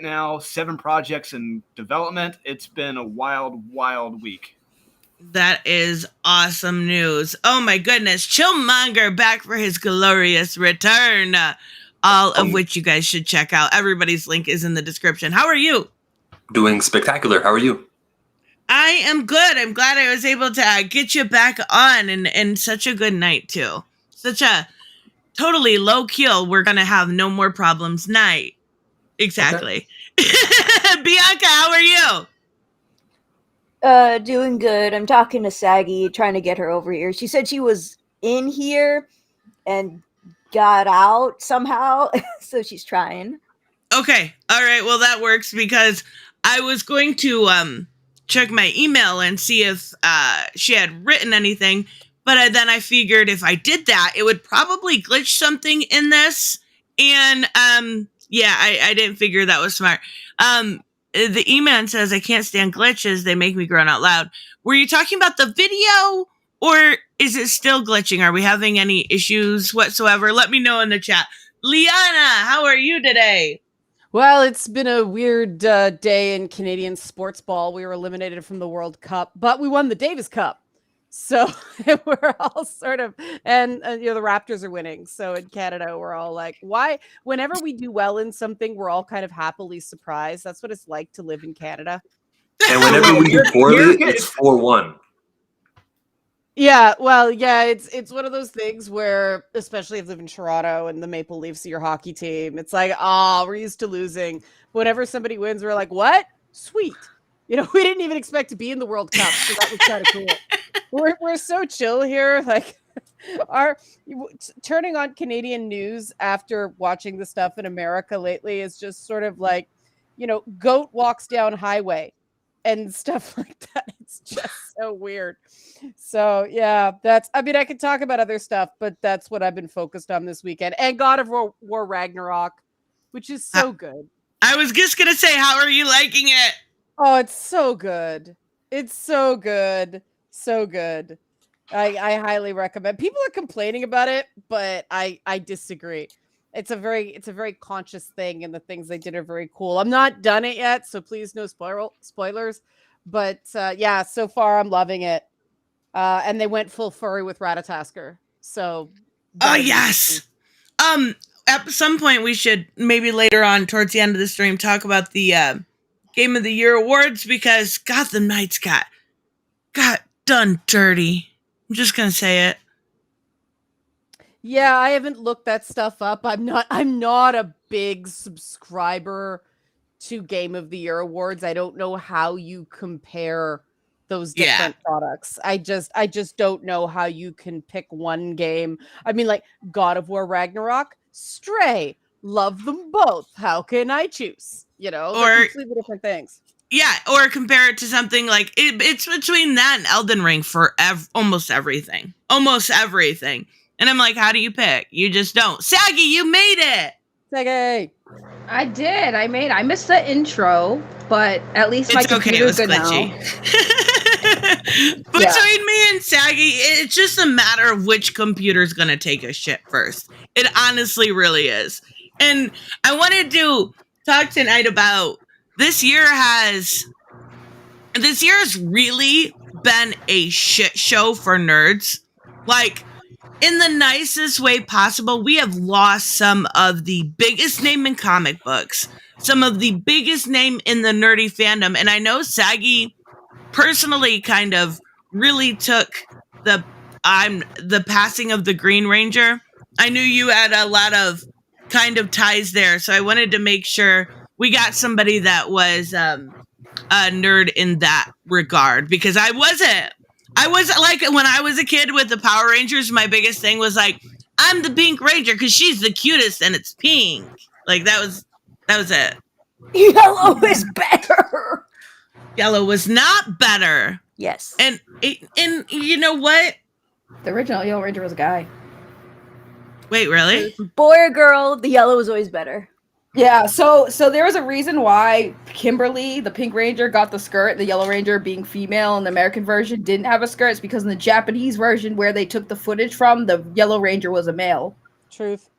now, 7 projects in development. It's been a wild, wild week. That is awesome news. Oh my goodness. Chillmonger back for his glorious return. All of which you guys should check out. Everybody's link is in the description. How are you? Doing spectacular. How are you? I am good. I'm glad I was able to get you back on and such a good night too. Such a totally low keel. We're going to have no more problems night. Exactly. Okay. Bianca, how are you? Doing good. I'm talking to Saggy, trying to get her over here. She said she was in here and got out somehow, so she's trying. Okay. All right. Well, that works because I was going to check my email and see if she had written anything, but then I figured if I did that, it would probably glitch something in this, and I didn't figure that was smart. The email says, I can't stand glitches. They make me groan out loud. Were you talking about the video or is it still glitching? Are we having any issues whatsoever? Let me know in the chat. Liana, how are you today? Well, it's been a weird day in Canadian sports ball. We were eliminated from the World Cup, but we won the Davis Cup. So we're all sort of, and the Raptors are winning. So in Canada, we're all like, why? Whenever we do well in something, we're all kind of happily surprised. That's what it's like to live in Canada. And whenever we do poorly, it's 4-1. Yeah, well, yeah, it's one of those things where, especially if you live in Toronto and the Maple Leafs are your hockey team, it's like, we're used to losing. Whenever somebody wins, we're like, what? Sweet. We didn't even expect to be in the World Cup, so that was kind of cool. We're so chill here. Like, turning on Canadian news after watching the stuff in America lately is just sort of like, goat walks down highway and stuff like that. It's just so weird. So yeah, I could talk about other stuff, but that's what I've been focused on this weekend. And God of War Ragnarok, which is so good. I was just going to say, how are you liking it? Oh, it's so good. It's so good. So good. I highly recommend. People are complaining about it, but I disagree. It's a very conscious thing, and the things they did are very cool. I'm not done it yet, so please no spoilers. But yeah, so far I'm loving it. And they went full furry with Ratatasker. So oh yes. At some point we should maybe later on towards the end of the stream talk about the Game of the Year awards, because Gotham Knights got done dirty. I'm just gonna say it. Yeah, I haven't looked that stuff up. I'm not a big subscriber to Game of the Year awards. I don't know how you compare those different products. I just don't know how you can pick one game. I mean, like God of War Ragnarok, Stray, love them both. How can I choose? They're completely different things. Yeah, or compare it to something like it's between that and Elden Ring for almost everything. Almost everything. And I'm like, how do you pick? You just don't. Saggy, you made it! Saggy! I did. I missed the intro, but at least my computer's good now. Between me and Saggy, it's just a matter of which computer's going to take a shit first. It honestly really is. And I wanted to talk tonight about this year has really been a shit show for nerds. Like, in the nicest way possible, we have lost some of the biggest name in comic books, some of the biggest name in the nerdy fandom. And I know Saggy personally kind of really took the passing of the Green Ranger. I knew you had a lot of kind of ties there, so I wanted to make sure we got somebody that was a nerd in that regard, because I wasn't. I was like, when I was a kid with the Power Rangers, my biggest thing was like, I'm the Pink Ranger because she's the cutest and it's pink. Like that was it. Yellow is better. Yellow was not better. Yes. And you know what? The original Yellow Ranger was a guy. Wait, really? Boy or girl, the yellow was always better. Yeah, so there was a reason why Kimberly, the Pink Ranger, got the skirt. The Yellow Ranger, being female in the American version, didn't have a skirt. It's because in the Japanese version, where they took the footage from, the Yellow Ranger was a male. Truth.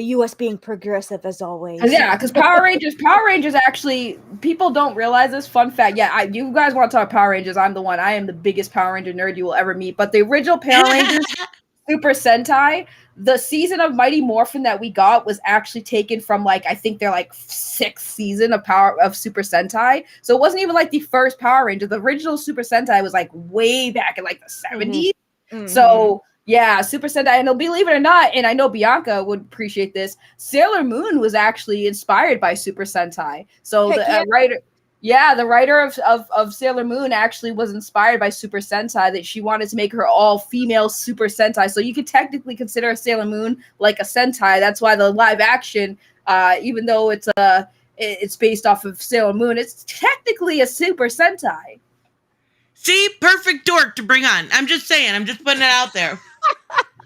The U.S. being progressive as always. Yeah, because Power Rangers actually, people don't realize this. Fun fact, yeah, you guys want to talk Power Rangers? I'm the one. I am the biggest Power Ranger nerd you will ever meet. But the original Power Rangers Super Sentai, the season of Mighty Morphin that we got was actually taken from like I think they're like 6th season of Super Sentai. So it wasn't even like the first Power Ranger. The original Super Sentai was like way back in like the 70s. Mm-hmm. So yeah, Super Sentai, and believe it or not, and I know Bianca would appreciate this, Sailor Moon was actually inspired by Super Sentai. So the writer of Sailor Moon actually was inspired by Super Sentai, that she wanted to make her all-female Super Sentai. So you could technically consider Sailor Moon like a Sentai. That's why the live action, even though it's based off of Sailor Moon, it's technically a Super Sentai. See, perfect dork to bring on. I'm just saying. I'm just putting it out there.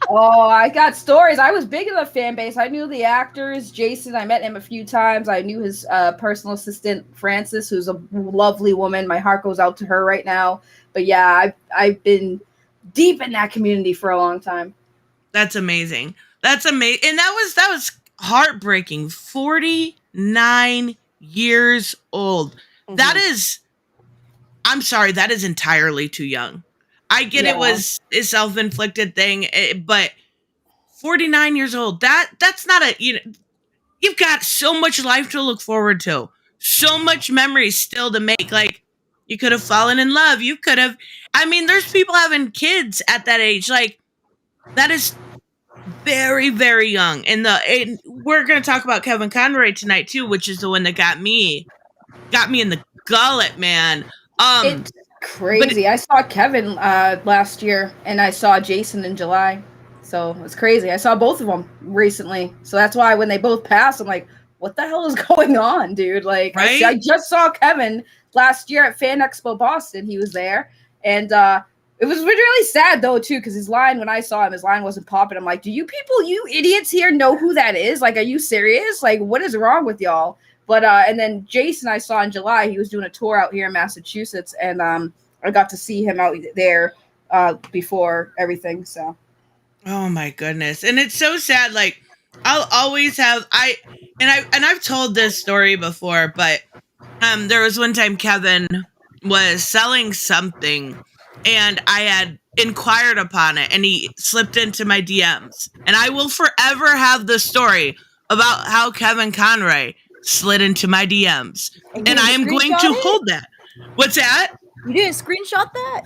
Oh, I got stories. I was big in the fan base. I knew the actors. Jason, I met him a few times. I knew his personal assistant, Frances, who's a lovely woman. My heart goes out to her right now. But yeah, I've been deep in that community for a long time. That's amazing. That's amazing. And that was heartbreaking. 49 years old. Mm-hmm. That is, I'm sorry, that is entirely too young. I get it was a self-inflicted thing, but 49 years old, that's not you've got so much life to look forward to. So much memories still to make. Like, you could have fallen in love. You could have, there's people having kids at that age. Like, that is very, very young. And we're going to talk about Kevin Conroy tonight too, which is the one that got me in the gullet, man. It's crazy. I saw Kevin last year, and I saw Jason in July. So it's crazy. I saw both of them recently. So that's why when they both passed, I'm like, what the hell is going on, dude? Like, right? I just saw Kevin last year at Fan Expo Boston. He was there. And it was really sad, though, too, because his line, when I saw him, his line wasn't popping. I'm like, do you people, you idiots here know who that is? Like, are you serious? Like, what is wrong with y'all? But and then Jason I saw in July. He was doing a tour out here in Massachusetts, and I got to see him out there before everything. So, oh my goodness, and it's so sad. Like, I'll always have I've told this story before, but there was one time Kevin was selling something, and I had inquired upon it, and he slipped into my DMs, and I will forever have the story about how Kevin Conroy slid into my DMs, and I am going to hold that. What's that? You didn't screenshot that?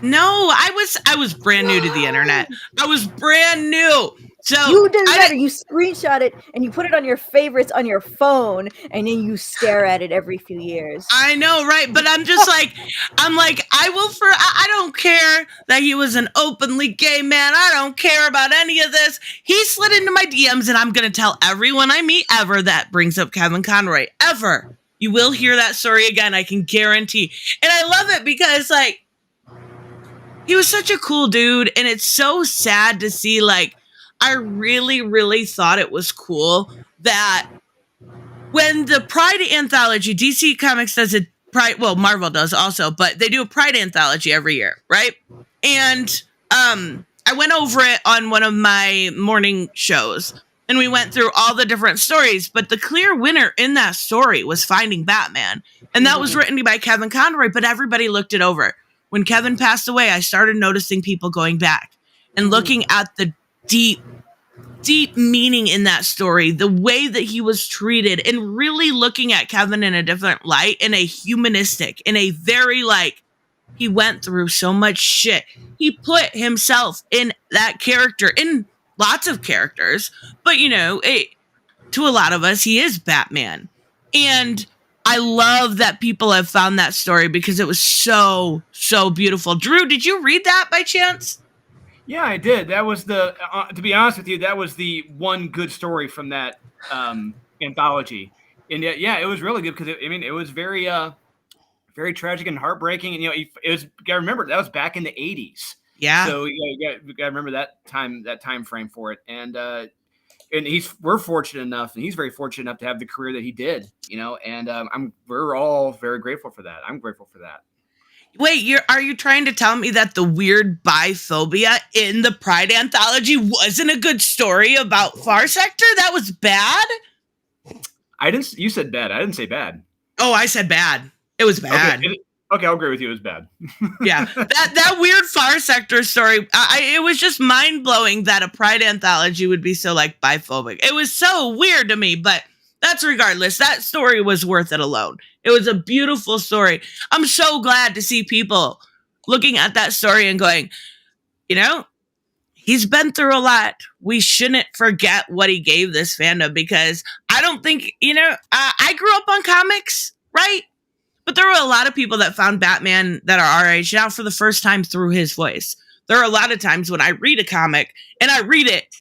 No, I was brand new to the internet. I was brand new. So you did better. You screenshot it and you put it on your favorites on your phone, and then you stare at it every few years. I know, right? But I'm just like, I don't care that he was an openly gay man. I don't care about any of this. He slid into my DMs, and I'm going to tell everyone I meet ever that brings up Kevin Conroy. Ever. You will hear that story again, I can guarantee. And I love it because, like, he was such a cool dude, and it's so sad to see, like, I really, really thought it was cool that when the Pride anthology, DC Comics does a Pride, well, Marvel does also, but they do a Pride anthology every year, right? And I went over it on one of my morning shows, and we went through all the different stories, but the clear winner in that story was Finding Batman, and that was written by Kevin Conroy, but everybody looked it over. When Kevin passed away, I started noticing people going back and looking at the deep meaning in that story, the way that he was treated, and really looking at Kevin in a different light, in a humanistic, in a very, like, he went through so much shit. He put himself in that character, in lots of characters, but, you know, to a lot of us, he is Batman. And I love that people have found that story because it was so, so beautiful. Drew, did you read that by chance? Yeah, I did. That was to be honest with you, that was the one good story from that anthology. And yeah, it was really good because it was very, very tragic and heartbreaking. And, it was, I remember that was back in the 80s. Yeah. So you got to remember that time frame for it. And we're fortunate enough, and he's very fortunate enough to have the career that he did, and we're all very grateful for that. I'm grateful for that. Wait, are you trying to tell me that the weird biphobia in the Pride anthology wasn't a good story about Far Sector? That was bad? You said bad. I didn't say bad. Oh, I said bad. It was bad. Okay, I'll agree with you. It was bad. Yeah, that weird Far Sector story. It was just mind blowing that a Pride anthology would be so like biphobic. It was so weird to me, but that's regardless. That story was worth it alone. It was a beautiful story. I'm so glad to see people looking at that story and going, you know, he's been through a lot. We shouldn't forget what he gave this fandom, because I don't think, I grew up on comics, right? But there were a lot of people that found Batman that are our age now for the first time through his voice. There are a lot of times when I read a comic and I read it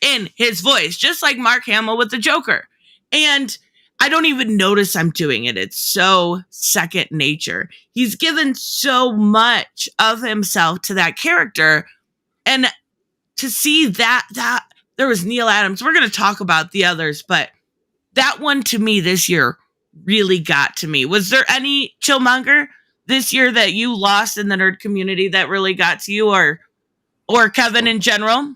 in his voice, just like Mark Hamill with the Joker. And I don't even notice I'm doing it. It's so second nature. He's given so much of himself to that character. And to see that there was Neil Adams. We're going to talk about the others, but that one to me this year really got to me. Was there any Chillmonger this year that you lost in the nerd community that really got to you, or Kevin in general?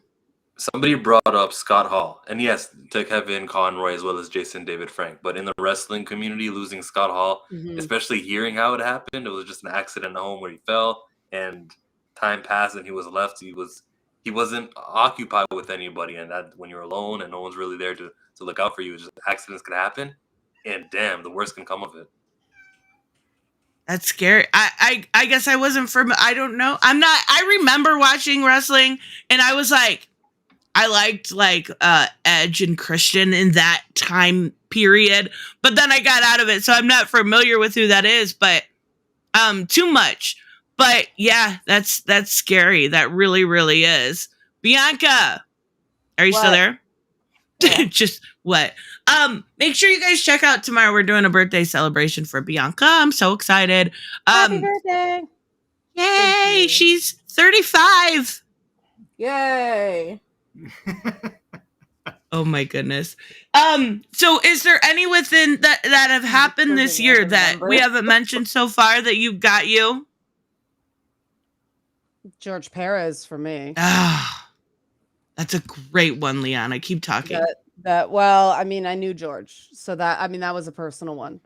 Somebody brought up Scott Hall, and yes, to Kevin Conroy as well as Jason David Frank. But in the wrestling community, losing Scott Hall, especially hearing how it happened, it was just an accident at home where he fell, and time passed, and he was left. He wasn't occupied with anybody, and that when you're alone and no one's really there to look out for you, just accidents could happen, and damn, the worst can come of it. That's scary. I guess I wasn't I don't know. I remember watching wrestling, and I was like, I liked Edge and Christian in that time period, but then I got out of it, so I'm not familiar with who that is, but too much. But yeah, that's scary. That really, really is. Bianca, are you still there? Yeah. Just what? Make sure you guys check out tomorrow. We're doing a birthday celebration for Bianca. I'm so excited. Happy birthday! Yay! She's 35. Yay! Oh my goodness. So is there any within that have happened this year that we haven't mentioned so far that you've got you? George Perez for me. Ah, that's a great one, Liana. Keep talking. Well, I mean, I knew George, so that was a personal one,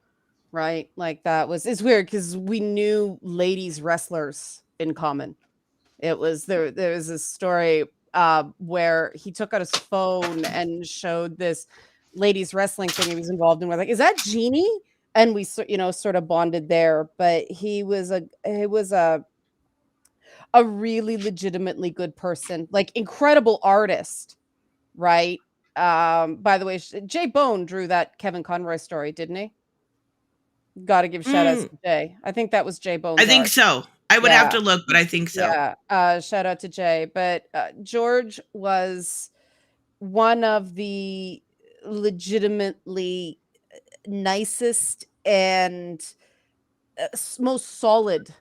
right? Like it's weird because we knew ladies wrestlers in common. It was there was this story where he took out his phone and showed this ladies wrestling thing he was involved in. We're like, is that Jeannie? And we sort of bonded there. But he was a really legitimately good person, like incredible artist, right? By the way, Jay Bone drew that Kevin Conroy story, didn't he? Got to give shout outs to Jay. I think that was Jay Bone's I think art. so. I would have to look, but I think so. Yeah. Shout out to Jay. But George was one of the legitimately nicest and most solid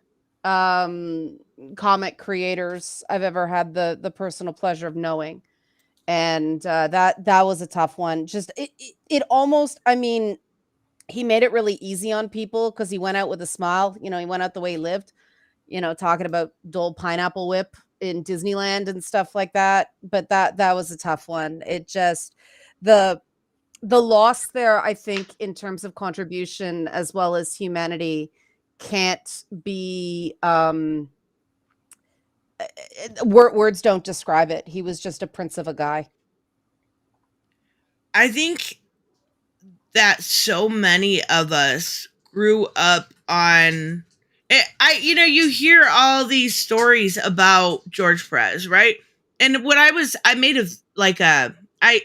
comic creators I've ever had the personal pleasure of knowing. And that was a tough one. Just it almost, I mean, he made it really easy on people because he went out with a smile. He went out the way he lived, talking about Dole Pineapple Whip in Disneyland and stuff like that. But that was a tough one. It just, the loss there, I think, in terms of contribution as well as humanity can't be, words don't describe it. He was just a prince of a guy. I think that so many of us grew up on it. You hear all these stories about George Perez, right? And what I made of I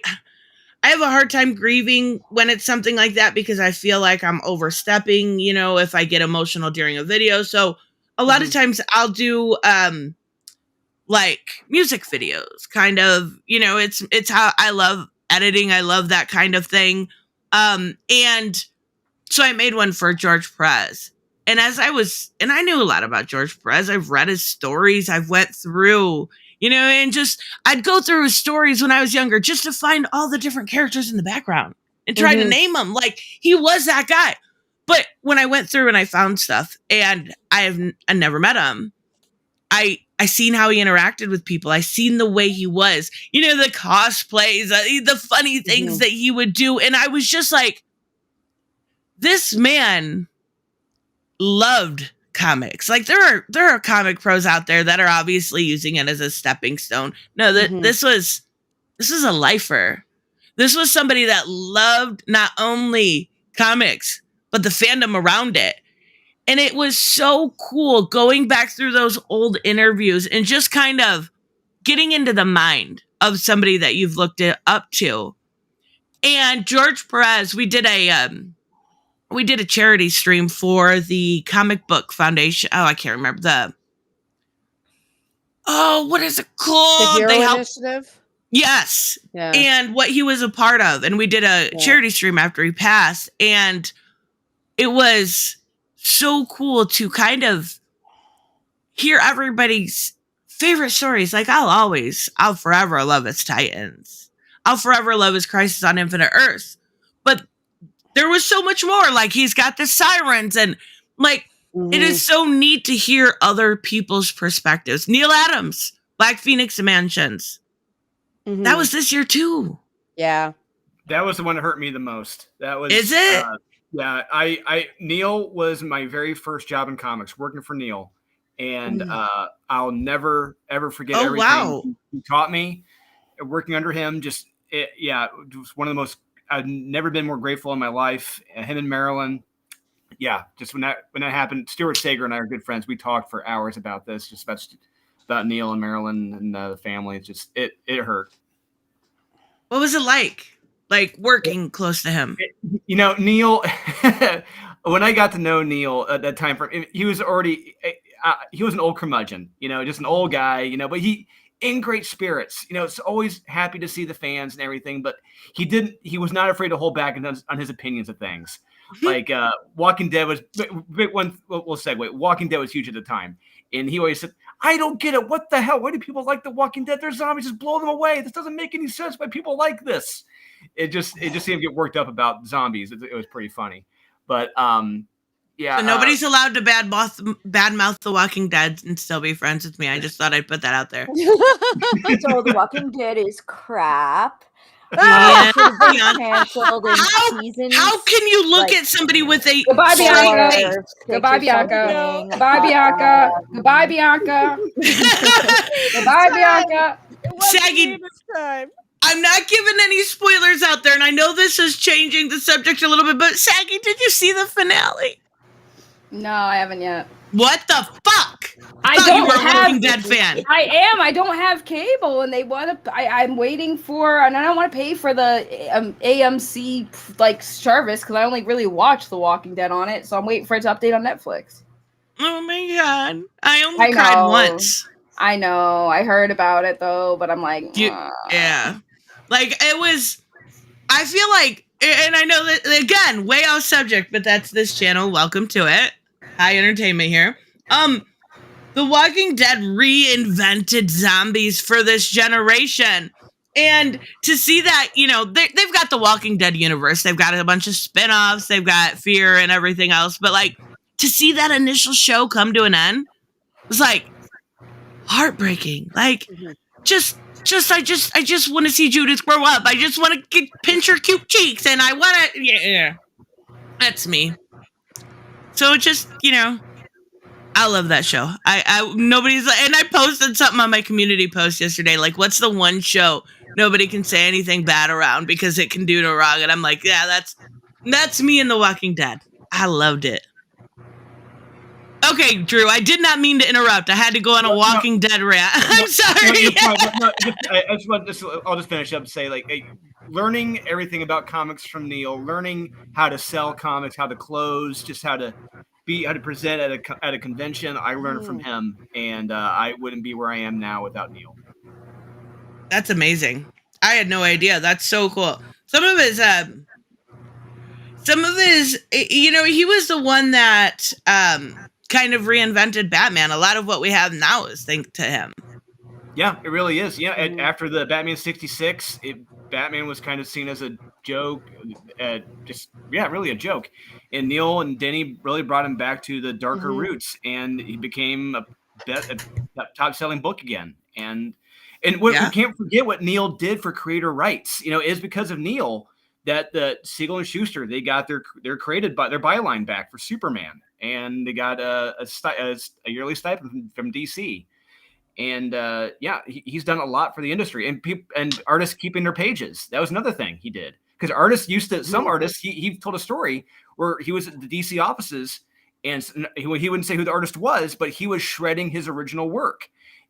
have a hard time grieving when it's something like that because I feel like I'm overstepping, if I get emotional during a video. So a lot of times I'll do like music videos, kind of, it's how I love editing. I love that kind of thing. And so I made one for George Perez. And and I knew a lot about George Perez. I've read his stories. I've went through, and just, I'd go through his stories when I was younger just to find all the different characters in the background and try to name them. Like, he was that guy. But when I went through and I found stuff, and I never met him, I seen how he interacted with people. I seen the way he was, the cosplays, the funny things that he would do. And I was just like, this man loved comics. Like there are comic pros out there that are obviously using it as a stepping stone. No, this was a lifer. This was somebody that loved not only comics, but the fandom around it. And it was so cool going back through those old interviews and just kind of getting into the mind of somebody that you've looked up to. And George Perez, we did a charity stream for the Comic Book Foundation. Oh, I can't remember what is it called? The Hero Initiative? Yes. Yeah. And what he was a part of. And we did a charity stream after he passed. And it was so cool to kind of hear everybody's favorite stories. Like I'll forever love his Titans. I'll forever love his Crisis on Infinite Earth. But there was so much more. Like he's got the sirens and like it is so neat to hear other people's perspectives. Neil Adams, Black Phoenix Mansions. That was this year too. Yeah. That was the one that hurt me the most. That was. Is it? Yeah. Neil was my very first job in comics, working for Neil, and I'll never ever forget everything he taught me. Working under him, it was one of the most. I've never been more grateful in my life. Him and Marilyn. Yeah, just when that happened, Stuart Sager and I are good friends. We talked for hours about this, just about Neil and Marilyn and the family. It's just it hurt. What was it like working close to him? Neil. When I got to know Neil at that time, he was already he was an old curmudgeon. Just an old guy. But he in great spirits. It's always happy to see the fans and everything. But he was not afraid to hold back on his opinions of things. Like Walking Dead was one. We'll segue. Walking Dead was huge at the time, and he always said, "I don't get it. What the hell? Why do people like The Walking Dead? They're zombies. Just blow them away. This doesn't make any sense. Why people like this?" It just seemed to get worked up about zombies. It was pretty funny, but yeah. So nobody's allowed to badmouth The Walking Dead and still be friends with me. I just thought I'd put that out there. So The Walking Dead is crap. Yeah. Canceled in seasons. How can you look at somebody with a Goodbye, Bianca. face? Goodbye, Bianca. Goodbye, Bianca. Goodbye, Bianca. Goodbye, Bianca. Saggy, I'm not giving any spoilers out there, and I know this is changing the subject a little bit, but Saggy, did you see the finale? No, I haven't yet. What the fuck? I thought don't you were a have. Walking Dead fan. I am. I don't have cable, and they want to. I'm waiting for, and I don't want to pay for the AMC service because I only really watch The Walking Dead on it. So I'm waiting for it to update on Netflix. Oh my god! I only cried once. I know. I heard about it though, but I'm like, yeah. Like it was. I feel like, and I know that again, way off subject, but that's this channel. Welcome to it. High entertainment here. The Walking Dead reinvented zombies for this generation. And to see that, they've got the Walking Dead universe. They've got a bunch of spin-offs. They've got Fear and everything else. But to see that initial show come to an end was heartbreaking. I just want to see Judith grow up. I just want to pinch her cute cheeks. And I want to, yeah. That's me. So just, I love that show. Nobody's, and I posted something on my community post yesterday, what's the one show nobody can say anything bad around because it can do no wrong? And I'm like, yeah, that's me in The Walking Dead. I loved it. Okay, Drew, I did not mean to interrupt. I had to go on a Walking Dead rant. I'm sorry. I'll just finish up and say, learning everything about comics from Neil, learning how to sell comics, how to close, just how to present at a convention. I learned from him, and I wouldn't be where I am now without Neil. That's amazing. I had no idea. That's so cool. Some of his, he was the one that kind of reinvented Batman. A lot of what we have now is thanks to him. Yeah, it really is. Yeah, Mhm. after the Batman 66, Batman was kind of seen as a joke, really a joke. And Neil and Denny really brought him back to the darker Mhm. roots, and he became a top-selling book again. And what we Yeah. can't forget what Neil did for creator rights. You know, it is because of Neil that the Siegel and Schuster, they got their created by their byline back for Superman, and they got a yearly stipend from DC. And he's done a lot for the industry, and and artists keeping their pages. That was another thing he did, because artists used to, some artists, he told a story where he was at the DC offices, and he wouldn't say who the artist was, but he was shredding his original work.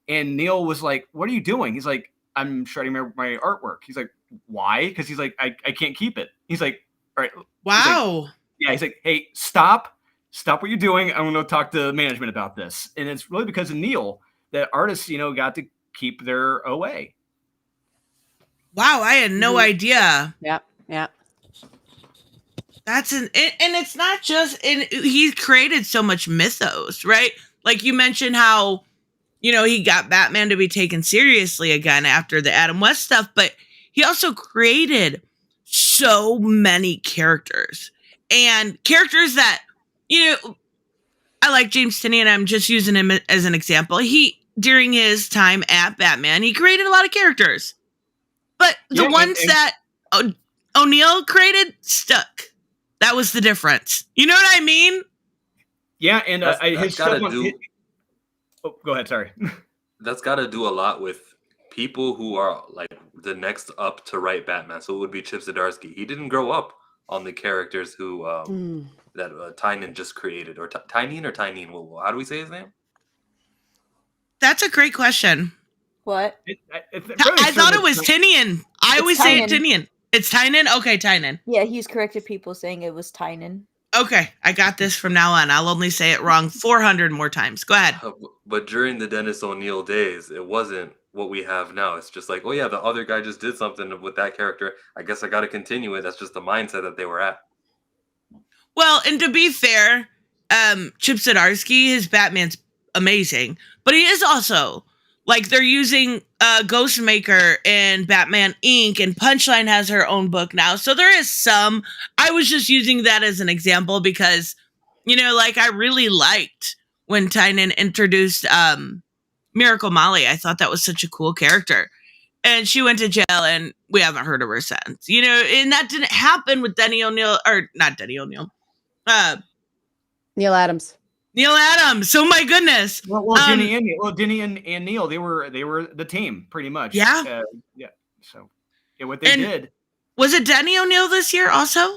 And Neil was like, "What are you doing?" He's like, "I'm shredding my artwork." He's like, "Why?" Because he's like, I can't keep it. He's like, "All right." Wow. He's like, "Hey, stop what you're doing. I'm going to talk to management about this." And it's really because of Neil that artists, got to keep their OA. Wow, I had no idea. Yeah. Yeah. And it's not just, and he's created so much mythos, right? Like you mentioned how, he got Batman to be taken seriously again after the Adam West stuff, but he also created so many characters and characters that, I like James Tynion. I'm just using him as an example. During his time at Batman, he created a lot of characters, but the ones that O'Neill created stuck. That was the difference. You know what I mean? Yeah, and his stuff go ahead. Sorry. That's got to do a lot with people who are like the next up to write Batman. So it would be Chip Zdarsky. He didn't grow up on the characters who that Tynion just created, or Tynion or Tynion. How do we say his name? That's a great question. What? I thought it was Tynion. I always say it Tynion. It's Tynion? Okay, Tynion. Yeah, he's corrected people saying it was Tynion. Okay, I got this from now on. I'll only say it wrong 400 more times. Go ahead. But during the Dennis O'Neil days, it wasn't what we have now. It's just like, oh yeah, the other guy just did something with that character. I guess I got to continue it. That's just the mindset that they were at. Well, and to be fair, Chip Zdarsky, his Batman's amazing, but he is also, like, they're using Ghostmaker and Batman Inc., and Punchline has her own book now. So there is some. I was just using that as an example because, I really liked when Tynion introduced Miracle Molly. I thought that was such a cool character. And she went to jail, and we haven't heard of her since. And that didn't happen with Denny O'Neil, or not Denny O'Neil. Neil Adams. Neil Adams. Oh my goodness. Well, Denny and Neil, they were the team pretty much. Yeah. So, what they did. Was it Denny O'Neil this year also?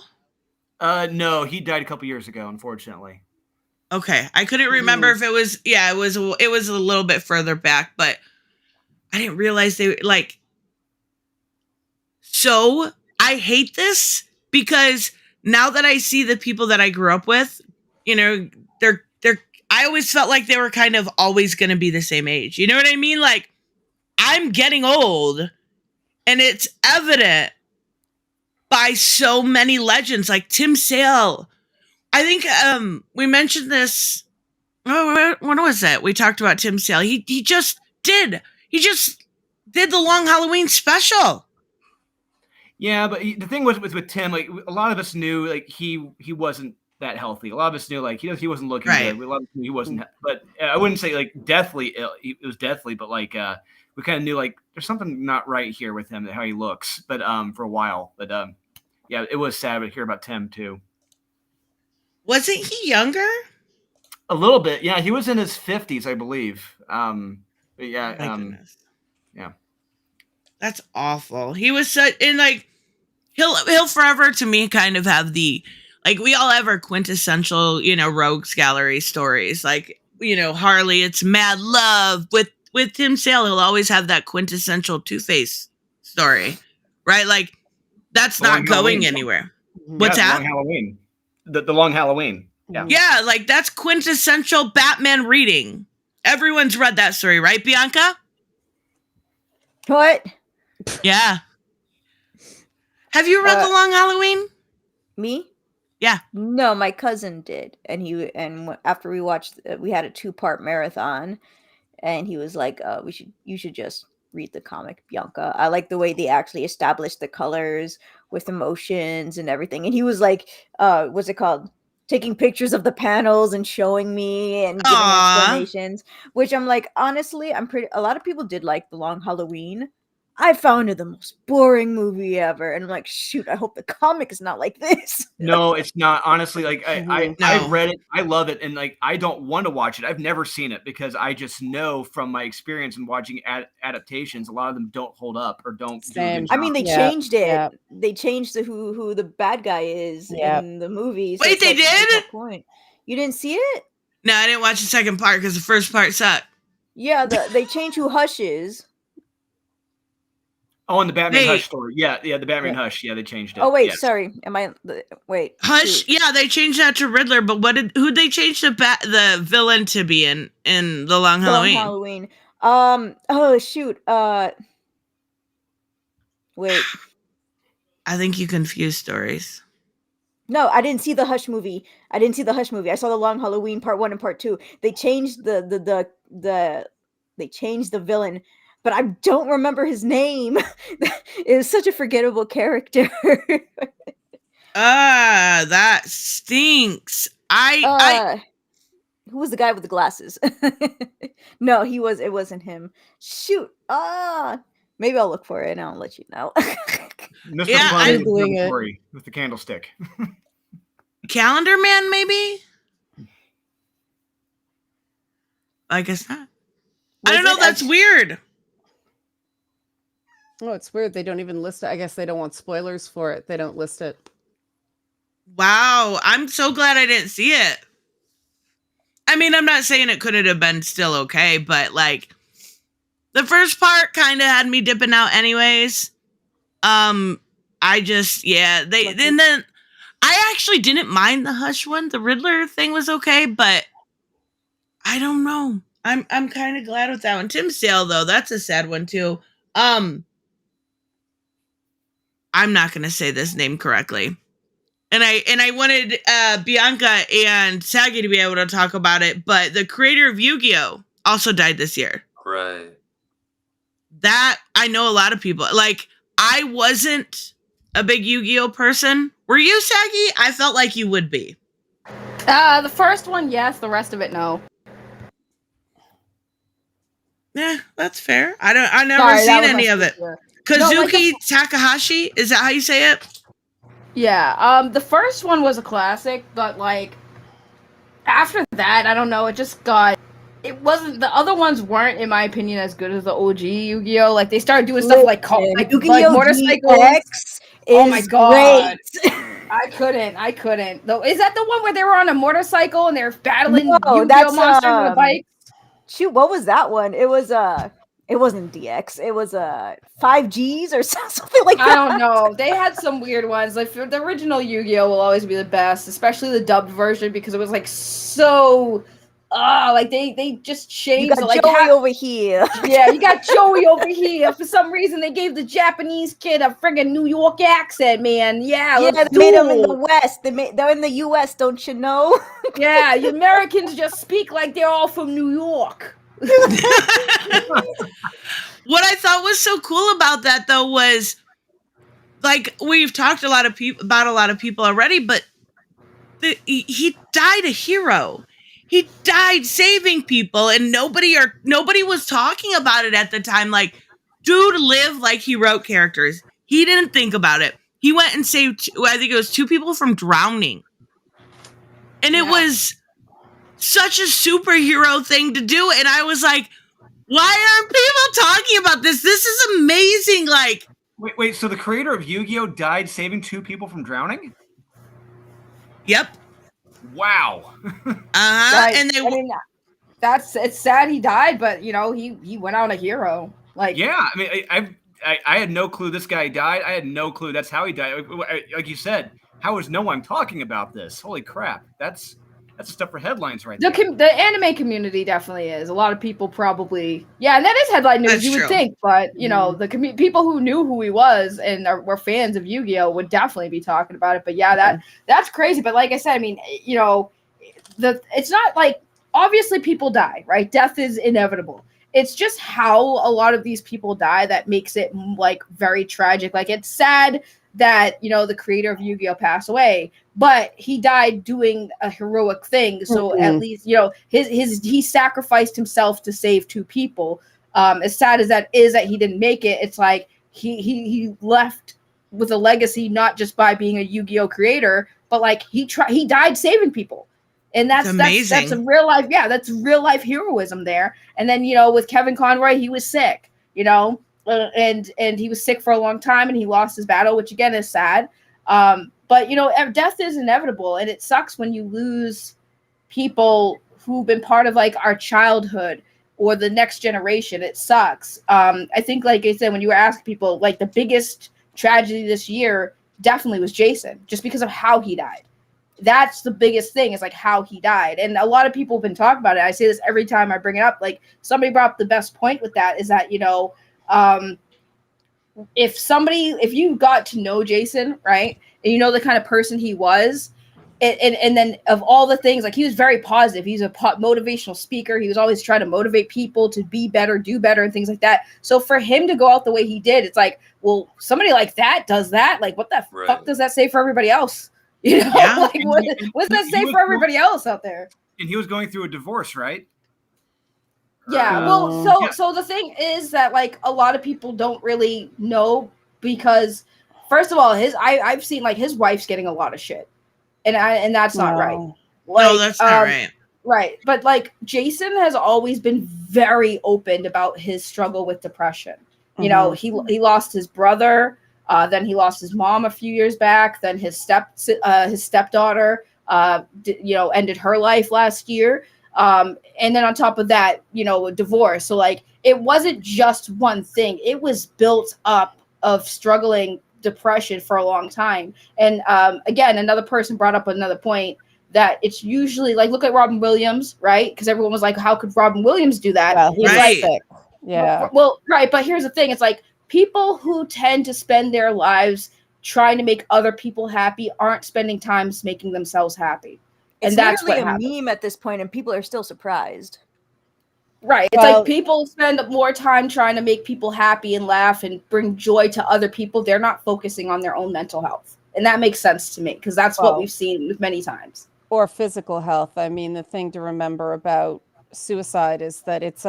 No, he died a couple years ago, unfortunately. Okay, I couldn't remember if it was. Yeah, it was a little bit further back, but I didn't realize they like. So I hate this because now that I see the people that I grew up with, they're. I always felt like they were kind of always going to be the same age. You know what I mean? Like, I'm getting old, and it's evident by so many legends like Tim Sale. I think we mentioned this. When was it? We talked about Tim Sale. He just did the Long Halloween special. Yeah, but the thing was with Tim, like a lot of us knew, like he wasn't that healthy. A lot of us knew, like he wasn't looking good. A lot of us knew he wasn't. But I wouldn't say like deathly ill. It was deathly, but like we kind of knew like there's something not right here with him, how he looks. But for a while, but yeah, it was sad to hear about Tim too. Wasn't he younger? A little bit, yeah. He was in his 50s, I believe. But yeah, yeah. That's awful. He was such, and like he'll forever to me kind of have the, like, we all have our quintessential, rogues gallery stories. Like, Harley, it's mad love. With Tim Sale, he'll always have that quintessential Two-Face story, right? Like, that's not going anywhere. What's that? Long Halloween. The Long Halloween. Yeah. Yeah, like that's quintessential Batman reading. Everyone's read that story, right, Bianca? What? Yeah. Have you read The Long Halloween? Me? Yeah. No, my cousin did, and after we watched, we had a 2-part marathon, and he was like, you should just read the comic, Bianca. I like the way they actually established the colors with emotions and everything. And he was like, what's it called? Taking pictures of the panels and showing me and giving explanations, which I'm like, honestly, a lot of people did like The Long Halloween. I found it the most boring movie ever. And I'm like, shoot, I hope the comic is not like this. No, it's not. Honestly, like I No. read it, I love it, and like I don't want to watch it. I've never seen it because I just know from my experience in watching adaptations, a lot of them don't hold up or don't do a Same. good I job. mean, they changed it. They changed who the bad guy is in the movies. Wait, they did? No point. You didn't see it? No, I didn't watch the second part because the first part sucked. Yeah, they changed who Hush is. Oh, and the Batman Hush story. Yeah, the Batman Hush. Yeah, they changed it. Oh wait, yes. sorry. Wait. Hush. Shoot. Yeah, they changed that to Riddler. But who'd they change the villain to be in The Long Halloween? Oh shoot. Wait. I think you confuse stories. No, I didn't see the Hush movie. I saw The Long Halloween Part 1 and Part 2. They changed they changed the villain, but I don't remember his name. It was such a forgettable character. That stinks. Who was the guy with the glasses? No, it wasn't him. Shoot. Maybe I'll look for it and I'll let you know. Mr. Yeah, Fun I'm is doing the it. story with the candlestick. Calendar Man, maybe? I guess not. I don't know. That's weird. Oh, it's weird. They don't even list it. I guess they don't want spoilers for it. They don't list it. Wow. I'm so glad I didn't see it. I mean, I'm not saying it couldn't have been still okay, but like the first part kind of had me dipping out anyways. I just, then I actually didn't mind the Hush one. The Riddler thing was okay, but I don't know. I'm kind of glad with that one. Tim Sale, though, that's a sad one too. I'm not gonna say this name correctly. And I wanted Bianca and Saggy to be able to talk about it, but the creator of Yu-Gi-Oh! Also died this year. Right. That I know a lot of people. Like, I wasn't a big Yu-Gi-Oh! Person. Were you, Saggy? I felt like you would be. The first one, yes. The rest of it, no. Yeah, that's fair. I never seen any of it. Kazuki Takahashi, is that how you say it? Yeah. The first one was a classic, but like after that, I don't know. It just got. It wasn't. The other ones weren't, in my opinion, as good as the OG Yu-Gi-Oh. Like they started doing stuff like Yu-Gi-Oh! motorcycles. GX Oh my god! Great. I couldn't. Though, is that the one where they were on a motorcycle and they were battling No, Yu-Gi-Oh that's, monsters with a bike? Shoot, what was that one? It wasn't DX. It was 5Gs or something like that. I don't know. They had some weird ones. Like the original Yu-Gi-Oh will always be the best, especially the dubbed version because it was like so. Like they just changed. You got like Joey over here. Yeah, you got Joey over here. For some reason, they gave the Japanese kid a friggin' New York accent, man. Yeah, they made them in the West. They're in the U.S. Don't you know? Yeah, you Americans just speak like they're all from New York. What I thought was so cool about that, though, was like we've talked about a lot of people already, but he died a hero. He died saving people, and nobody was talking about it at the time. Like, dude lived like he wrote characters. He didn't think about it. He went and saved, I think it was 2 people from drowning. And it was such a superhero thing to do. And I was like, why aren't people talking about this? This is amazing. Like, wait. So the creator of Yu-Gi-Oh! Died saving 2 people from drowning? Yep. Wow. And it's sad he died, but you know he went out a hero. Like, yeah, I mean, I had no clue this guy died. I had no clue that's how he died. Like you said, how is no one talking about this? Holy crap, that's stuff for headlines right there. The anime community definitely is. A lot of people probably, and that is headline news. That's you would true. think, but you know, the people who knew who he was and were fans of Yu-Gi-Oh would definitely be talking about it. But that's crazy. But like I said, I mean, you know, it's not like obviously people die, right? Death is inevitable. it's just how a lot of these people die that makes it like very tragic. Like it's sad that, you know, the creator of Yu-Gi-Oh passed away, but he died doing a heroic thing. So at least, you know, he sacrificed himself to save two people. As sad as that is that he didn't make it, it's like he left with a legacy, not just by being a Yu-Gi-Oh creator, but like he died saving people. And that's a real life, that's real life heroism there. And then, you know, with Kevin Conroy, he was sick, you know, and he was sick for a long time and he lost his battle, which again is sad. But, you know, death is inevitable, and it sucks when you lose people who've been part of like our childhood or the next generation. It sucks. I think, like I said, when you were asking people, like the biggest tragedy this year definitely was Jason, just because of how he died. That's the biggest thing, is like how he died. And a lot of people have been talking about it. I say this every time I bring it up. Like, somebody brought up the best point with that, is that, you know, if you got to know Jason, right, and you know the kind of person he was, and then of all the things, like, he was very positive. He's a motivational speaker. He was always trying to motivate people to be better, do better, and things like that. So for him to go out the way he did, it's like, well, somebody like that does that. Like, what the fuck does that say for everybody else? You know, like, what does that say for everybody else out there? And he was going through a divorce, right? Yeah. Well, so the thing is that, like, a lot of people don't really know, because first of all, I've seen, like, his wife's getting a lot of shit, and that's not right. Like, no, that's not right. Right. But like, Jason has always been very open about his struggle with depression. You know, he lost his brother. Then he lost his mom a few years back. Then his stepdaughter, you know, ended her life last year. And then on top of that, you know, a divorce. So like, it wasn't just one thing. It was built up of struggling depression for a long time. And again, another person brought up another point, that it's usually like, look at Robin Williams, right? Because everyone was like, how could Robin Williams do that? Well, he's Right. sick. Yeah. Well, right. But here's the thing. It's like, people who tend to spend their lives trying to make other people happy aren't spending time making themselves happy. It's and that's what literally happens. a meme at this point, and people are still surprised. Right. It's Well, like, people spend more time trying to make people happy and laugh and bring joy to other people. They're not focusing on their own mental health. And that makes sense to me, because that's what we've seen many times. Or physical health. I mean, the thing to remember about suicide is that it's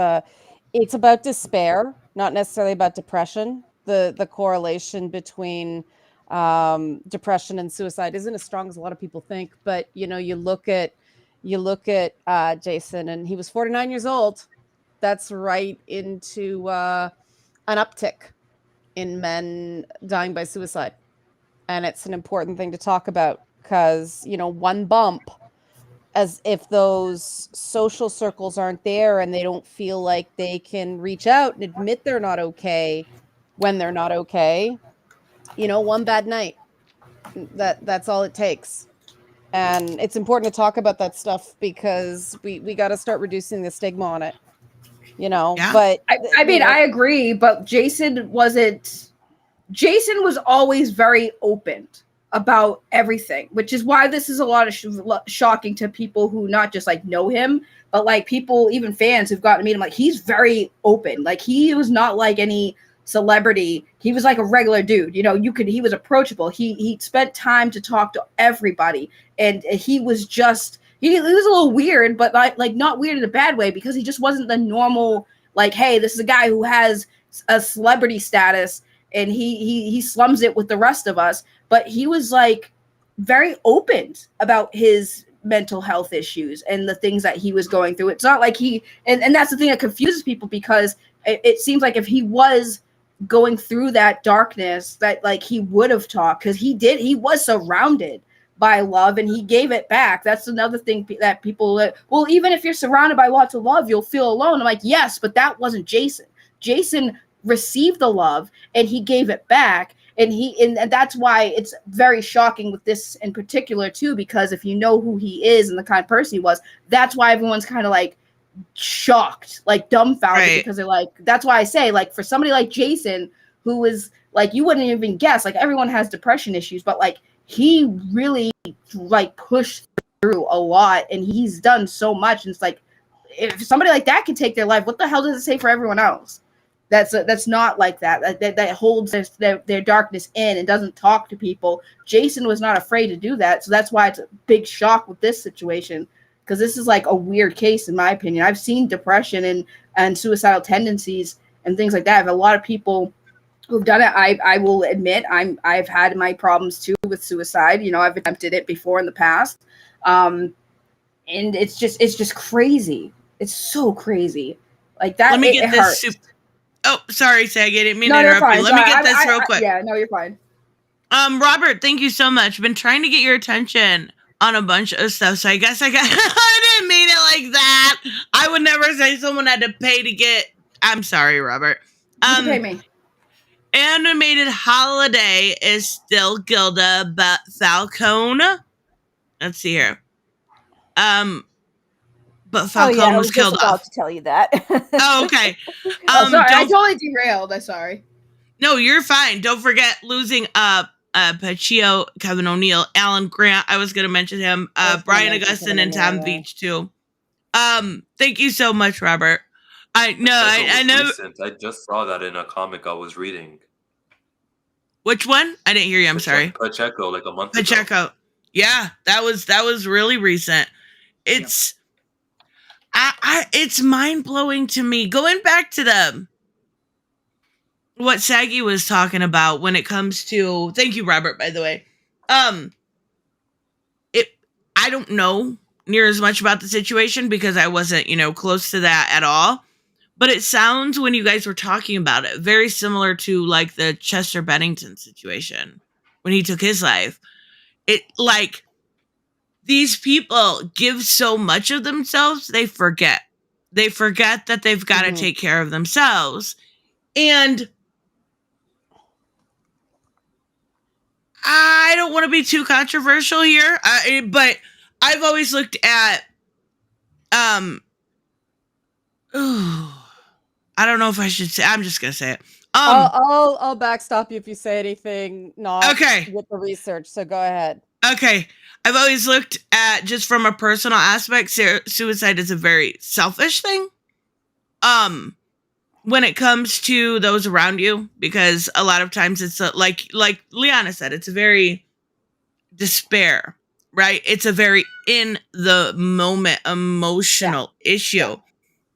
about despair, not necessarily about depression. The correlation between depression and suicide isn't as strong as a lot of people think. But you know, you look at Jason, and he was 49 years old. That's right into an uptick in men dying by suicide, and it's an important thing to talk about, because, you know, one bump, as if those social circles aren't there and they don't feel like they can reach out and admit they're not okay when they're not okay, you know, one bad night, that's all it takes. And it's important to talk about that stuff, because we got to start reducing the stigma on it, you know. Yeah. But I mean, I agree, but Jason was always very open about everything, which is why this is a lot of shocking to people who not just like know him, but like people, even fans who've gotten to meet him. Like, he's very open. Like, he was not like any celebrity. He was like a regular dude. You know, he was approachable. He spent time to talk to everybody, and he was just, he was a little weird, but like not weird in a bad way, because he just wasn't the normal, like, hey, this is a guy who has a celebrity status and he slums it with the rest of us. But he was like very open about his mental health issues and the things that he was going through. It's not like and that's the thing that confuses people, because it seems like if he was going through that darkness, that like he would have talked, because he was surrounded by love and he gave it back. That's another thing that people, well, even if you're surrounded by lots of love, you'll feel alone. I'm like, yes, but that wasn't Jason. Jason received the love and he gave it back. And that's why it's very shocking with this in particular too, because if you know who he is and the kind of person he was, that's why everyone's kind of like shocked, like dumbfounded, Right. because they're like, that's why I say, like, for somebody like Jason, who is like, you wouldn't even guess, like, everyone has depression issues, but like, he really like pushed through a lot and he's done so much. And it's like, if somebody like that can take their life, what the hell does it say for everyone else? That's not like that. That holds their darkness in and doesn't talk to people. Jason was not afraid to do that, so that's why it's a big shock with this situation, because this is like a weird case in my opinion. I've seen depression and suicidal tendencies and things like that. I have a lot of people who've done it. I will admit I've had my problems too with suicide. You know, I've attempted it before in the past, and it's just crazy. It's so crazy, like that. Let me get it this hurts. Oh, sorry, Sag. I didn't mean No, to you're interrupt fine. you. Let me Sorry. get this real quick. Yeah, no, you're fine. Robert, thank you so much. Been trying to get your attention on a bunch of stuff, so I guess I didn't mean it like that. I would never say someone had to pay to get. I'm sorry, Robert. You can pay me. Animated Holiday is still Gilda, but Falcone. Let's see here. But Falcone I was was killed just about off. to tell you that. Oh, okay. Sorry, I don't- totally derailed. I'm sorry. No, you're fine. Don't forget losing Pacino, Kevin O'Neill, Alan Grant. I was gonna mention him. Brian Augustine and Tom Beach too. Thank you so much, Robert. I know. Recent. I just saw that in a comic I was reading. Which one? I didn't hear you. I'm sorry. Pacheco, like a month ago. Pacheco. Yeah, that was really recent. It's it's mind blowing to me. Going back to what Saggy was talking about when it comes to. Thank you, Robert. By the way, I don't know near as much about the situation because I wasn't close to that at all. But it sounds, when you guys were talking about it, very similar to like the Chester Bennington situation when he took his life. It like these people give so much of themselves, they forget. They forget that they've got to take care of themselves. And I don't want to be too controversial here, but I've always looked at I don't know if I should say. I'm just gonna say it. I'll backstop you if you say anything not Okay. with the research. So go ahead. Okay. I've always looked at, just from a personal aspect, suicide is a very selfish thing. When it comes to those around you, because a lot of times it's like Liana said, it's a very despair, right? It's a very in the moment emotional issue.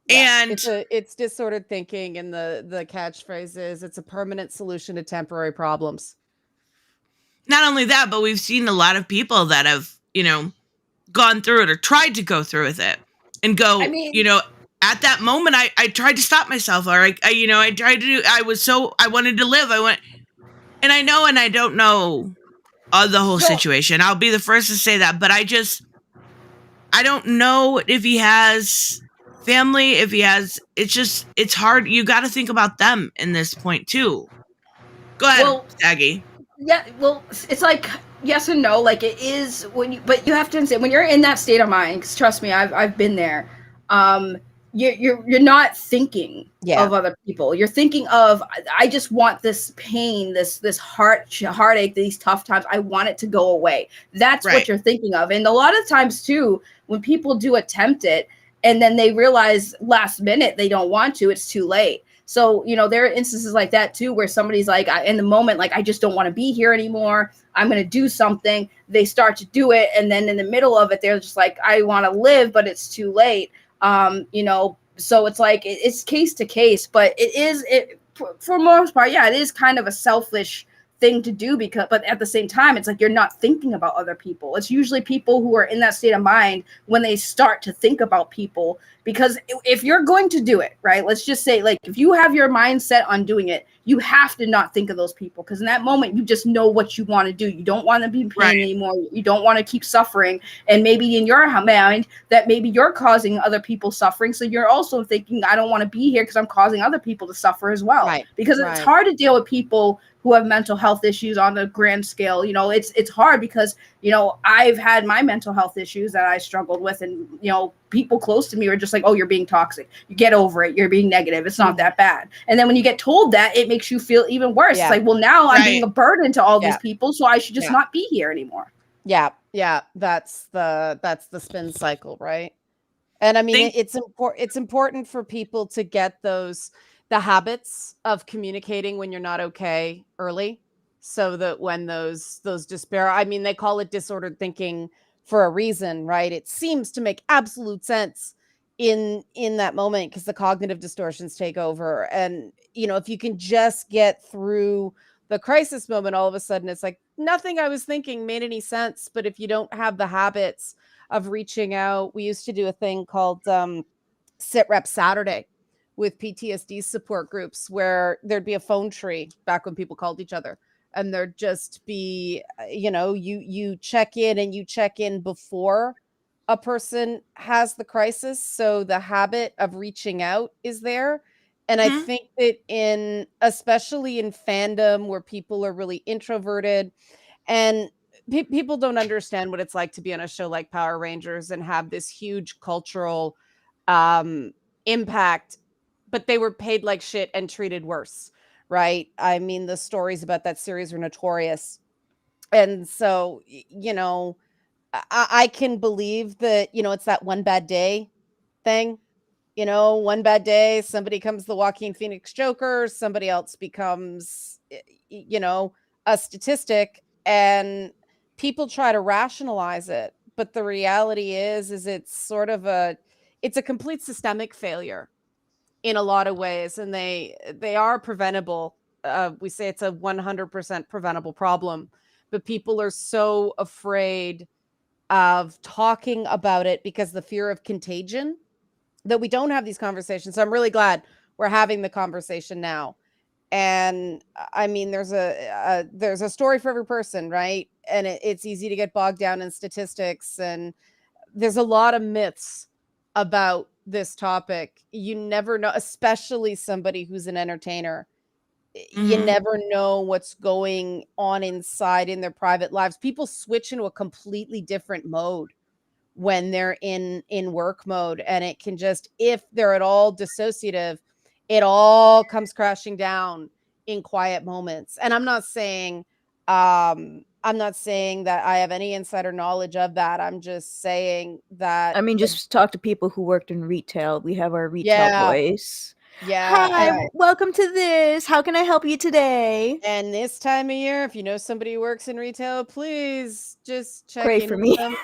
Yeah, And it's disordered thinking, and the catchphrase is it's a permanent solution to temporary problems. not only that, but we've seen a lot of people that have, gone through it or tried to go through with it and go, at that moment, I tried to stop myself, or I tried to do, I wanted to live. And I know, and I don't know the whole situation. I'll be the first to say that, but I don't know if he has family, if he has, it's hard. You got to think about them in this point too. Go ahead, Aggie. Yeah, well, it's like yes and no. Like it is but you have to understand when you're in that state of mind. Because trust me, I've been there. You're not thinking of other people. You're thinking of I just want this pain, this heartache, these tough times. I want it to go away. That's what you're thinking of. And a lot of times too, when people do attempt it and then they realize last minute they don't want to, it's too late. So, there are instances like that too, where somebody's like, in the moment, like, I just don't want to be here anymore. I'm going to do something. They start to do it. And then in the middle of it, they're just like, I want to live, but it's too late. So it's like, it's case to case, but for most part, it is kind of a selfish thing to do but at the same time, it's like, you're not thinking about other people. It's usually people who are in that state of mind when they start to think about people, because if you're going to do it, right, let's just say, like, if you have your mind set on doing it, you have to not think of those people, because in that moment you just know what you want to do. You don't want to be in pain anymore. You don't want to keep suffering, and maybe in your mind that maybe you're causing other people suffering, so you're also thinking, I don't want to be here because I'm causing other people to suffer as well, because it's hard to deal with people who have mental health issues on a grand scale. It's hard because I've had my mental health issues that I struggled with, and people close to me are just like, oh, you're being toxic, you get over it, you're being negative, it's not that bad. And then when you get told that, it makes you feel even worse. It's like, well, now I'm being a burden to all these people, so I should just not be here anymore. Yeah, that's the spin cycle, right? And I mean, it's important for people to get the habits of communicating when you're not okay early, so that when those despair, I mean, they call it disordered thinking for a reason, right? It seems to make absolute sense in that moment because the cognitive distortions take over. And if you can just get through the crisis moment, all of a sudden it's like nothing I was thinking made any sense. But if you don't have the habits of reaching out, we used to do a thing called Sit Rep Saturday with PTSD support groups, where there'd be a phone tree back when people called each other, and there'd just be you check in, and you check in before a person has the crisis, so the habit of reaching out is there. And I think that especially in fandom where people are really introverted and people don't understand what it's like to be on a show like Power Rangers and have this huge cultural impact, but they were paid like shit and treated worse, right? I mean, the stories about that series are notorious. And so, I can believe that, it's that one bad day thing. One bad day, somebody comes the Joaquin Phoenix Joker, somebody else becomes, a statistic, and people try to rationalize it. But the reality is it's sort of it's a complete systemic failure in a lot of ways, and they are preventable. We say it's a 100% preventable problem, but people are so afraid of talking about it because the fear of contagion that we don't have these conversations. So I'm really glad we're having the conversation now. And I mean, there's a story for every person, right? And it's easy to get bogged down in statistics, and there's a lot of myths about this topic. You never know, especially somebody who's an entertainer. You never know what's going on inside in their private lives. People switch into a completely different mode when they're in work mode, and it can just, if they're at all dissociative, it all comes crashing down in quiet moments. And I'm not saying that I have any insider knowledge of that. I'm just saying that, I mean, just talk to people who worked in retail. We have our retail voice. Yeah. Hi, welcome to this. How can I help you today? And this time of year, if you know somebody who works in retail, please just check Pray in for with me. them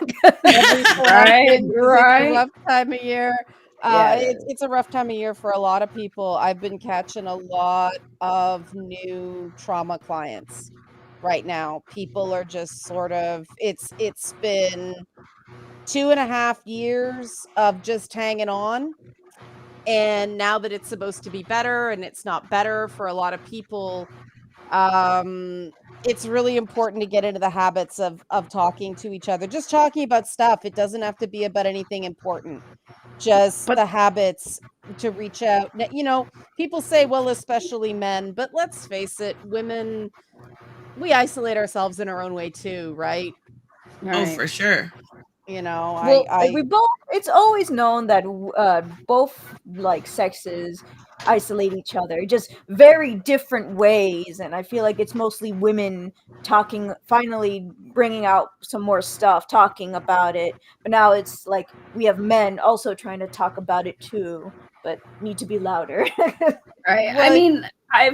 every so often, 'cause it's a rough time of year. It's a rough time of year for a lot of people. I've been catching a lot of new trauma clients right now. People are just sort of, it's been 2.5 years of just hanging on. And now that it's supposed to be better and it's not better for a lot of people, it's really important to get into the habits of talking to each other, just talking about stuff. It doesn't have to be about anything important, just the habits to reach out. People say, well, especially men, but let's face it, women, we isolate ourselves in our own way too, right? Oh, for sure. Well, we both, it's always known that both like sexes isolate each other, just very different ways. And I feel like it's mostly women talking, finally bringing out some more stuff, talking about it. But now it's like we have men also trying to talk about it too, but need to be louder. Right. I mean, I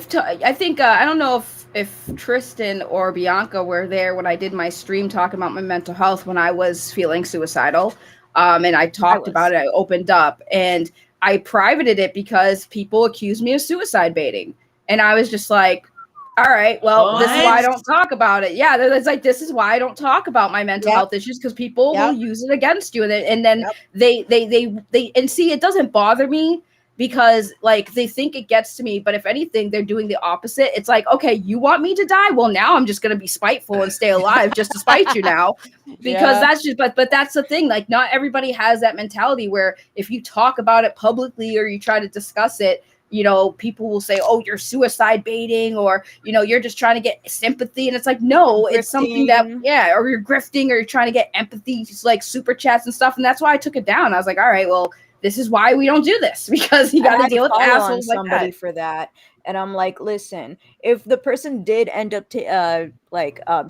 think I don't know if Tristan or Bianca were there when I did my stream talking about my mental health when I was feeling suicidal. And I talked about it. I opened up and I privated it because people accused me of suicide baiting, and I was just like, all right, well, this is why I don't talk about it. Yeah, it's like, this is why I don't talk about my mental health issues, because people will use it against you, and then they and see, it doesn't bother me, because like they think it gets to me, but if anything, they're doing the opposite. It's like, okay, you want me to die? Well, now I'm just going to be spiteful and stay alive just to spite you now, because that's just, but that's the thing. Like, not everybody has that mentality where if you talk about it publicly or you try to discuss it, people will say, oh, you're suicide baiting, or, you're just trying to get sympathy. And it's like, no, it's something that, or you're grifting, or you're trying to get empathy, just like super chats and stuff. And that's why I took it down. I was like, all right, well, this is why we don't do this, because you got to deal with assholes like somebody that. for that. And I'm like, listen, if the person did end up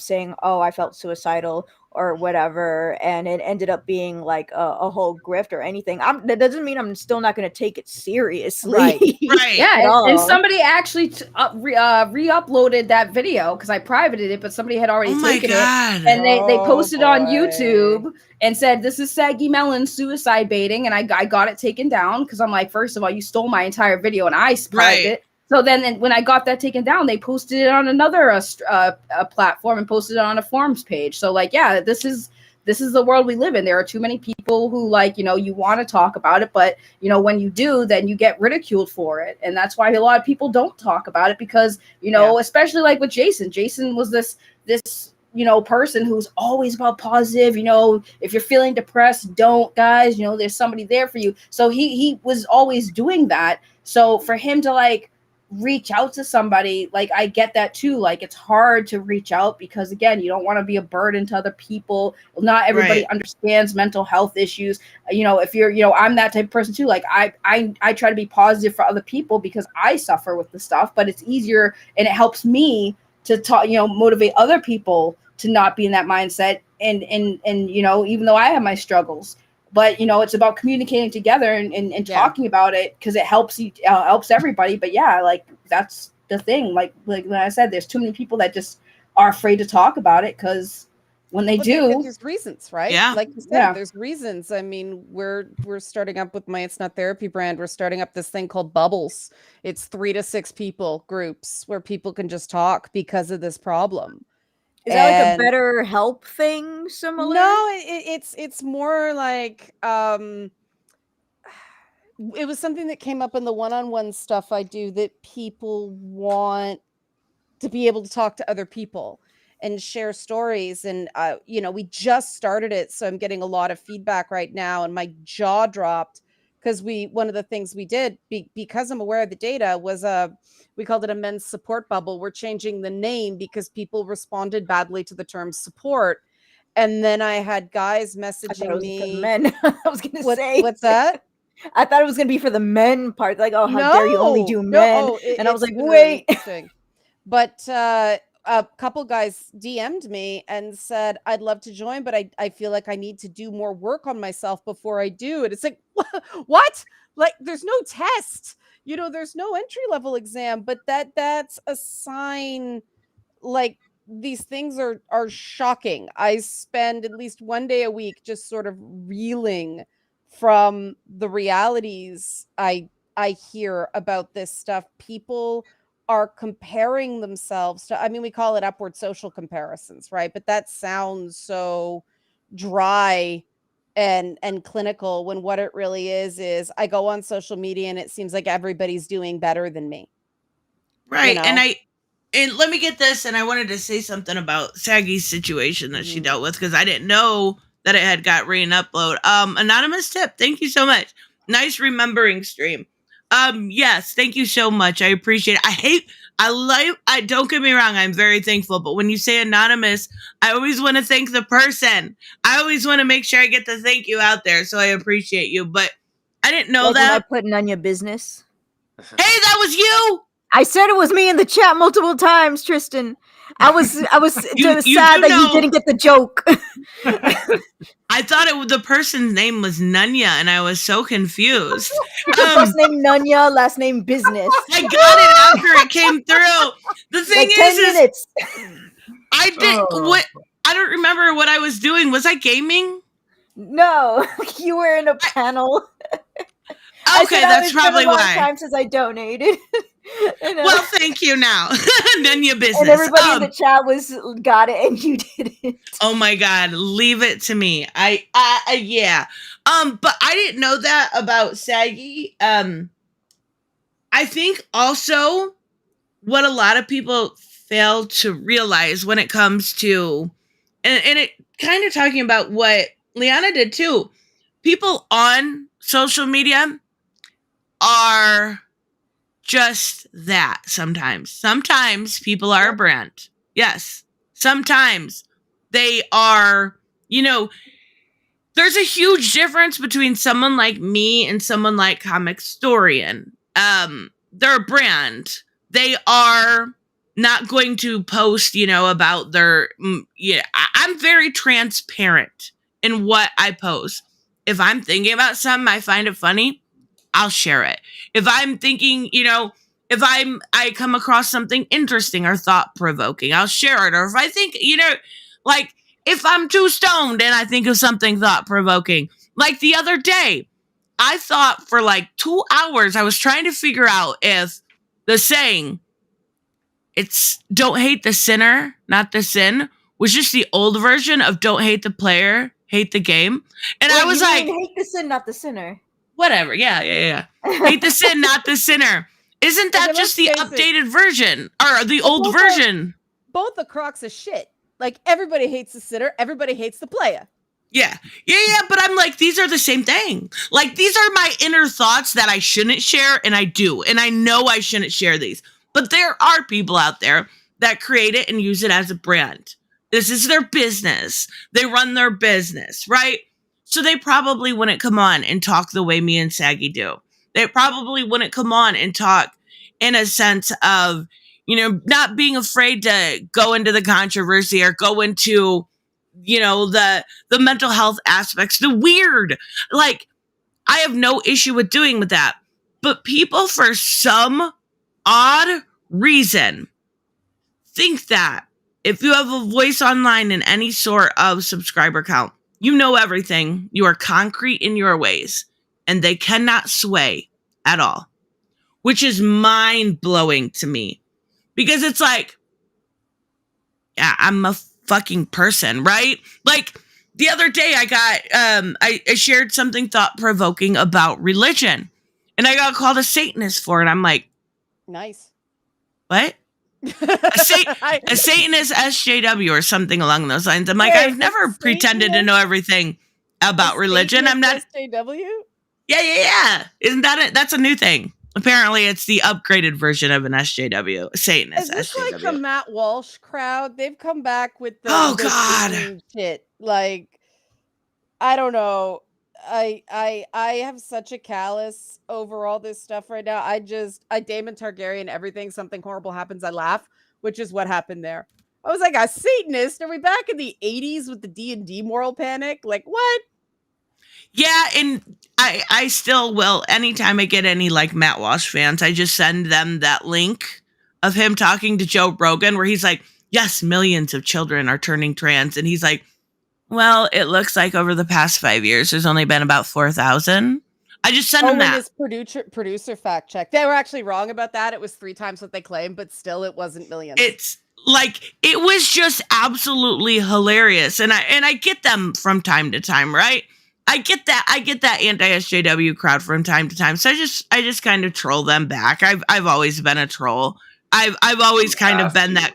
saying, oh, I felt suicidal, or whatever, and it ended up being like a whole grift or anything. That doesn't mean I'm still not going to take it seriously. Right. Right. Yeah, At all. and somebody actually re-uploaded that video because I privated it, but somebody had already Oh my taken it, God. and they Oh, posted on boy. YouTube and said, "This is Saggy Melon suicide baiting," and I got it taken down because I'm like, first of all, you stole my entire video and I private Right. it. So then when I got that taken down, they posted it on another platform and posted it on a forums page. So like, yeah, this is the world we live in. There are too many people who like, you want to talk about it, but when you do, then you get ridiculed for it. And that's why a lot of people don't talk about it because, especially like with Jason. Jason was this person who's always about positive. If you're feeling depressed, don't, guys, there's somebody there for you. So he was always doing that. So for him to like reach out to somebody, like I get that too. Like it's hard to reach out because again, you don't want to be a burden to other people. Not everybody Right. understands mental health issues. If you're, I'm that type of person too. Like I try to be positive for other people because I suffer with the stuff, but it's easier and it helps me to talk, motivate other people to not be in that mindset. And even though I have my struggles, but it's about communicating together and talking about it because it helps helps everybody. But yeah, like that's the thing. Like when I said, there's too many people that just are afraid to talk about it because when they do, there's reasons, right? Yeah. Like you said, Yeah. there's reasons. I mean, we're starting up with my It's Not Therapy brand. We're starting up this thing called Bubbles. It's 3 to 6 people groups where people can just talk because of this problem. Is that like a And- better help thing similar? No, it's more like it was something that came up in the one-on-one stuff I do that people want to be able to talk to other people and share stories. And we just started it, so I'm getting a lot of feedback right now, and my jaw dropped because one of the things we did because I'm aware of the data was we called it a men's support bubble. We're changing the name because people responded badly to the term support. And then I had guys messaging me. Men. I was gonna say. What's that? I thought it was gonna be for the men part. Like, oh, how dare you only do men? And I was like, wait. Really but a couple guys DM'd me and said, I'd love to join, but I feel like I need to do more work on myself before I do it. It's like, what? Like, there's no test. There's no entry level exam, but that's a sign. Like, these things are shocking. I spend at least one day a week just sort of reeling from the realities I hear about this stuff. People are comparing themselves to, we call it upward social comparisons, right? But that sounds so dry and clinical when what it really is I go on social media and it seems like everybody's doing better than me. Right. And let me get this. And I wanted to say something about Saggy's situation that she dealt with because I didn't know that it had got re-upload. Anonymous tip. Thank you so much. Nice remembering stream. Yes, thank you so much. I appreciate it. I don't get me wrong, I'm very thankful, but when you say anonymous, I always want to thank the person. I always want to make sure I get the thank you out there, so I appreciate you. But I didn't know that. When I put none your business. Hey, that was you. I said it was me in the chat multiple times, Tristan. I was sad that you didn't get the joke. I thought the person's name was Nunya, and I was so confused. First name Nunya, last name Business. I got it after it came through. The thing like 10 minutes. I did what? I don't remember what I was doing. Was I gaming? No, you were in a panel. Okay, that's probably why. It's been a long time since I donated. Well, thank you now. Nunya Business. And everybody in the chat got it and you didn't. Oh my God, leave it to me. Yeah. But I didn't know that about Saggy. I think also what a lot of people fail to realize when it comes to, and it kind of talking about what Liana did too, people on social media are just that sometimes. Sometimes people are a brand. Yes. Sometimes they are, there's a huge difference between someone like me and someone like Comic Storian. They're a brand. They are not going to post, about their, I'm very transparent in what I post. If I'm thinking about something, I find it funny, I'll share it. If I'm thinking, if I come across something interesting or thought provoking, I'll share it. Or if I think, like if I'm too stoned and I think of something thought provoking, like the other day, I thought for like 2 hours, I was trying to figure out if the saying, it's don't hate the sinner, not the sin, was just the old version of don't hate the player, hate the game. And Wait, I was you like, mean hate the sin, not the sinner. whatever. Yeah. Hate the sin, not the sinner. Isn't that Okay, just the let's face it. updated version or the old both version? Both the crocs of shit. Like everybody hates the sinner, everybody hates the player. Yeah. But I'm like, these are the same thing. Like, these are my inner thoughts that I shouldn't share, and I do. And I know I shouldn't share these. But there are people out there that create it and use it as a brand. This is their business. They run their business, right? So they probably wouldn't come on and talk the way me and Saggy do. They probably wouldn't come on and talk in a sense of, not being afraid to go into the controversy or go into, the mental health aspects, the weird. Like, I have no issue with doing with that. But people, for some odd reason, think that if you have a voice online in any sort of subscriber count, you know everything, you are concrete in your ways, and they cannot sway at all, which is mind-blowing to me. Because it's like, yeah, I'm a fucking person, right? Like, the other day I got, I shared something thought-provoking about religion, and I got called a Satanist for it. I'm like, Nice. what? A Satanist SJW or something along those lines. I'm like, Wait, I've never pretended to know everything about religion. I'm not. SJW? Yeah. Isn't that it? That's a new thing. Apparently, it's the upgraded version of an SJW, a Satanist Is this SJW. like the Matt Walsh crowd? They've come back with the God Satan shit. Like, I don't know. I have such a callous over all this stuff right now. I Daemon Targaryen, everything, something horrible happens, I laugh, which is what happened there. I was like, a Satanist? Are we back in the 80s with the D&D moral panic? Like, what? Yeah, and I still will. Anytime I get any like Matt Walsh fans, I just send them that link of him talking to Joe Rogan where he's like, yes, millions of children are turning trans. And he's like, well, it looks like over the past 5 years, there's only been about 4,000. I just sent him that. His producer fact check. They were actually wrong about that. It was 3 times what they claimed, but still it wasn't millions. It's like, it was just absolutely hilarious. And I get them from time to time, right? I get that anti-SJW crowd from time to time. So I just kind of troll them back. I've always been a troll. I've always kind of been that.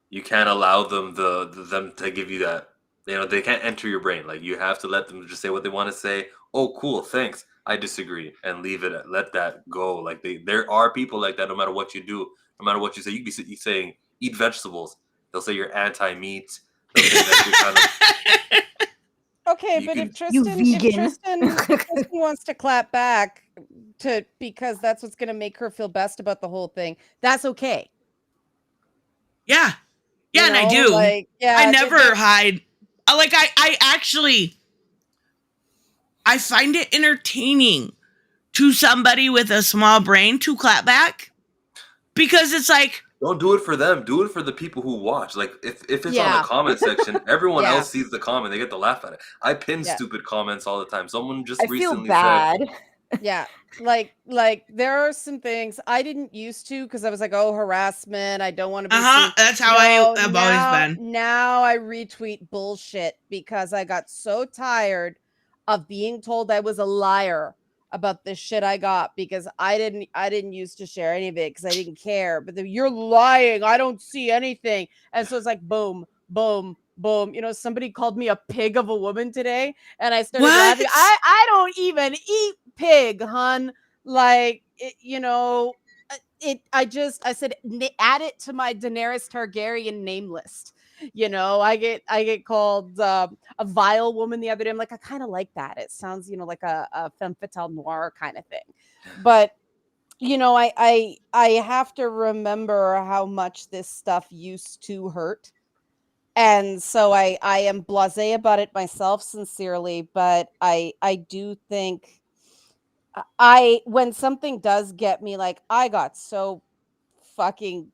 You can't allow them them to give you that. They can't enter your brain. Like, you have to let them just say what they want to say. Oh, cool, thanks. I disagree, and leave it. Let that go. Like, there are people like that. No matter what you do, no matter what you say, you could be saying eat vegetables. They'll say you're anti-meat. They'll say that you're kind of. Okay, but if Tristan wants to clap back because that's what's going to make her feel best about the whole thing, that's okay. Yeah, and I do. Like, yeah, I never hide. Like, I actually, I find it entertaining to somebody with a small brain to clap back, because it's like, don't do it for them. Do it for the people who watch. Like, if it's on the comment section, everyone else sees the comment. They get to laugh at it. I pin stupid comments all the time. Someone just recently said, yeah, like there are some things I didn't used to because I was like, oh, harassment. I don't want to be. That's how I've always been. Now I retweet bullshit because I got so tired of being told I was a liar about this shit I got, because I didn't used to share any of it because I didn't care. But you're lying. I don't see anything. And so it's like boom, boom, boom. Somebody called me a pig of a woman today, and I started laughing. I don't even eat pig, hun. Like, I said, add it to my Daenerys Targaryen name list. I get called a vile woman the other day. I'm like, I kind of like that. It sounds, like a femme fatale noir kind of thing. But you know, I have to remember how much this stuff used to hurt. And so I am blasé about it myself, sincerely, but I do think when something does get me, like, I got so fucking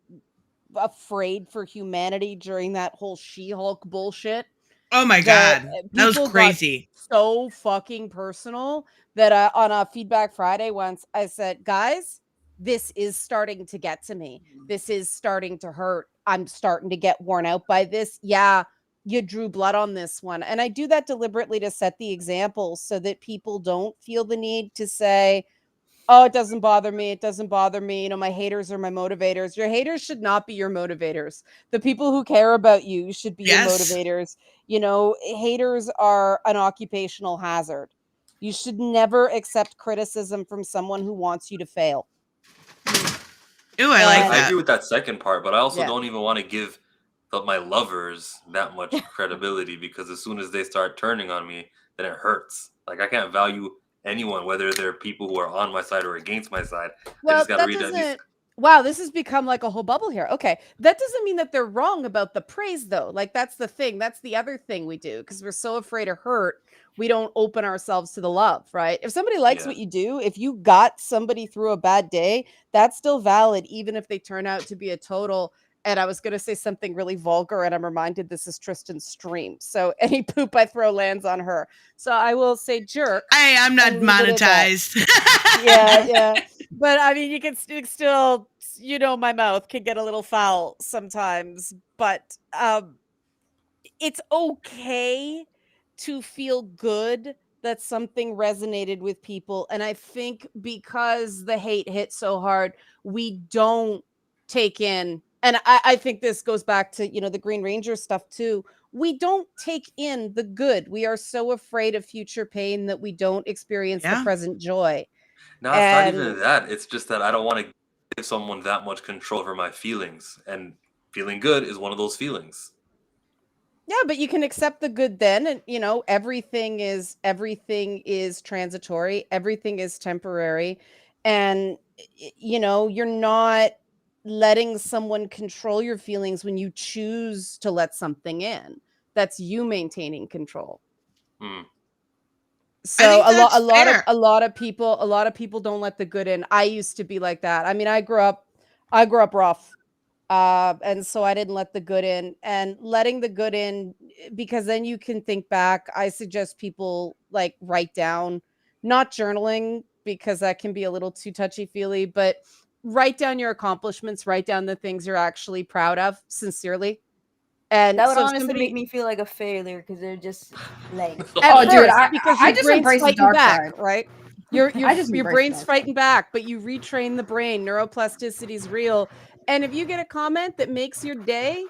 afraid for humanity during that whole She-Hulk bullshit Oh my that God. That was people got crazy. so fucking personal that on a Feedback Friday once I said, guys, this is starting to get to me. This is starting to hurt. I'm starting to get worn out by this. Yeah, you drew blood on this one. And I do that deliberately to set the example so that people don't feel the need to say, oh, it doesn't bother me. It doesn't bother me. You know, my haters are my motivators. Your haters should not be your motivators. The people who care about you should be your Yes. motivators. You know, haters are an occupational hazard. You should never accept criticism from someone who wants you to fail. Ooh, I like And- I that. agree with that second part, but I also Yeah. don't even want to give my lovers that much credibility, because as soon as they start turning on me, then it hurts. Like, I can't value anyone, whether they're people who are on my side or against my side. I Well, just gotta that read at least. doesn't. Wow, this has become like a whole bubble here. Okay, that doesn't mean that they're wrong about the praise, though. Like, that's the thing. That's the other thing we do, because we're so afraid of hurt. We don't open ourselves to the love, right? If somebody likes Yeah. what you do, if you got somebody through a bad day, that's still valid, even if they turn out to be a total. And I was going to say something really vulgar, and I'm reminded this is Tristan's stream. So any poop I throw lands on her. So I will say jerk. Hey, I'm not and leave it at that. monetized. Yeah. But I mean, you can still, you know, my mouth can get a little foul sometimes, but it's okay to feel good that something resonated with people. And I think because the hate hit so hard, we don't take in, and I think this goes back to, you know, the Green Ranger stuff too. We don't take in the good. We are so afraid of future pain that we don't experience the Yeah. present joy. No, it's not even And- that. It's just that I don't want to give someone that much control over my feelings, and feeling good is one of those feelings. Yeah, but you can accept the good then, and you know, everything is transitory, everything is temporary, and you know, you're not letting someone control your feelings when you choose to let something in. That's you maintaining control. Hmm. So think a lot that's fair. a lot of people don't let the good in. I used to be like that. I mean, I grew up rough. And so I didn't let the good in, and letting the good in, because then you can think back. I suggest people like write down, not journaling, because that can be a little too touchy-feely, but write down your accomplishments, write down the things you're actually proud of, sincerely. And That would so if honestly somebody, make me feel like a failure, because they're just like, at Oh, dude, first, because I your just brain's embrace the fighting dark back, side. right? Your I just your embrace brain's that. fighting back, but you retrain the brain. Neuroplasticity is real. And if you get a comment that makes your day,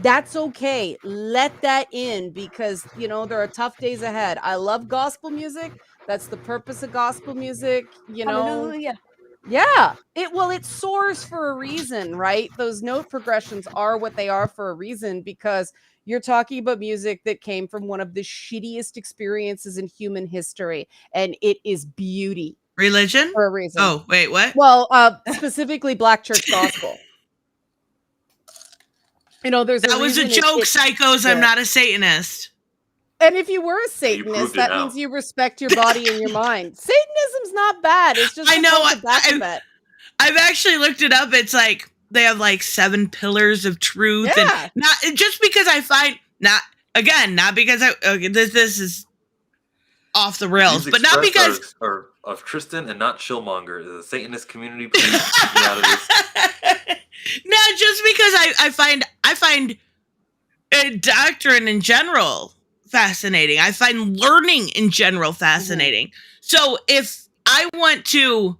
that's okay. Let that in, because you know there are tough days ahead. I love gospel music. That's the purpose of gospel music, you know. hallelujah. Yeah. It soars for a reason, right? Those note progressions are what they are for a reason, because you're talking about music that came from one of the shittiest experiences in human history, and it is beauty Religion? for a reason. Oh, wait, what? Well, specifically Black church gospel. You know, there's That was a reason joke, psychos. I'm yeah. not a Satanist. And if you were a proved Satanist, it that now. means you respect your body and your mind. Satanism's not bad. It's just I know, a Baphomet. I've actually looked it up. It's like they have like 7 pillars of truth, Yeah. and not just because I find not because this is off the rails, Views but not expressed because are of Tristan and not Chillmonger. The Satanist community, please keep me out of this. not just because I find doctrine in general fascinating. I find learning in general fascinating. So if I want to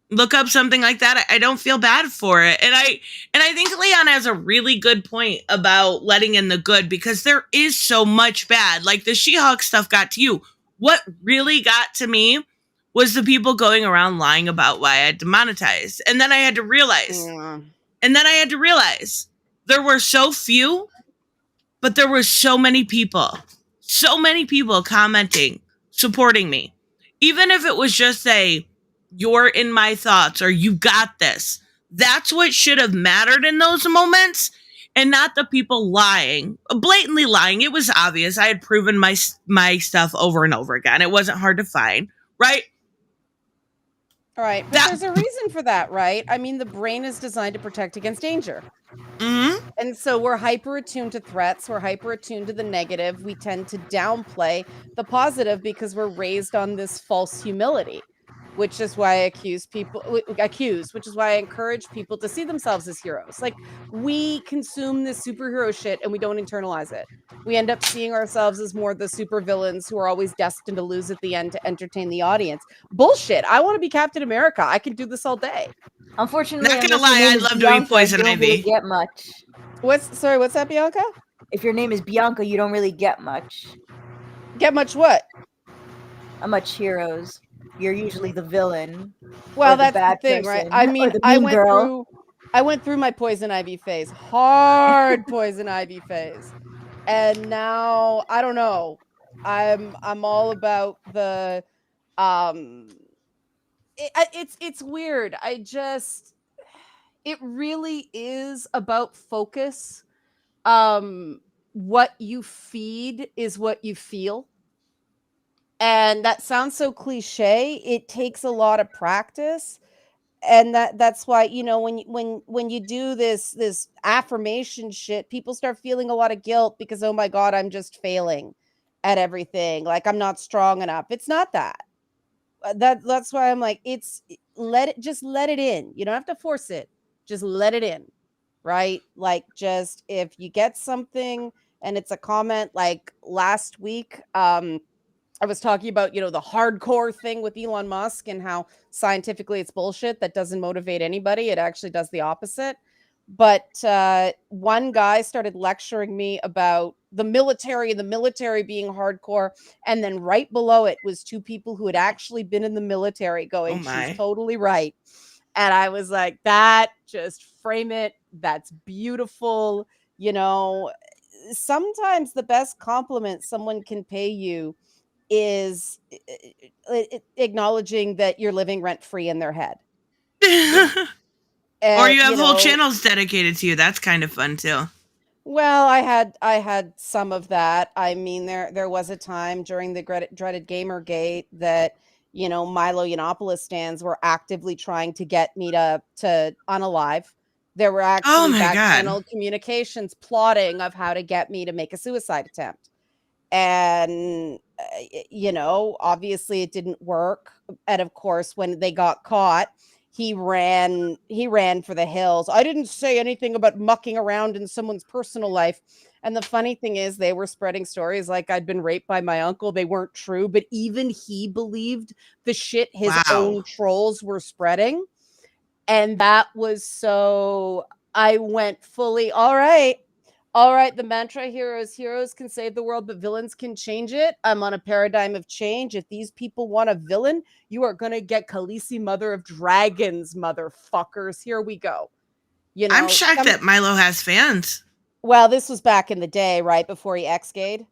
look up something like that, I don't feel bad for it. And I think Leon has a really good point about letting in the good, because there is so much bad. Like the She-Hulk stuff got to you. What really got to me was the people going around lying about why I had demonetized. And then I had to realize, there were so few, but there were so many people commenting, supporting me. Even if it was just a you're in my thoughts, or you got this. That's what should have mattered in those moments, and not the people lying, blatantly lying. It was obvious. I had proven my stuff over and over again. It wasn't hard to find, right? All right, but there's a reason for that, right? I mean, the brain is designed to protect against danger. Mm-hmm. And so we're hyper attuned to threats. We're hyper attuned to the negative. We tend to downplay the positive because we're raised on this false humility, which is why I which is why I encourage people to see themselves as heroes. Like, we consume this superhero shit and we don't internalize it. We end up seeing ourselves as more the supervillains who are always destined to lose at the end to entertain the audience. Bullshit. I want to be Captain America. I can do this all day. Unfortunately, Not gonna unless your lie, name I'd is love to be Bianca, Poison you don't really Ivy. get much. What's that, Bianca? If your name is Bianca, you don't really get much. Get much what? Much heroes. You're usually the villain. Well, or the that's bad the thing, right? person, I or mean, the mean girl. I went through my Poison Ivy phase, hard Poison Ivy phase, and now I don't know. I'm all about the it's weird. It really is about focus. What you feed is what you feel. And that sounds so cliche. It takes a lot of practice. And that's why, you know, when you do this affirmation shit, people start feeling a lot of guilt because, oh my God, I'm just failing at everything. Like, I'm not strong enough. It's not that. That's why I'm like, just let it in. You don't have to force it. Just let it in. Right? Like, just if you get something and it's a comment, like last week, I was talking about, you know, the hardcore thing with Elon Musk and how scientifically it's bullshit that doesn't motivate anybody. It actually does the opposite. But one guy started lecturing me about the military and the military being hardcore. And then right below it was two people who had actually been in the military going, she's totally right. And I was like, that, just frame it. That's beautiful. You know, sometimes the best compliment someone can pay you is acknowledging that you're living rent free in their head. Or you have whole channels dedicated to you. That's kind of fun too. Well, I had some of that. I mean, there was a time during the dreaded Gamergate that, you know, Milo Yiannopoulos stands were actively trying to get me to unalive. There were actually back channel communications plotting of how to get me to make a suicide attempt. And you know, obviously it didn't work. And of course, when they got caught, he ran for the hills. I didn't say anything about mucking around in someone's personal life. And the funny thing is, they were spreading stories like I'd been raped by my uncle. They weren't true, but even he believed the shit his own trolls were spreading. And that was so, I went fully, all right, the mantra here is heroes can save the world, but villains can change it. I'm on a paradigm of change. If these people want a villain, you are going to get Khaleesi, mother of dragons, motherfuckers. Here we go. You know, I'm shocked that Milo has fans. Well, this was back in the day, right before he ex-gayed.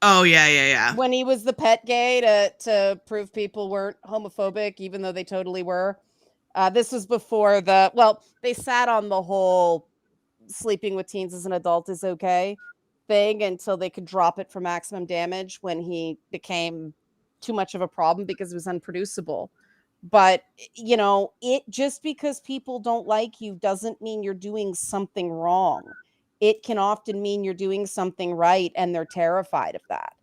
Oh, yeah. When he was the pet gay to prove people weren't homophobic, even though they totally were. This was before they sat on the whole sleeping with teens as an adult is okay thing until they could drop it for maximum damage when he became too much of a problem because it was unproducible. But, you know, it just because people don't like you doesn't mean you're doing something wrong. It can often mean you're doing something right, and they're terrified of that.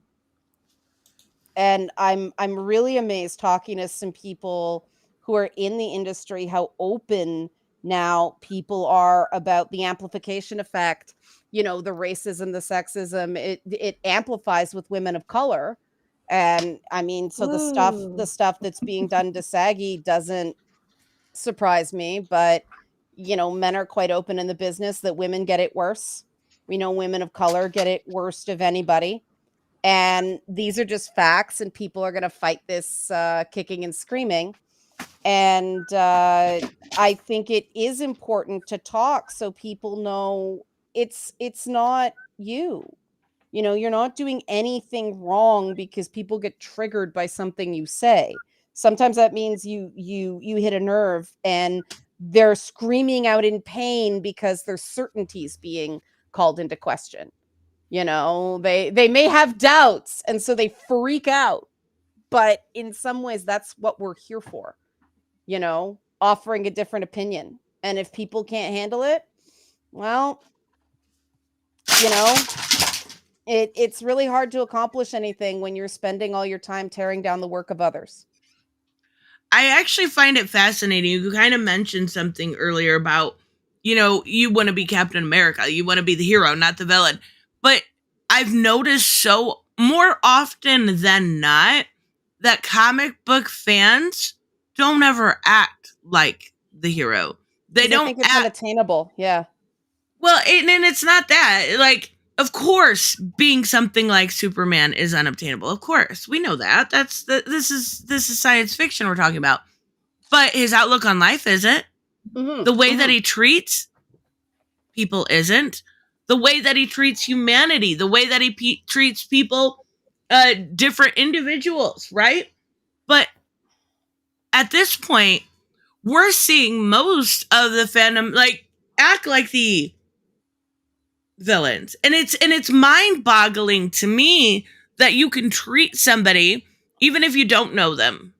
And I'm really amazed talking to some people who are in the industry, how open now people are about the amplification effect, you know, the racism, the sexism, it amplifies with women of color. And I mean, so the stuff that's being done to Saggy doesn't surprise me, but you know, men are quite open in the business that women get it worse. We know women of color get it worst of anybody. And these are just facts, and people are going to fight this kicking and screaming. And I think it is important to talk so people know it's not you. You know, you're not doing anything wrong because people get triggered by something you say. Sometimes that means you hit a nerve and they're screaming out in pain because their certainty's being called into question. You know, they may have doubts and so they freak out. But in some ways that's what we're here for. You know, offering a different opinion. And if people can't handle it, well, you know, it's really hard to accomplish anything when you're spending all your time tearing down the work of others. I actually find it fascinating. You kind of mentioned something earlier about, you know, you want to be Captain America. You want to be the hero, not the villain. But I've noticed so more often than not that comic book fans don't ever act like the hero. They don't think it's act unattainable. Yeah. well, and it's not that. Like, of course, being something like Superman is unobtainable. Of course, we know that. This is science fiction we're talking about. But his outlook on life isn't. Mm-hmm. The way that he treats people isn't. The way that he treats humanity, the way that he treats people, different individuals, right? But at this point, we're seeing most of the fandom like act like the villains, and it's mind-boggling to me that you can treat somebody even if you don't know them,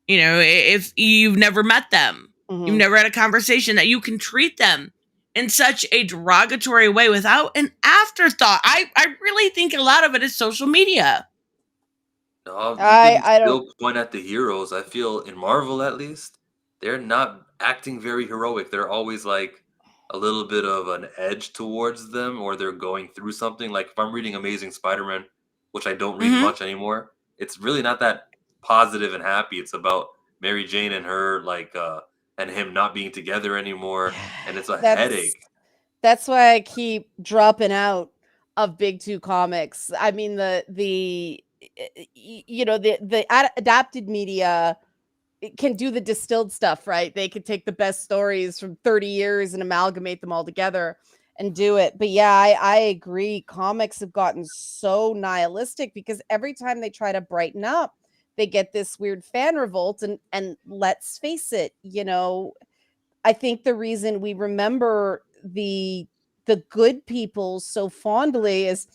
you know, if you've never met them, you've never had a conversation, that you can treat them in such a derogatory way without an afterthought. I really think a lot of it is social media. No, you I can don't. still point at the heroes. I feel in Marvel, at least, they're not acting very heroic. They're always like a little bit of an edge towards them, or they're going through something. Like if I'm reading Amazing Spider-Man, which I don't read Mhm. much anymore, it's really not that positive and happy. It's about Mary Jane and her and him not being together anymore, and it's a headache. That's why I keep dropping out of big two comics. I mean, the adapted media can do the distilled stuff, right? They could take the best stories from 30 years and amalgamate them all together and do it. But yeah, I agree. Comics have gotten so nihilistic because every time they try to brighten up, they get this weird fan revolt. And let's face it, you know, I think the reason we remember the good people so fondly is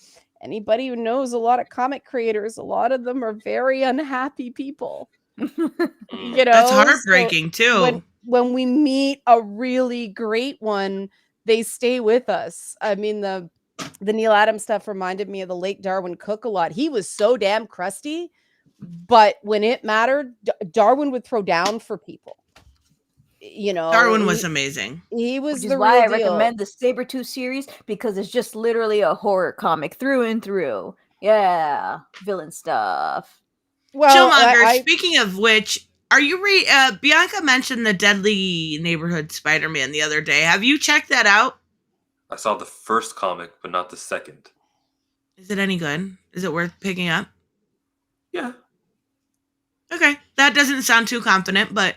anybody who knows a lot of comic creators, a lot of them are very unhappy people. You know, That's heartbreaking too. When we meet a really great one, they stay with us. I mean, the Neil Adams stuff reminded me of the late Darwin Cook a lot. He was so damn crusty, but when it mattered, Darwin would throw down for people. You know, Darwin was amazing. He was Which is the why I real deal. recommend the Sabretooth series, because it's just literally a horror comic through and through. Yeah, villain stuff. Well, Chillmonger, speaking of which, are you Bianca mentioned the Deadly Neighborhood Spider-Man the other day. Have you checked that out? I saw the first comic, but not the second. Is it any good? Is it worth picking up? Yeah. Okay. That doesn't sound too confident, but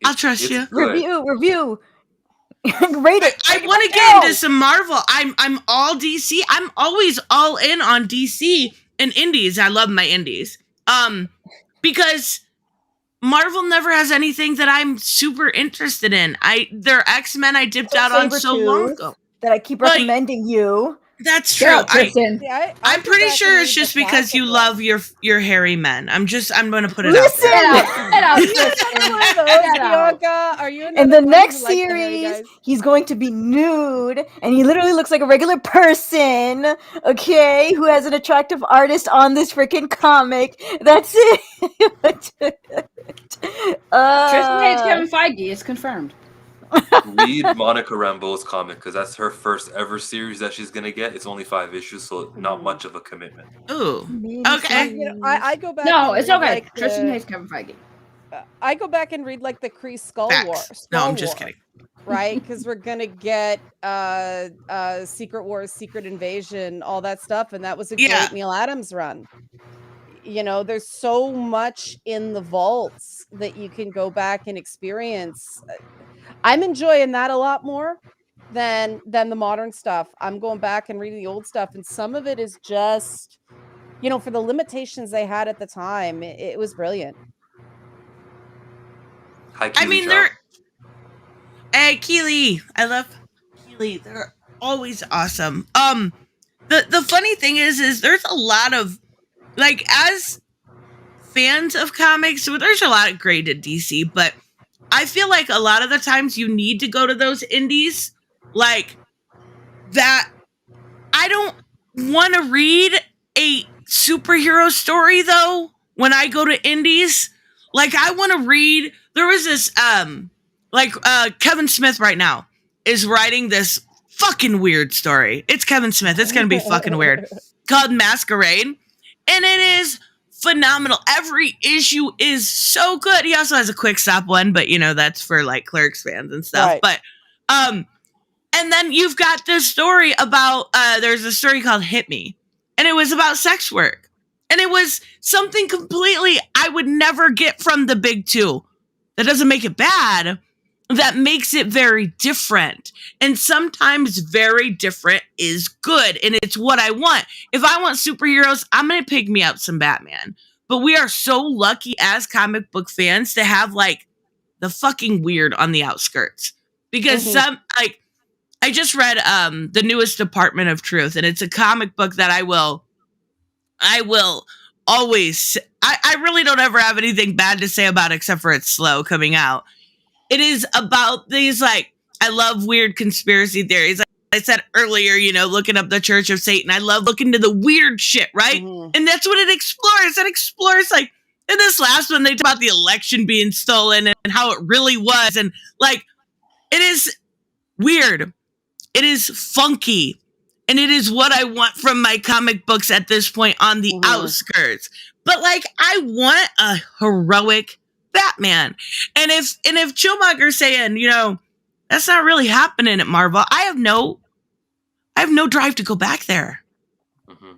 I'll trust you. Good. Review. Rate it. I want to get into some Marvel. I'm all DC. I'm always all in on DC and indies. I love my indies. Because Marvel never has anything that I'm super interested in. Their X-Men I dipped out on so long ago. That I keep recommending you. That's true. Yeah, Kristen. I'm pretty sure it's just because you love your hairy men. I'm going to put it Listen, out there. Bianca, are you in the next series, he's going to be nude, and he literally looks like a regular person, okay, who has an attractive artist on this freaking comic. That's it. Tristan hates Kevin Feige. It's confirmed. Read Monica Rambeau's comic, because that's her first ever series that she's gonna get. It's only 5 issues, so not much of a commitment. Ooh, okay. You know, I go back. No, and it's read, okay. like, Tristan hates Kevin Feige. I go back and read like the Kree Skull Facts. War. No, I'm just kidding. Right, because we're gonna get Secret Wars, Secret Invasion, all that stuff, and that was a great Neil Adams run. You know, there's so much in the vaults that you can go back and experience. I'm enjoying that a lot more than the modern stuff. I'm going back and reading the old stuff, and some of it is just you know, for the limitations they had at the time, it was brilliant. Hi, I Keely mean, Chow. hey, Keely. I love Keely. They're always awesome. The funny thing is there's a lot of, like, as fans of comics, there's a lot of great at DC, but I feel like a lot of the times you need to go to those indies, like that. I don't want to read a superhero story though when I go to indies. Like, I want to read, there was this Kevin Smith right now is writing this fucking weird story. It's Kevin Smith. It's going to be fucking weird. Called Masquerade. And it is phenomenal. Every issue is so good. He also has a quick stop one, but you know, that's for like Clerks fans and stuff. Right. But and then you've got this story about there's a story called Hit Me, and it was about sex work. And it was something completely I would never get from the big two. That doesn't make it bad. That makes it very different. And sometimes very different is good. And it's what I want. If I want superheroes, I'm going to pick me up some Batman. But we are so lucky as comic book fans to have like the fucking weird on the outskirts. Because I just read the newest Department of Truth, and it's a comic book that I will always, I really don't ever have anything bad to say about it except for it's slow coming out. It is about these, like, I love weird conspiracy theories. Like I said earlier, you know, looking up the Church of Satan. I love looking into the weird shit, right? Mhm. And that's what it explores. It explores, like, in this last one, they talk about the election being stolen and how it really was. And, like, it is weird. It is funky. And it is what I want from my comic books at this point on the outskirts. But, like, I want a heroic Batman. And if Chillmonger's saying, you know, that's not really happening at Marvel, I have no drive to go back there. Mm-hmm.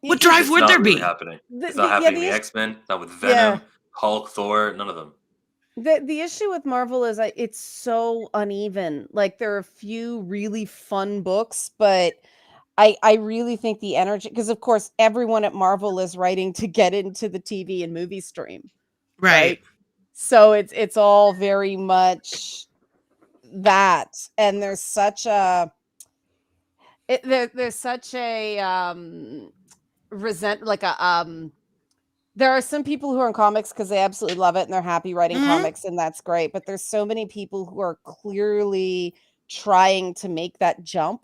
What drive It's would not there really be? happening. The- It's not the- yeah, happening. the The is- X-Men, not with Venom, Hulk, Thor, none of them. The issue with Marvel is it's so uneven. Like, there are a few really fun books, but I really think the energy, because of course everyone at Marvel is writing to get into the TV and movie stream. Right. So it's all very much that, and there's such a there's such a there are some people who are in comics because they absolutely love it and they're happy writing comics, and that's great. But there's so many people who are clearly trying to make that jump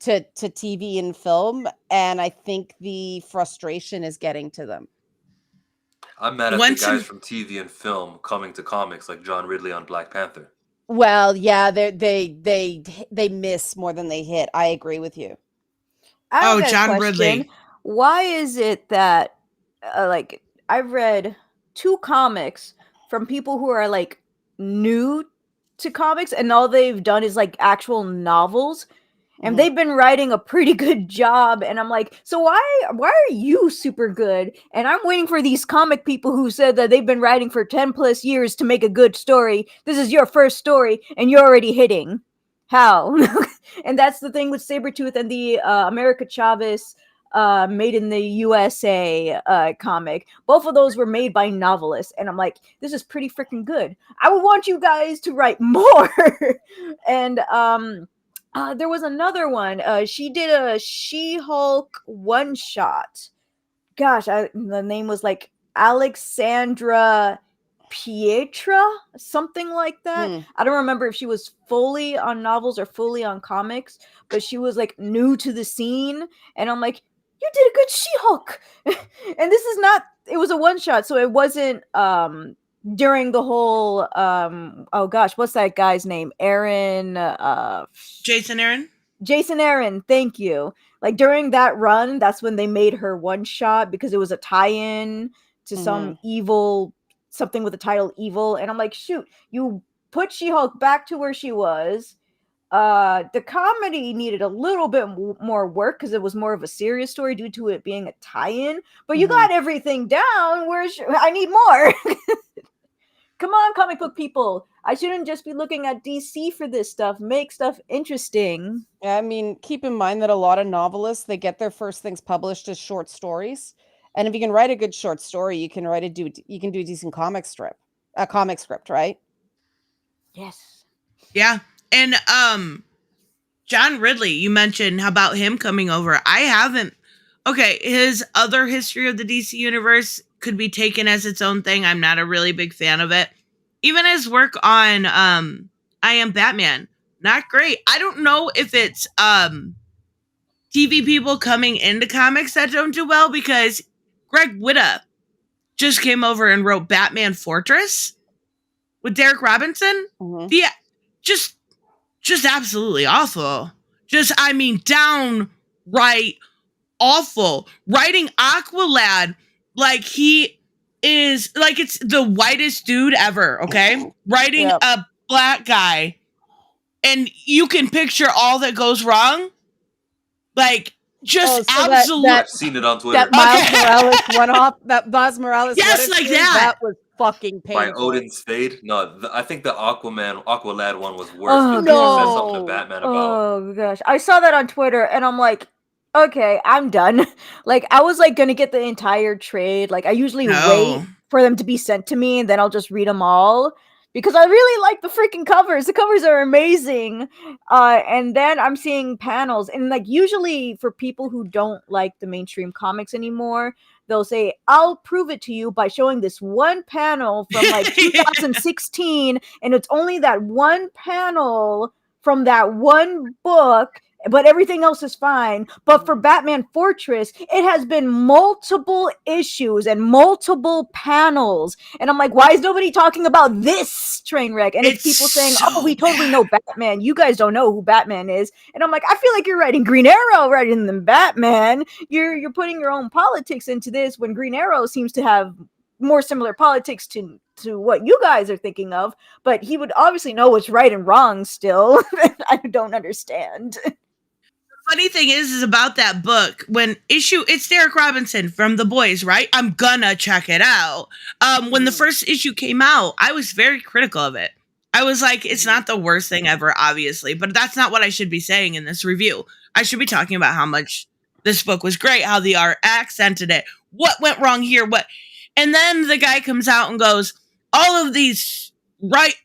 to TV and film, and I think the frustration is getting to them. I'm mad at the guys from TV and film coming to comics, like John Ridley on Black Panther. Well, yeah, they miss more than they hit. I agree with you. I have a John question. Ridley. Why is it that, like, I've read 2 comics from people who are like new to comics, and all they've done is like actual novels, and they've been writing a pretty good job, and I'm like, so why are you super good? And I'm waiting for these comic people who said that they've been writing for 10 plus years to make a good story. This is your first story, and you're already hitting. How? And that's the thing with Sabretooth and the America Chavez Made in the USA comic. Both of those were made by novelists, and I'm like, this is pretty freaking good. I would want you guys to write more. And there was another one. She did a She-Hulk one-shot. Gosh, the name was like Alexandra Pietra, something like that. I don't remember if she was fully on novels or fully on comics, but she was like new to the scene, and I'm like, you did a good She-Hulk. And this is not, it was a one shot, so it wasn't during the whole oh gosh, what's that guy's name? Jason Aaron, thank you. Like, during that run, that's when they made her one shot, because it was a tie-in to some evil, something with the title Evil. And I'm like, shoot, you put She-Hulk back to where she was. The comedy needed a little bit more work because it was more of a serious story due to it being a tie-in, but you got everything down. I need more. come on, comic book people. I shouldn't just be looking at DC for this stuff. Make stuff interesting. I mean, keep in mind that a lot of novelists, they get their first things published as short stories. And if you can write a good short story, you can do a decent comic script, right? Yes. Yeah. And John Ridley, you mentioned about him coming over. I haven't. Okay, his other history of the DC universe could be taken as its own thing. I'm not a really big fan of it. Even his work on I Am Batman, not great. I don't know if it's TV people coming into comics that don't do well, because Greg Witta just came over and wrote Batman Fortress with Derek Robinson. Mhm. Yeah, just absolutely awful. I mean, downright awful. Writing Aqualad like he is, like it's the whitest dude ever, okay? Writing Yep. a black guy, and you can picture all that goes wrong. Like, just Oh, so absolute. I've seen it on Twitter. That Miles Okay. Morales went off. That Miles Morales. Yes, went like into, that. That was fucking By painful. Odin Spade? No, I think the Aqualad one was worse Oh, because it said no. something to Batman about. Oh gosh, I saw that on Twitter, and I'm like, okay, I'm done. Like, I was like gonna get the entire trade. Like, I usually wait No. for them to be sent to me, and then I'll just read them all because I really like the freaking covers. The covers are amazing. And then I'm seeing panels, and like usually for people who don't like the mainstream comics anymore, they'll say, "I'll prove it to you by showing this one panel from like 2016, and it's only that one panel from that one book, but everything else is fine." But for Batman Fortress, it has been multiple issues and multiple panels. And I'm like, why is nobody talking about this train wreck? And it's people saying, so oh, we totally know Batman. You guys don't know who Batman is. And I'm like, I feel like you're writing Green Arrow rather than Batman. You're putting your own politics into this when Green Arrow seems to have more similar politics to what you guys are thinking of, but he would obviously know what's right and wrong still. I don't understand. Funny thing is about that book, it's Derek Robinson from The Boys, right? I'm gonna check it out. When the first issue came out, I was very critical of it. I was like, it's not the worst thing ever, obviously, but that's not what I should be saying in this review. I should be talking about how much this book was great, how the art accented it, what went wrong here, and then the guy comes out and goes, all of these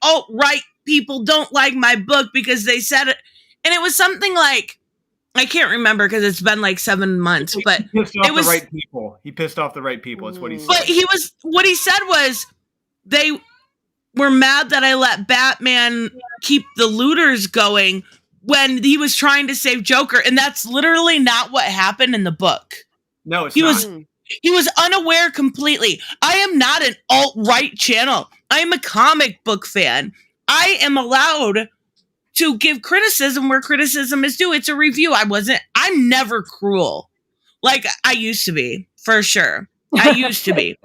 alt-right people don't like my book because they said it. And it was something like, I can't remember because it's been like 7 months, but He pissed off it was the right people. He pissed off the right people. That's what he said. But what he said was they were mad that I let Batman keep the looters going when he was trying to save Joker, and that's literally not what happened in the book. No, it's He not. was He was unaware completely. I am not an alt-right channel. I am a comic book fan. I am allowed to give criticism where criticism is due. It's a review. I'm never cruel. Like I used to be, for sure. I used to be.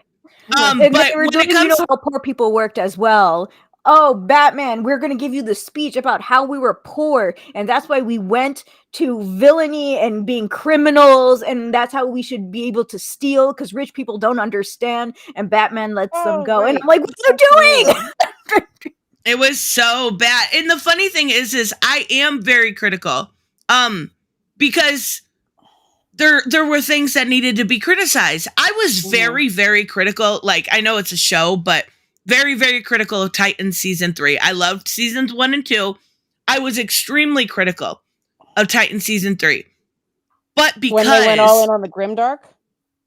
And But they were when doing, it comes how poor people worked as well. Oh, Batman, we're going to give you the speech about how we were poor, and that's why we went to villainy and being criminals, and that's how we should be able to steal because rich people don't understand, and Batman lets them go. And I'm like, what are you doing? It was so bad. And the funny thing is I am very critical. Because there were things that needed to be criticized. I was very, very critical. Like, I know it's a show, but very, very critical of Titans season 3. I loved seasons 1 and 2. I was extremely critical of Titans season 3. But because when they went all in on the Grimdark?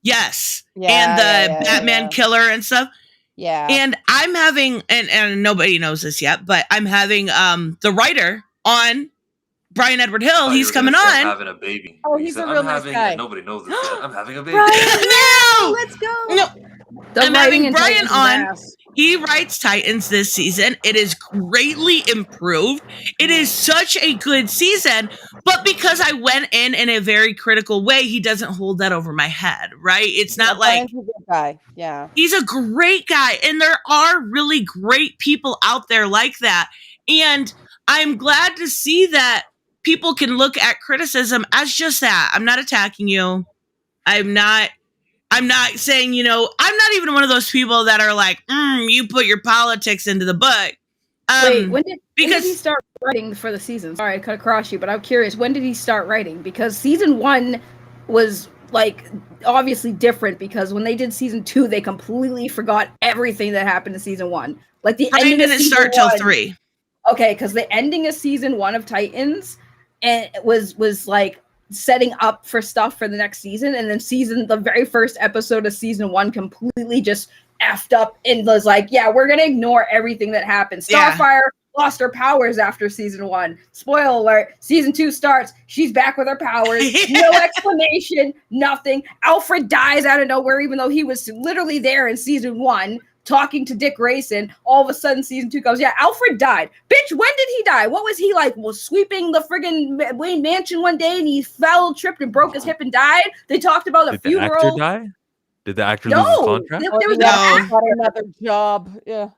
Yes. Yeah, and the yeah, Batman killer and stuff. Yeah. And I'm having, and nobody knows this yet, but I'm having the writer on, Brian Edward Hill. He's coming on. Having a baby. Oh, he's a real nice guy. Nobody knows this yet. I'm having a baby. No! Let's go. No. I'm having Brian on. Ass. He writes Titans this season. It is greatly improved. It is such a good season, but because I went in a very critical way, he doesn't hold that over my head, right? It's not like Brian's a good guy. Yeah. he's a great guy, and there are really great people out there like that. And I'm glad to see that people can look at criticism as just that. I'm not attacking you. I'm not I'm not saying, I'm not even one of those people that are like, you put your politics into the book. Wait, when did he because start writing for the season? Sorry, I cut across you, but I'm curious. When did he start writing? Because season 1 was like obviously different because when they did season 2, they completely forgot everything that happened in season 1. Like the ending didn't start till 3. Okay, because the ending of season 1 of Titans and it was like setting up for stuff for the next season, and then the very first episode of season 1 completely just effed up and was like, yeah, we're gonna ignore everything that happened. Starfire lost her powers after season 1. Spoiler alert, season 2 starts, she's back with her powers. No explanation, nothing. Alfred dies out of nowhere, even though he was literally there in season 1 talking to Dick Grayson. All of a sudden season 2 comes, yeah, Alfred died. Bitch, when did he die? What was he like? Was sweeping the friggin' Wayne Mansion one day and he fell, tripped, and broke his hip and died? They talked about a funeral. Did the actor die? Did the actor lose his contract? There was no actor. Got another job. Yeah.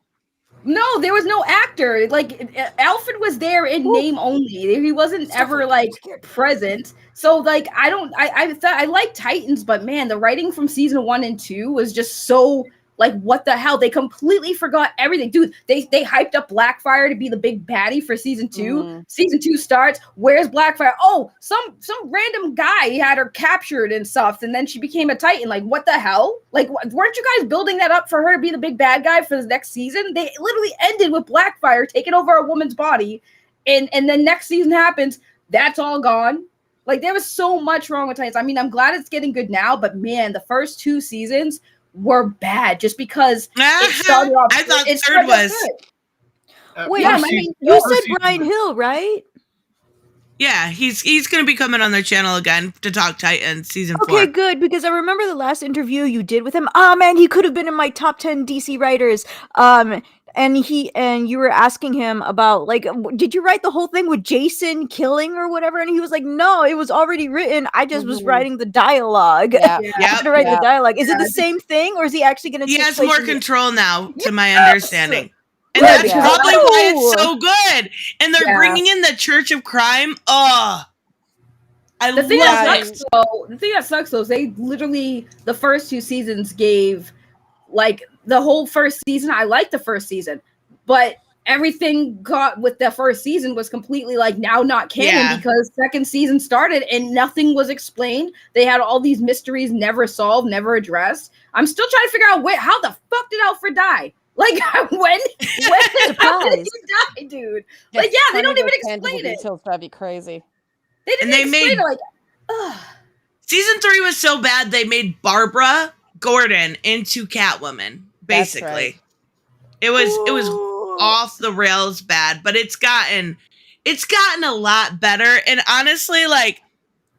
No, there was no actor. Like Alfred was there in name only. He wasn't ever like present. So like I thought I liked Titans, but man, the writing from season 1 and 2 was just so like, what the hell? They completely forgot everything. Dude, they hyped up Blackfire to be the big baddie for season 2. Season 2 starts. Where's Blackfire? Oh, some random guy had her captured and stuff, and then she became a Titan. Like, what the hell? Like, weren't you guys building that up for her to be the big bad guy for the next season? They literally ended with Blackfire taking over a woman's body, and then next season happens. That's all gone. Like, there was so much wrong with Titans. I mean, I'm glad it's getting good now, but man, the first 2 seasons were bad just because it started off. I thought third was. Wait, yeah, I mean, you said Brian Hill, right? Yeah, he's going to be coming on their channel again to talk Titans season 4. Okay, good, because I remember the last interview you did with him. Oh man, he could have been in my top 10 DC writers. And you were asking him about, like, did you write the whole thing with Jason killing or whatever? And he was like, no, it was already written. I just was writing the dialogue. Yeah. I had to write the dialogue. Is it the same thing, or is he actually going to? He has more control now, to my understanding. And that's probably why it's so good. And they're bringing in the Church of Crime. Oh, the thing that sucks though is they literally the first 2 seasons gave like the whole first season. I liked the first season, but everything got with the first season was completely like now not canon because second season started and nothing was explained. They had all these mysteries never solved, never addressed. I'm still trying to figure out how the fuck did Alfred die? Like when how did he die, dude? Like they don't even explain it. Details drive you crazy. They didn't explain it. Like, season 3 was so bad they made Barbara Gordon into Catwoman. Basically, right. it was off the rails bad, but it's gotten a lot better. And honestly, like,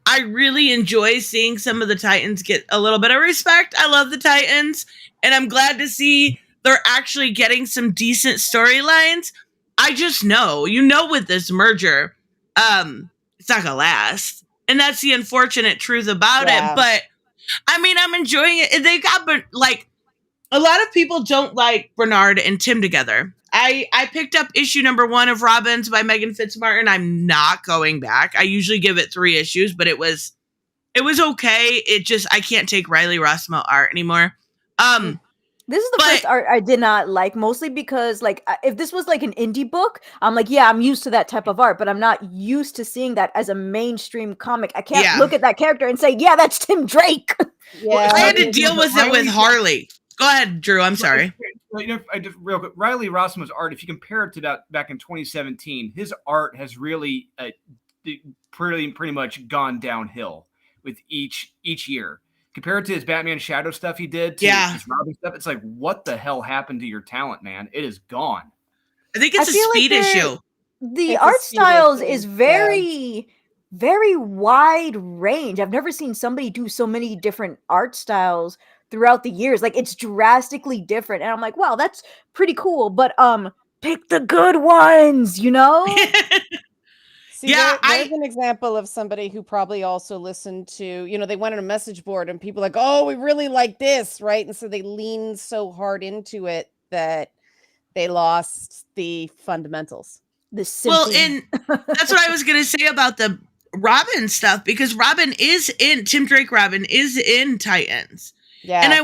I really enjoy seeing some of the Titans get a little bit of respect. I love the Titans, and I'm glad to see they're actually getting some decent storylines. I just know, with this merger, it's not gonna last, and that's the unfortunate truth about it. But I mean, I'm enjoying it. They got, like, a lot of people don't like Bernard and Tim together. I picked up issue number 1 of Robins by Megan Fitzmartin. I'm not going back. I usually give it 3 issues, but it was okay. It just, I can't take Riley Rossmo art anymore. This is the first art I did not like, mostly because, like, if this was like an indie book, I'm like, yeah, I'm used to that type of art, but I'm not used to seeing that as a mainstream comic. I can't look at that character and say, yeah, that's Tim Drake. I had to deal with it with Harley. Go ahead, Drew. I'm sorry. I just real quick. Riley Rossmo's art, if you compare it to that back in 2017, his art has really pretty much gone downhill with each year. Compared to his Batman Shadow stuff he did to his Robin stuff, it's like, what the hell happened to your talent, man? It is gone. I think it's a speed issue. The art styles is very, very wide range. I've never seen somebody do so many different art styles throughout the years. Like, it's drastically different. And I'm like, wow, that's pretty cool. But pick the good ones, See, there's an example of somebody who probably also listened to, they went on a message board and people like, oh, we really like this, right? And so they leaned so hard into it that they lost the fundamentals. And that's what I was going to say about the Robin stuff, because Tim Drake Robin is in Titans. Yeah. And I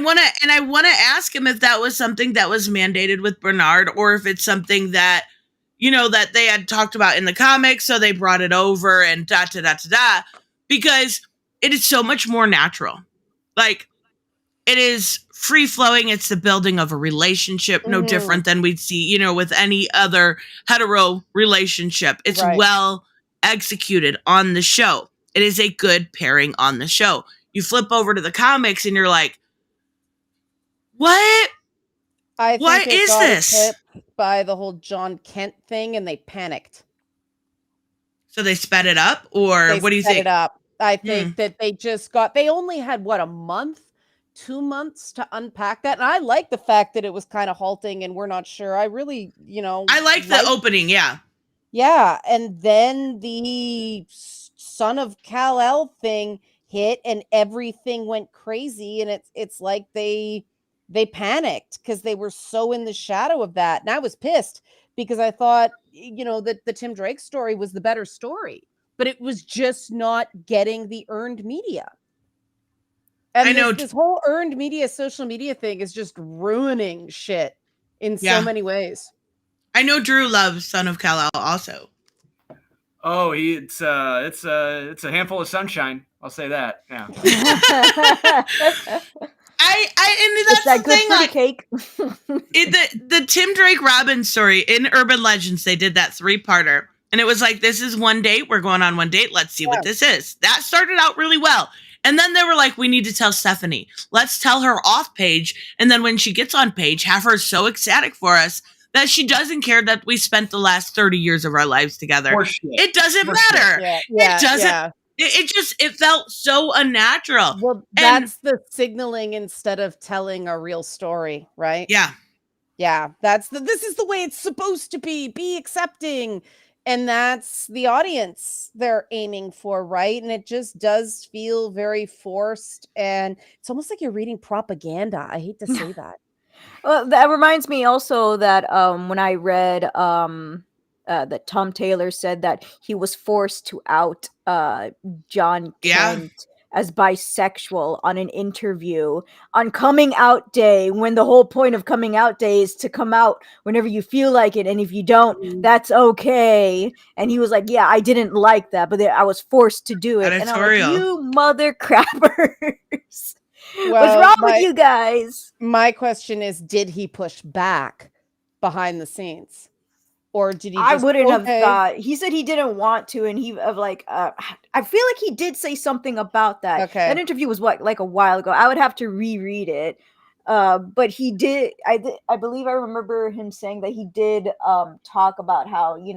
want to ask him if that was something that was mandated with Bernard, or if it's something that, that they had talked about in the comics, so they brought it over and because it is so much more natural. Like, it is free flowing. It's the building of a relationship, no different than we'd see, with any other hetero relationship. It's well executed on the show. It is a good pairing on the show. You flip over to the comics and you're like, what? I think What is this? Eclipsed by the whole John Kent thing, and they panicked. So they sped it up, or what do you think? It up. I think that they only had a month, 2 months to unpack that. And I like the fact that it was kind of halting and we're not sure. I really, I like the opening. Yeah. Yeah. And then the Son of Kal-El thing hit and everything went crazy. And it's like they panicked because they were so in the shadow of that. And I was pissed because I thought, that the Tim Drake story was the better story, but it was just not getting the earned media. And I know this whole earned media, social media thing is just ruining shit in so many ways. I know Drew loves Son of Kal-El also. Oh, it's a handful of sunshine. I'll say that. Yeah. And that's that the thing. Like cake. the Tim Drake Robbins story in Urban Legends, they did that 3-parter, and it was like, this is one date. We're going on one date. Let's see what this is. That started out really well. And then they were like, we need to tell Stephanie. Let's tell her off page. And then when she gets on page, have her so ecstatic for us that she doesn't care that we spent the last 30 years of our lives together. It doesn't matter. It doesn't. Yeah. It felt so unnatural. Well, that's the signaling instead of telling a real story, right? Yeah. Yeah. This is the way it's supposed to be. Be accepting. And that's the audience they're aiming for, right? And it just does feel very forced. And it's almost like you're reading propaganda. I hate to say that. Well, that reminds me also that when I read that Tom Taylor said that he was forced to out John Kent as bisexual on an interview on coming out day, when the whole point of coming out day is to come out whenever you feel like it, and if you don't, that's okay. And he was like, yeah, I didn't like that, but I was forced to do it. Editorial. And I'm like, you mother crappers. What's wrong with you guys? My question is, did he push back behind the scenes? Or did he I wouldn't have thought. He said he didn't want to, and I feel like he did say something about that. Okay. That interview was a while ago. I would have to reread it. But he did. I believe I remember him saying that he did talk about how he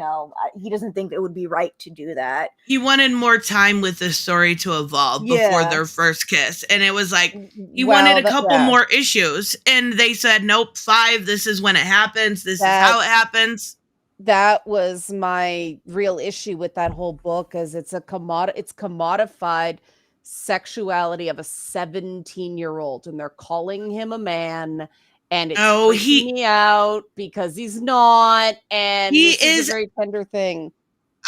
doesn't think it would be right to do that. He wanted more time with the story to evolve before their first kiss, and it was like he wanted a couple more issues, and they said nope, 5. This is when it happens. This is how it happens. That was my real issue with that whole book, is it's commodified sexuality of a 17-year-old, and they're calling him a man, and it's freaking me out because he's not, and he is a very tender thing.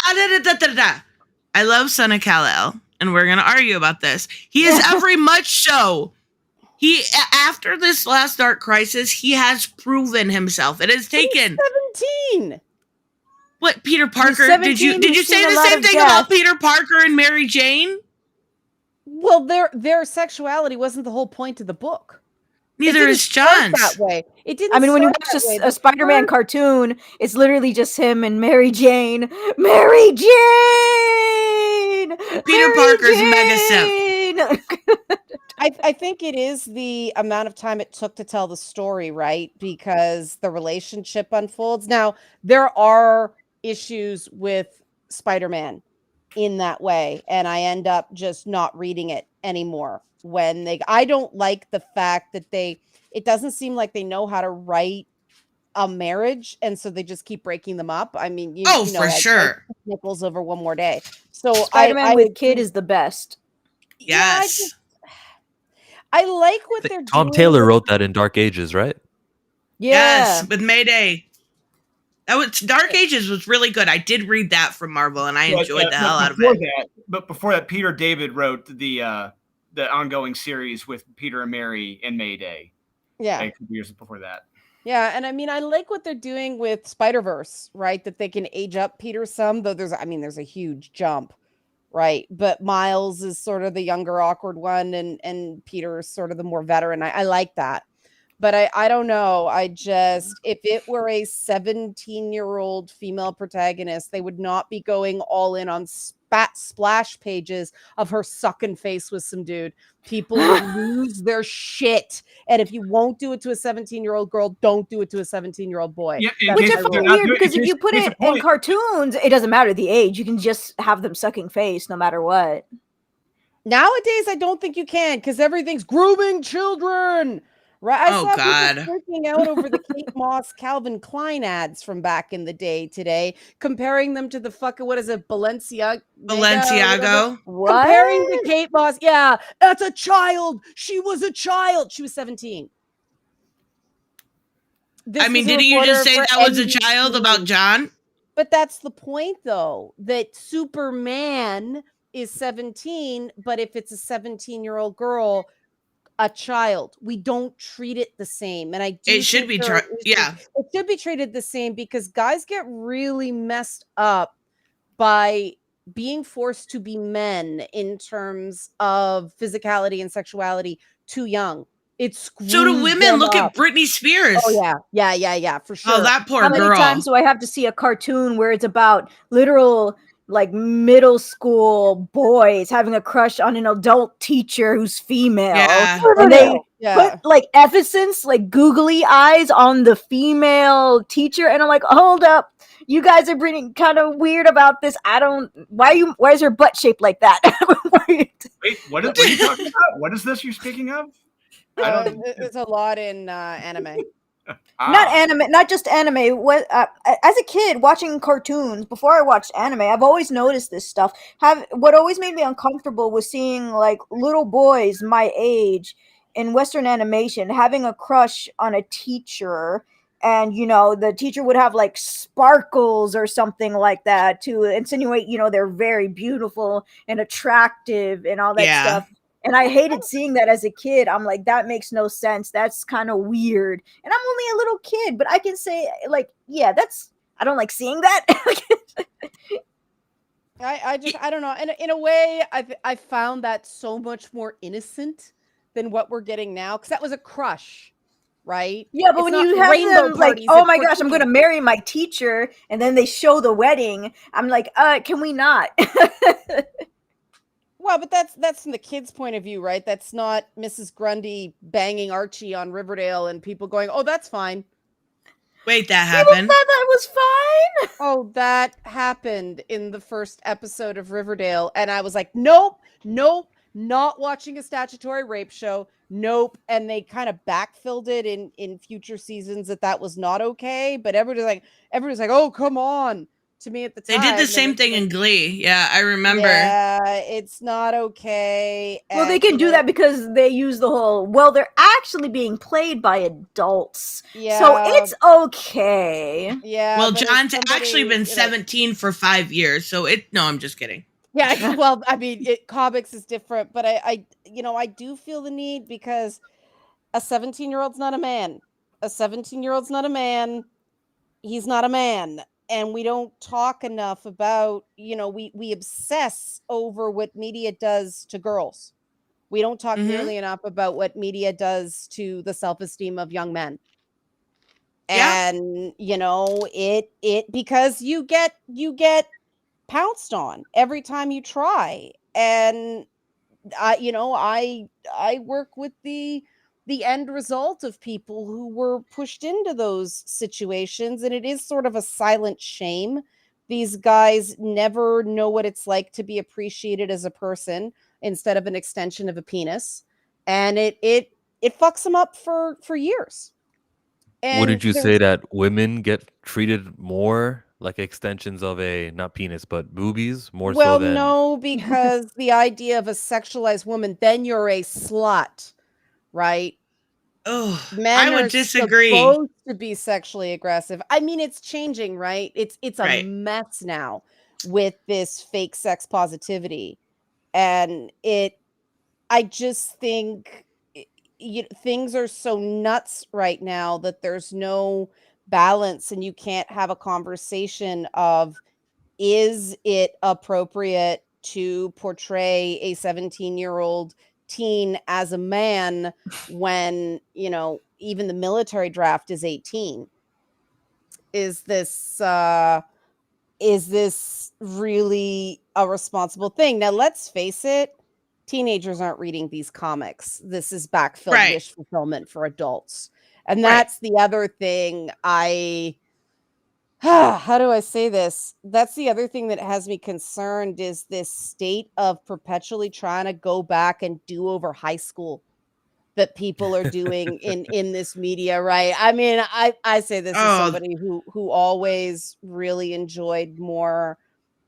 I love Son of Kal-El, and we're gonna argue about this. He is every much so. He, after this last Dark Crisis, he has proven himself. It has taken 17. What, Peter Parker? Did you say the same thing about Peter Parker and Mary Jane? Well, their sexuality wasn't the whole point of the book. Neither is John's. That way. It didn't. I mean, when you watch a Spider-Man cartoon, it's literally just him and Mary Jane. Mary Jane. Peter Parker's mega simp. I think it is the amount of time it took to tell the story, right? Because the relationship unfolds. Now, there are issues with Spider-Man in that way, and I end up just not reading it anymore. I don't like the fact that it doesn't seem like they know how to write a marriage, and so they just keep breaking them up. I mean, for sure. Nipples over one more day. So Spider-Man with kid is the best. Yes. I like what they're doing. Tom Taylor wrote that in Dark Ages, right? Yeah. Yes, with Mayday. Dark Ages was really good. I did read that from Marvel, and I enjoyed the hell out of it. But before that, Peter David wrote the the ongoing series with Peter and Mary and Mayday. Yeah. A couple years before that. Yeah, and I mean, I like what they're doing with Spider-Verse, right? That they can age up Peter some, though there's a huge jump, right? But Miles is sort of the younger, awkward one, and Peter is sort of the more veteran. I like that. But I don't know. If it were a 17-year-old female protagonist, they would not be going all in on splash pages of her sucking face with some dude. People would lose their shit. And if you won't do it to a 17-year-old girl, don't do it to a 17-year-old boy. Yeah, Which is weird because if you put it in cartoons, it doesn't matter the age. You can just have them sucking face no matter what. Nowadays, I don't think you can because everything's grooming children. Right? I saw people freaking out over the Kate Moss Calvin Klein ads from back in the day today, comparing them to the fucking, what is it, Balenciago? What? Comparing to Kate Moss. Yeah, that's a child. She was a child. She was 17. Didn't you just say that was a child about John? But that's the point, though, that Superman is 17, but if it's a 17-year-old girl, a child, we don't treat it the same. And it should be it should be treated the same because guys get really messed up by being forced to be men in terms of physicality and sexuality too young. So do women. Look at Britney Spears. Oh yeah, for sure. Oh, that poor girl. How many times do I have to see a cartoon where it's about literal like middle school boys having a crush on an adult teacher who's female? Yeah. And they put like emphasis, like googly eyes on the female teacher, and I'm like, hold up, you guys are being kind of weird about this. Why is her butt shaped like that? Wait, what are you talking about? What is this you're speaking of? It's a lot in anime. Not anime, not just anime. What as a kid watching cartoons before I watched anime, I've always noticed this stuff. What always made me uncomfortable was seeing like little boys my age in Western animation having a crush on a teacher, and the teacher would have like sparkles or something like that to insinuate they're very beautiful and attractive and all that stuff. And I hated seeing that as a kid. I'm like, that makes no sense. That's kind of weird. And I'm only a little kid, but I can say, like, yeah, I don't like seeing that. I don't know. In a way, I found that so much more innocent than what we're getting now. Because that was a crush, right? Yeah, but when you have them like, oh my gosh, I'm going to marry my teacher. And then they show the wedding. I'm like, can we not? Well, but that's from the kid's point of view, right? That's not Mrs. Grundy banging Archie on Riverdale and people going, "Oh, that's fine." Wait, that happened? People thought that was fine? Oh, that happened in the first episode of Riverdale, and I was like, "Nope, not watching a statutory rape show. Nope." And they kind of backfilled it in future seasons that was not okay. But everybody's like, "Oh, come on." To me at the time. They did the same thing in Glee. Yeah, I remember. Yeah, it's not okay. Well, they can do that because they use the whole, they're actually being played by adults. Yeah. So it's okay. Yeah. Well, John's actually been 17 for 5 years. So no, I'm just kidding. Yeah. Well, I mean, comics is different, but I do feel the need because a 17-year-old's not a man. A 17-year-old's not a man. He's not a man. And we don't talk enough about, we obsess over what media does to girls. We don't talk nearly enough about what media does to the self-esteem of young men. And, it because you get pounced on every time you try. And, I work with the end result of people who were pushed into those situations. And it is sort of a silent shame. These guys never know what it's like to be appreciated as a person instead of an extension of a penis. And it fucks them up for years. And wouldn't you say that women get treated more like extensions of not penis, but boobies more so than... no, because the idea of a sexualized woman, then you're a slut, right? Oh, Men I would are disagree. Supposed to be sexually aggressive. I mean, it's changing, right? It's a mess now with this fake sex positivity, and I just think things are so nuts right now that there's no balance, and you can't have a conversation of, is it appropriate to portray a 17-year-old teen as a man when, even the military draft is 18? Is this really a responsible thing? Now, let's face it, teenagers aren't reading these comics. This is backfilled Right. wish fulfillment for adults. And Right. that's the other thing how do I say this? That's the other thing that has me concerned, is this state of perpetually trying to go back and do over high school that people are doing in this media, right? I mean, I say this as somebody who always really enjoyed more.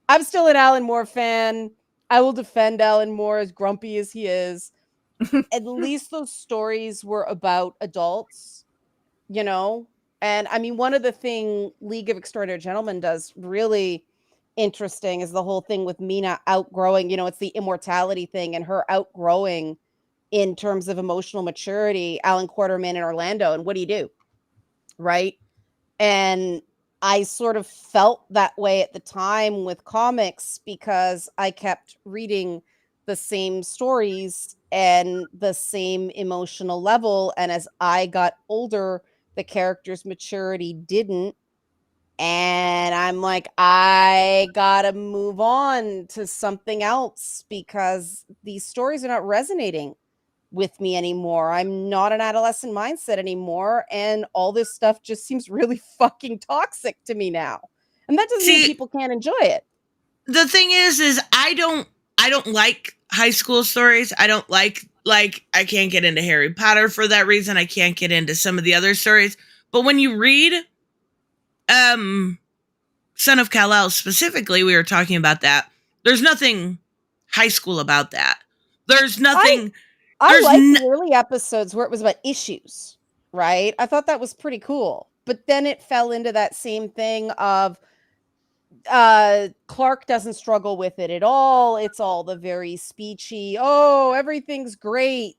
I'm still an Alan Moore fan. I will defend Alan Moore, as grumpy as he is. At least those stories were about adults, And I mean, one of the thing League of Extraordinary Gentlemen does really interesting is the whole thing with Mina outgrowing, it's the immortality thing and her outgrowing in terms of emotional maturity, Alan Quarterman in Orlando. And what do? Right. And I sort of felt that way at the time with comics because I kept reading the same stories and the same emotional level. And as I got older, the character's maturity didn't. And I'm like, I gotta move on to something else because these stories are not resonating with me anymore. I'm not an adolescent mindset anymore. And all this stuff just seems really fucking toxic to me now. And that doesn't mean people can't enjoy it. The thing is I don't like high school stories. I don't like I can't get into Harry Potter for that reason. I can't get into some of the other stories. But when you read Son of Kal-El specifically, we were talking about that. There's nothing high school about that. There's nothing. I like the early episodes where it was about issues, right? I thought that was pretty cool. But then it fell into that same thing of Clark doesn't struggle with it at all. It's all the very speechy, everything's great.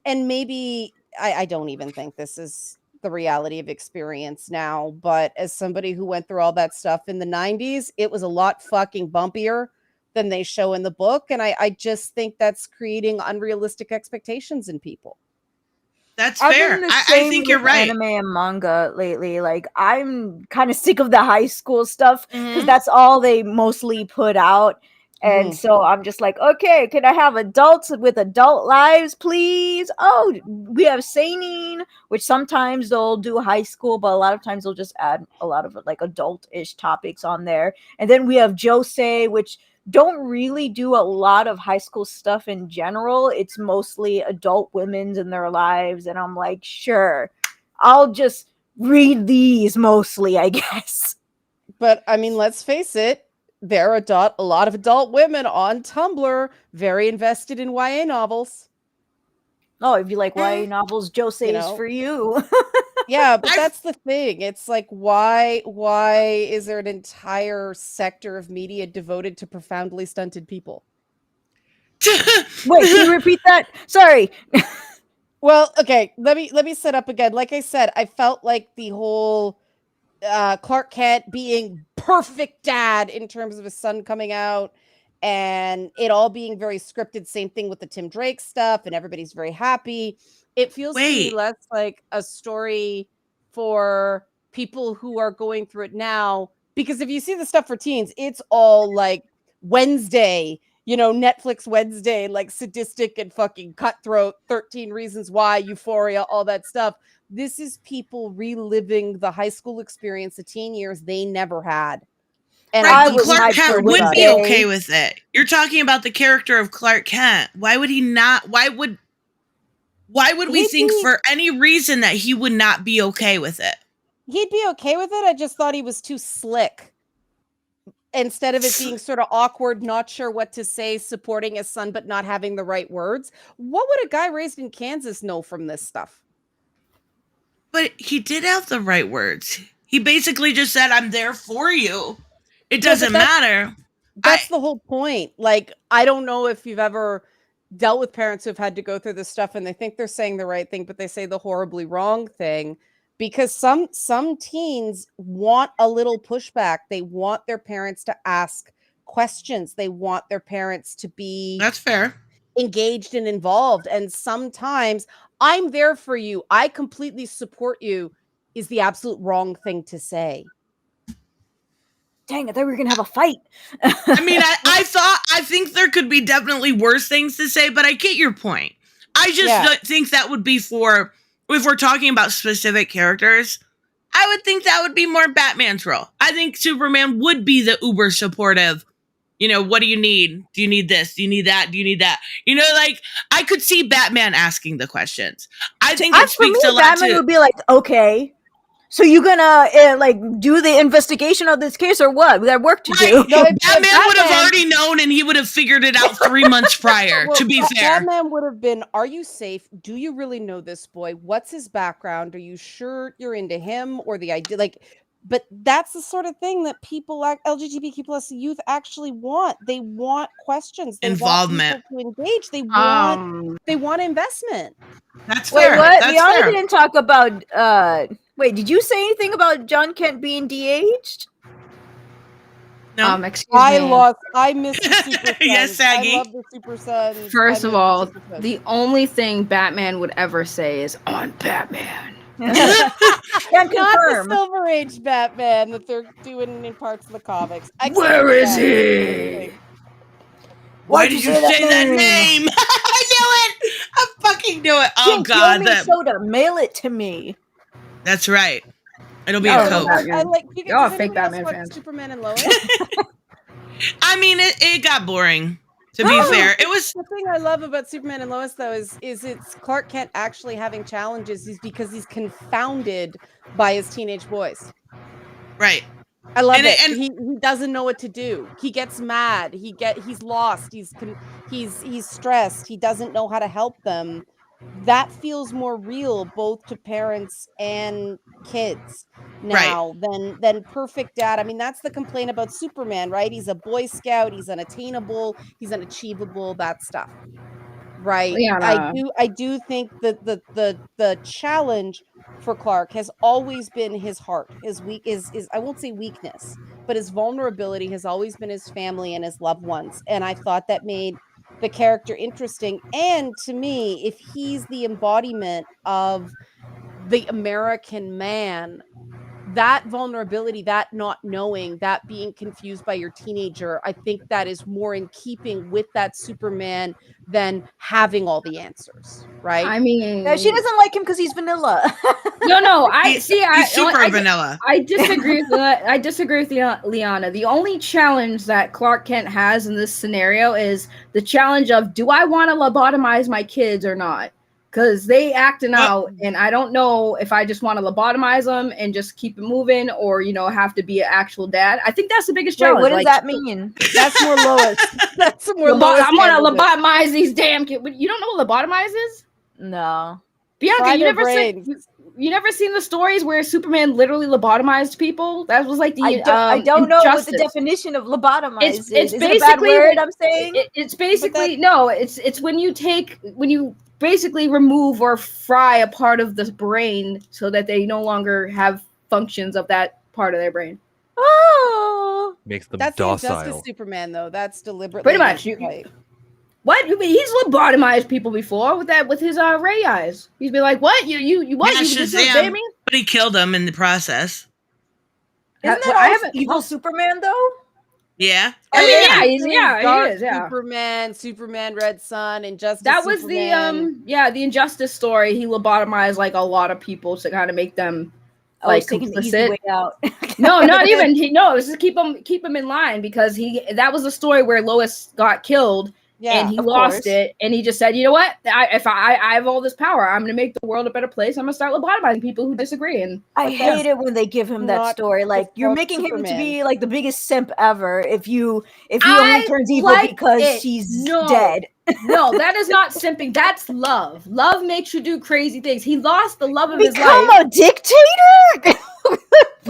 And maybe I don't even think this is the reality of experience now, but as somebody who went through all that stuff in the 90s, it was a lot fucking bumpier than they show in the book. And I just think that's creating unrealistic expectations in people. That's fair. I think you're right. Anime and manga lately, like I'm kind of sick of the high school stuff because that's all they mostly put out. And so I'm just like, okay, can I have adults with adult lives, please? Oh, we have seinen, which sometimes they'll do high school, but a lot of times they'll just add a lot of like adult-ish topics on there. And then we have josei, which don't really do a lot of high school stuff in general. It's mostly adult women's in their lives. And I'm like, sure, I'll just read these mostly, I guess. But I mean, let's face it. There are a lot of adult women on Tumblr very invested in YA novels. Oh, if you like YA novels, josei is for you. Yeah, but that's the thing. It's like, why is there an entire sector of media devoted to profoundly stunted people? Wait, can you repeat that? Sorry. Well, okay, let me set up again. Like I said, I felt like the whole Clark Kent being perfect dad in terms of his son coming out and it all being very scripted. Same thing with the Tim Drake stuff, and everybody's very happy. It feels to me less like a story for people who are going through it now, because if you see the stuff for teens, it's all like Wednesday, Netflix Wednesday, like sadistic and fucking cutthroat, 13 Reasons Why, Euphoria, all that stuff. This is people reliving the high school experience, the teen years they never had. And Clark Kent would be okay with it. You're talking about the character of Clark Kent. Why would he not? Why would we think for any reason that he would not be okay with it? He'd be okay with it. I just thought he was too slick. Instead of it being sort of awkward, not sure what to say, supporting his son, but not having the right words. What would a guy raised in Kansas know from this stuff? But he did have the right words. He basically just said, I'm there for you. It doesn't matter. That's the whole point. Like, I don't know if you've ever dealt with parents who've had to go through this stuff and they think they're saying the right thing, but they say the horribly wrong thing. Because some teens want a little pushback. They want their parents to ask questions. They want their parents to be That's fair. engaged and involved. And sometimes I'm there for you, I completely support you is the absolute wrong thing to say. Dang, I thought we were gonna have a fight. I mean, I think there could be definitely worse things to say, but I get your point. I just don't think that would be for, if we're talking about specific characters, I would think that would be more Batman's role. I think Superman would be the uber supportive. You know, what do you need? Do you need this? Do you need that? Do you need that? You know, like, I could see Batman asking the questions. I think it speaks a lot Batman to... would be like, okay, so you gonna like do the investigation of this case or what? We got work to do. No, Batman would have already known, and he would have figured it out 3 months prior. To be fair, Batman would have been: are you safe? Do you really know this boy? What's his background? Are you sure you're into him or the idea? Like, but that's the sort of thing that people, like LGBTQ plus youth, actually want. They want questions, they involvement, want to engage. They want investment. That's fair. Wait, what? That's Liana fair. didn't talk about. Wait, did you say anything about John Kent being de-aged? No. Excuse me. I missed the Super Sons. Yes, Saggy. I love the Super Sons. First of all, the only thing Batman would ever say is on Batman. Can not the confirm. Silver Age Batman that they're doing in parts of the comics. Where is he? Why did you say that name? I knew it. I fucking knew it. Oh God, Soda, mail it to me. That's right. It'll be a Coke. I like. Y'all are fake Batman fans. Superman and Lois. I mean, it got boring. To be fair, it was. The thing I love about Superman and Lois, though, is it's Clark Kent actually having challenges. Is because he's confounded by his teenage boys. Right. I love it. And he doesn't know what to do. He gets mad. He's lost. He's stressed. He doesn't know how to help them. That feels more real both to parents and kids now than perfect dad. I mean, that's the complaint about Superman, right? He's a Boy Scout, he's unattainable, he's unachievable, that stuff. Right. Yeah. I do think that the challenge for Clark has always been his heart. His I won't say weakness, but his vulnerability has always been his family and his loved ones. And I thought that made the character interesting. And to me, if he's the embodiment of the American man, that vulnerability, that not knowing, that being confused by your teenager, I think that is more in keeping with that Superman than having all the answers, right? I mean, she doesn't like him because he's vanilla. No, he's super vanilla. I disagree with that. I disagree with Liana. The only challenge that Clark Kent has in this scenario is the challenge of, do I want to lobotomize my kids or not? Because they acting out, and I don't know if I just want to lobotomize them and just keep it moving, or have to be an actual dad. I think that's the biggest challenge. What does that mean? That's more Lois. That's more Lois. I'm gonna lobotomize these damn kids. You don't know what lobotomize is? No. Bianca, you never seen the stories where Superman literally lobotomized people? That was like the I don't know what the definition of lobotomize is. It's is basically it a bad word I'm saying? It's basically it's when you basically remove or fry a part of the brain so that they no longer have functions of that part of their brain. Oh, makes them that's docile. That's Injustice Superman, though. That's deliberately. Pretty much. What? He's lobotomized people before with his ray eyes. He's been like, "What? You what? Yeah, you just Shazam, but he killed him in the process. Isn't that evil Superman though? Yeah. I mean, he is. Yeah. Superman, Red Sun, Injustice. That was Superman. the Injustice story. He lobotomized like a lot of people to kind of make them Taking the easy way out. No, not even. It was just keep him in line, because that was a story where Lois got killed. Yeah, and he lost it, and he just said, "You know what? If I have all this power, I'm going to make the world a better place. I'm going to start lobotomizing people who disagree." And I hate it when they give him that story. Like, you're making him to be like the biggest simp ever if he only turns evil because she's dead. No, that is not simping. That's love. Love makes you do crazy things. He lost the love of his life. Become a dictator?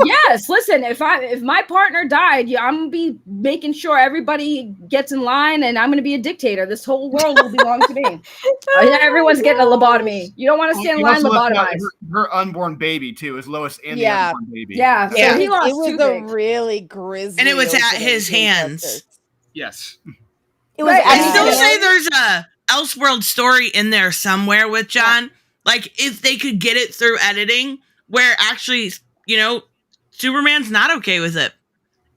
Yes, listen. listen, if my partner died, I'm gonna be making sure everybody gets in line, and I'm gonna be a dictator. This whole world will belong to me. Everyone's getting a lobotomy. You don't want to stand in line, lobotomized. Her unborn baby too, is Lois and the Yeah. unborn baby. Yeah, Yeah. so he lost It was two a things. really grisly. And it was at opening his to hands. Injustice. Yes. It was. Right, I Yeah. still Yeah. say there's a Elseworld story in there somewhere with John. Like, if they could get it through editing, where actually, Superman's not okay with it,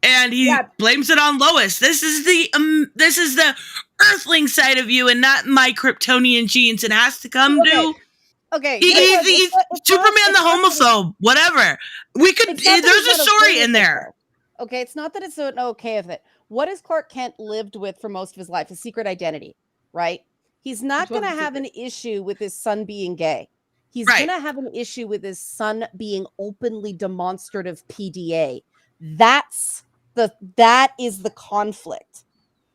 and he blames it on Lois. This is the Earthling side of you, and not my Kryptonian genes. It has to come to. Okay. He's Superman the homophobe. Whatever. We could. There's a story in there. Okay, it's not that it's not okay with it. What has Clark Kent lived with for most of his life? His secret identity, right? He's not going to have an issue with his son being gay. He's going to have an issue with his son being openly demonstrative PDA. That is the conflict.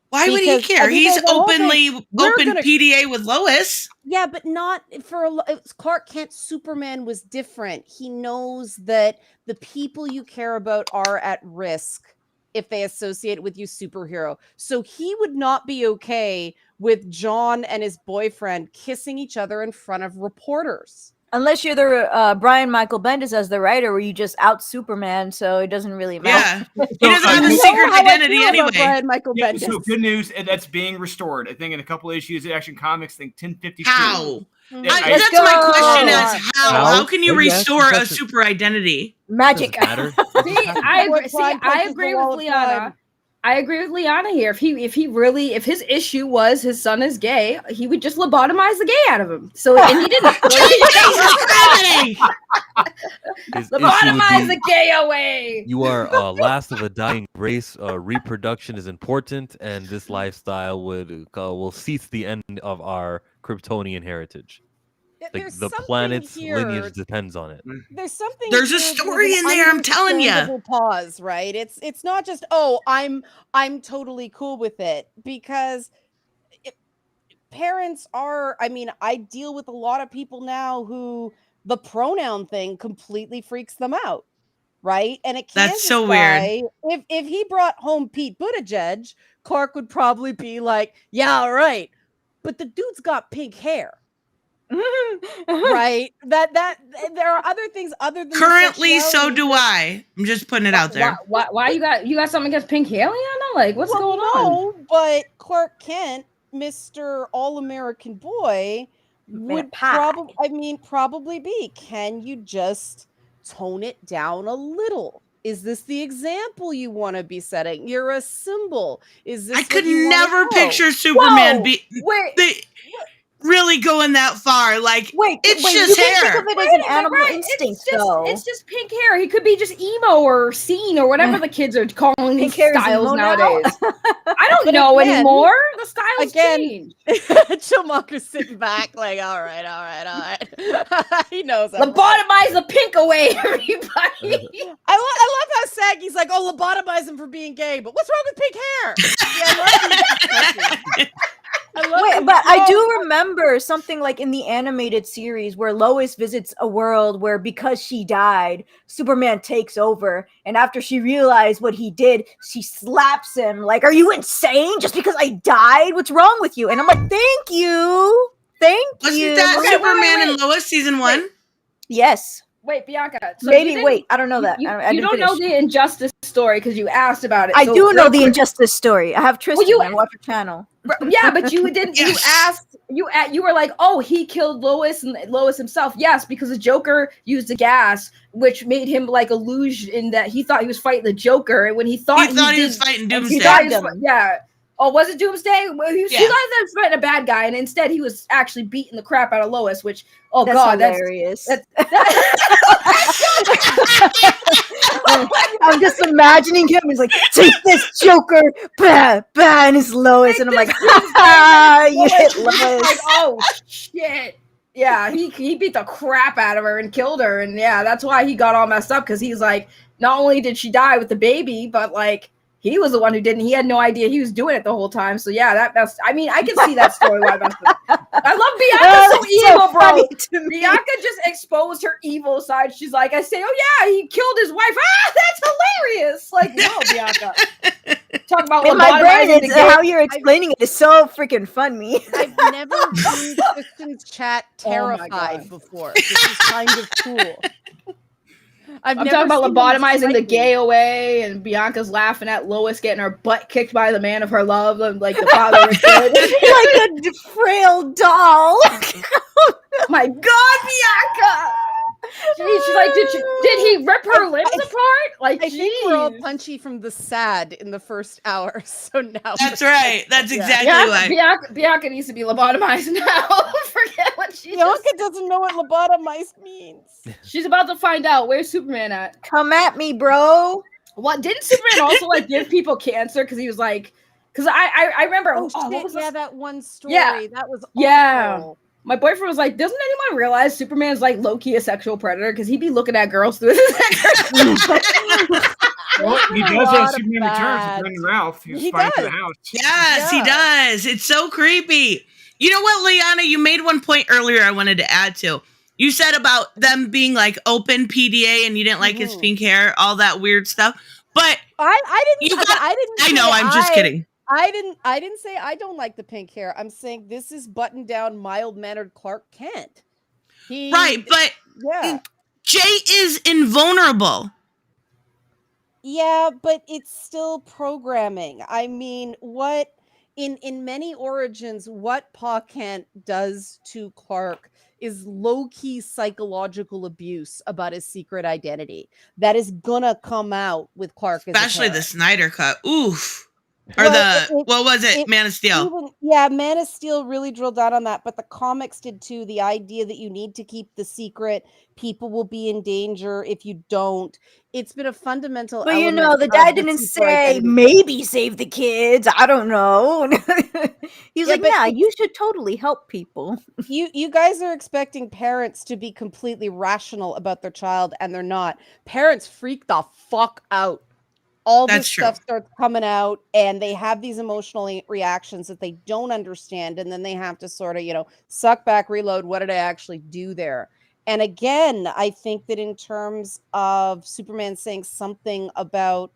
Why would he care? He's openly open PDA with Lois. Yeah, but not for Clark Kent. Superman was different. He knows that the people you care about are at risk if they associate with you, superhero. So he would not be okay with John and his boyfriend kissing each other in front of reporters. Unless you're the Brian Michael Bendis as the writer, where you just out Superman, so it doesn't really matter. Yeah, he doesn't have a secret identity anyway. Brian Michael Bendis. So good news, that's being restored. I think in a couple of issues of Action Comics, I think 1052. How? Yeah, That's my question: is how can you restore a Yes, super identity? Magic. I agree with Liana. I agree with Liana here. If his issue was his son is gay, he would just lobotomize the gay out of him. So and he didn't. Lobotomize the gay away. You are last of a dying race. Reproduction is important, and this lifestyle will cease the end of our Kryptonian heritage. The planet's lineage depends on it. There's a story in there, I'm telling you. Pause, right? It's not just I'm totally cool with it, because parents are. I mean, I deal with a lot of people now who the pronoun thing completely freaks them out, right? And That's so weird. If he brought home Pete Buttigieg, Clark would probably be like, "Yeah, all right," but the dude's got pink hair. Right, that there are other things other than Currently, so do I. I'm just putting it out there. Why you got something against pink hair, Liana? Like, what's going on? No, but Clark Kent, Mr. All-American Boy, would probably be. Can you just tone it down a little? Is this the example you want to be setting? You're a symbol. Is this? I could never picture Superman really going that far. Like, it's just hair. Think of it as an animal instinct, though. It's just pink hair. He could be just emo or scene or whatever the kids are calling these styles nowadays. I don't know anymore. The styles change. Chillmonger's sitting back like, all right. He knows. Lobotomize the pink away, everybody. I love how Saggy's like, lobotomize him for being gay, but what's wrong with pink hair? But I do remember something like in the animated series where Lois visits a world where, because she died, Superman takes over, and after she realized what he did, she slaps him like, "Are you insane? Just because I died? What's wrong with you?" And I'm like, "Thank you. Wasn't that Superman and Lois season 1? Yes. Wait, Bianca. So I don't know that. You don't know the Injustice story because you asked about it. I do know the Injustice story. I have Tristan. I watch her channel. Yeah, but you didn't. Yes. You asked. You were like, "Oh, he killed Lois and Lois himself." Yes, because the Joker used the gas, which made him like illusion that he thought he was fighting the Joker, and when he thought he was fighting Doomsday. Yeah. Oh, was it Doomsday? Well, he thought he was fighting a bad guy, and instead he was actually beating the crap out of Lois, which, that's hilarious. I'm just imagining him. He's like, "Take this, Joker!" Bah, bah, and it's Lois, and I'm like, "Ha! You hit Lois!" Like, oh shit! Yeah, he beat the crap out of her and killed her, and yeah, that's why he got all messed up, because he's like, not only did she die with the baby, but like, he was the one who didn't. He had no idea he was doing it the whole time. So yeah, that's. I mean, I can see that story. Why that's. I love Bianca so evil, bro. Bianca just exposed her evil side. She's like, I say, oh yeah, he killed his wife. Ah, that's hilarious. Like, no, Bianca. Talk about in my brain, it's how you're explaining it is so freaking funny. I've never seen Kristen's chat terrified before. This is kind of cool. I'm talking about lobotomizing the gay away, and Bianca's laughing at Lois getting her butt kicked by the man of her love, and like the father was good. Like a frail doll. My God, Bianca! She's like, did he rip her limbs apart? Like, I think we're all punchy from the sad in the first hour. So now that's right. That's exactly why. Bianca needs to be lobotomized now. Forget what she. Bianca doesn't know what lobotomized means. She's about to find out. Where's Superman at? Come at me, bro. What didn't Superman also like give people cancer because he was like, because I remember. Oh shit! Yeah, that one story. Yeah, that was awful. Yeah. My boyfriend was like, doesn't anyone realize Superman's like low-key a sexual predator? Because he'd be looking at girls through his Well, he does have Superman Returns with Brandon Routh. He finds the house. Yes, he does. It's so creepy. You know what, Liana? You made one point earlier I wanted to add to. You said about them being like open PDA and you didn't like his pink hair, all that weird stuff. But I didn't. I know. I'm just kidding. I didn't say I don't like the pink hair. I'm saying this is buttoned down, mild-mannered Clark Kent. Right, but Jay is invulnerable. Yeah, but it's still programming. I mean, what in many origins, what Pa Kent does to Clark is low-key psychological abuse about his secret identity. That is gonna come out with Clark, especially the Snyder Cut. Oof. Or what was it? Man of Steel. Man of Steel really drilled down on that, but the comics did too. The idea that you need to keep the secret, people will be in danger if you don't. It's been a fundamental. But you know, the guy didn't say maybe save the kids. I don't know. He's like, yeah, you should totally help people. You guys are expecting parents to be completely rational about their child, and they're not. Parents freak the fuck out. All this stuff starts coming out and they have these emotional reactions that they don't understand. And then they have to sort of, suck back, reload. What did I actually do there? And again, I think that in terms of Superman saying something about,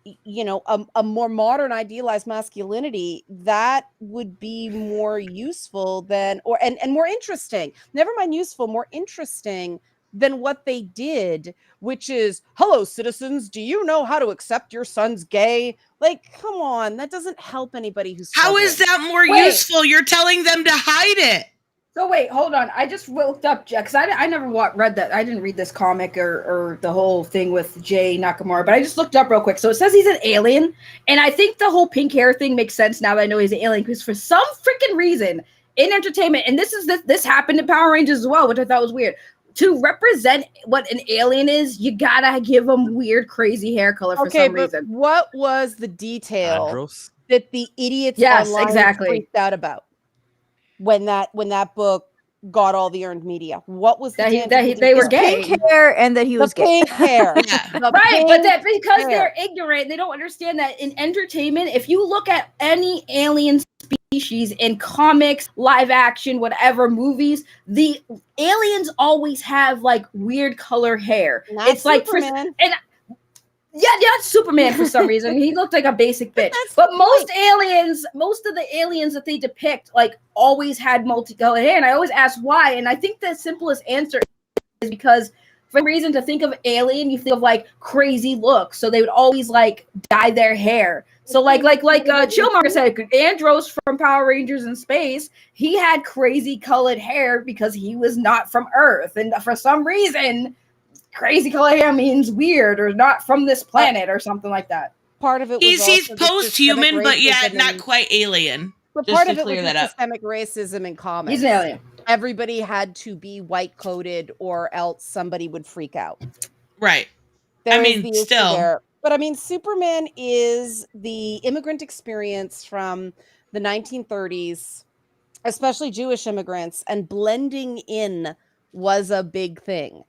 a more modern idealized masculinity, that would be more useful than, and more interesting. Never mind useful, more interesting than what they did, which is, hello, citizens, do you know how to accept your son's gay? Like, come on, that doesn't help anybody who's How is that more useful? You're telling them to hide it. So wait, hold on. I just looked up, because I never read that. I didn't read this comic or the whole thing with Jay Nakamura, but I just looked up real quick. So it says he's an alien, and I think the whole pink hair thing makes sense now that I know he's an alien, because for some freaking reason, in entertainment, and this happened in Power Rangers as well, which I thought was weird, to represent what an alien is, you gotta give them weird, crazy hair color for some reason. What was the detail that the idiots online freaked out about when that book got all the earned media? What was that they were gay? Pink hair and that he was gay. Pink hair, right? But that because they're ignorant, they don't understand that in entertainment, if you look at any alien species in comics, live action, whatever movies, the aliens always have like weird color hair. It's like Superman. That's Superman for some reason. He looked like a basic bitch. But most of the aliens that they depict like always had multicolored hair, and I always ask why. And I think the simplest answer is because for some reason to think of alien, you think of like crazy looks, so they would always like dye their hair. So like Chillmarker said, Andros from Power Rangers in Space, he had crazy colored hair because he was not from Earth, and for some reason, crazy colored hair means weird or not from this planet or something like that. Part of it was he's post-human, but yet not quite alien. But part of it was systemic racism in comics. He's an alien. Everybody had to be white-coated or else somebody would freak out. Right. Still. But I mean, Superman is the immigrant experience from the 1930s, especially Jewish immigrants, and blending in was a big thing.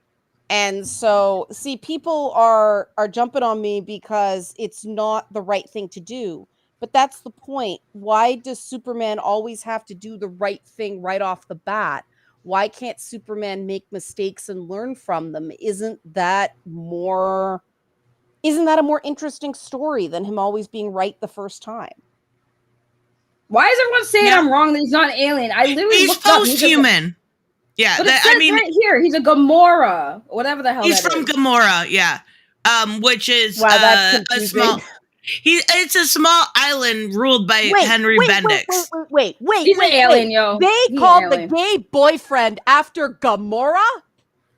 And so, see, people are jumping on me because it's not the right thing to do. But that's the point. Why does Superman always have to do the right thing right off the bat? Why can't Superman make mistakes and learn from them? Isn't that a more interesting story than him always being right the first time? Why is everyone saying I'm wrong that he's not an alien? I literally He's looked up. post-human. Yeah, but it says right here, he's a Gamora, whatever the hell. He's from Gamora, yeah. Which is that's a small. It's a small island ruled by Henry Bendix. Wait. He's an alien, yo. They called the gay boyfriend after Gamora?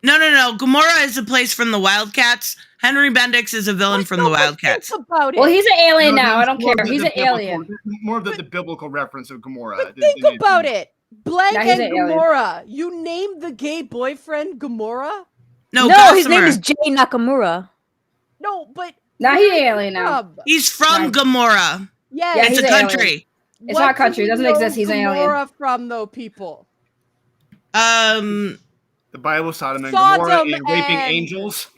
No. Gamora is a place from the Wildcats. Henry Bendix is a villain from the Wildcats. About it. Well, he's an alien now. I don't care. He's an alien. More of the biblical reference of Gamora. But think about it. Blank and Gamora. You named the gay boyfriend Gamora? No, his name is Jay Nakamura. No, but now he's an alien now. He's from Gamora. Yeah, it's a country. It's not a country. It doesn't exist. He's an alien. Gamora from though, people. The Bible, Sodom and Gomorrah and raping angels.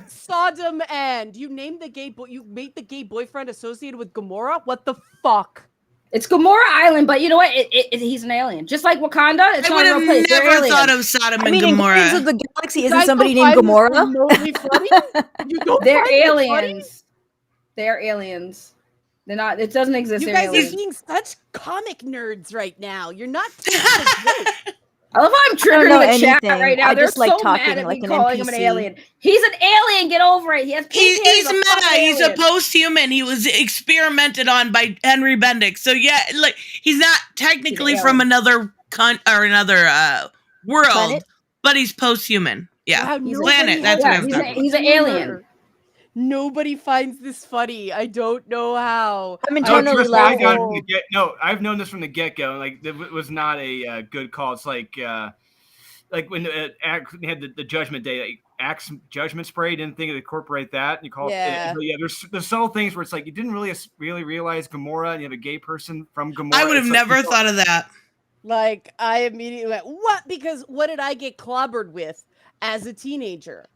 Sodom and you named the gay you made the gay boyfriend associated with Gamora? What the fuck? It's Gamora Island, but you know what? He's an alien, just like Wakanda. It's I would have never thought of Sodom and Gomorrah. Guardians of the Galaxy, isn't somebody named Gamora? They're aliens. They're aliens. They're not. It doesn't exist. You guys are being such comic nerds right now. You're not. I love how I'm triggering the chat right now. They're just like so talking mad at like me an calling NPC. him an alien. He's an alien. Get over it. He has. He's meta. He's a post-human. He was experimented on by Henry Bendix. So yeah, like he's not technically from another world, planet? But he's post-human. Yeah, Wow, he's planet. That's what I'm talking about. He's an alien. Nobody finds this funny. I don't know how. I'm internally laughing. I've known this from the get-go. Like, it was not a good call. It's like when they had the Judgment Day, like, Axe Judgment Spray. Didn't think to incorporate that. And you call it. There's subtle things where it's like you didn't really realize Gamora, and you have a gay person from Gamora. I would have never thought of that. Like, I immediately went, what? Because what did I get clobbered with as a teenager?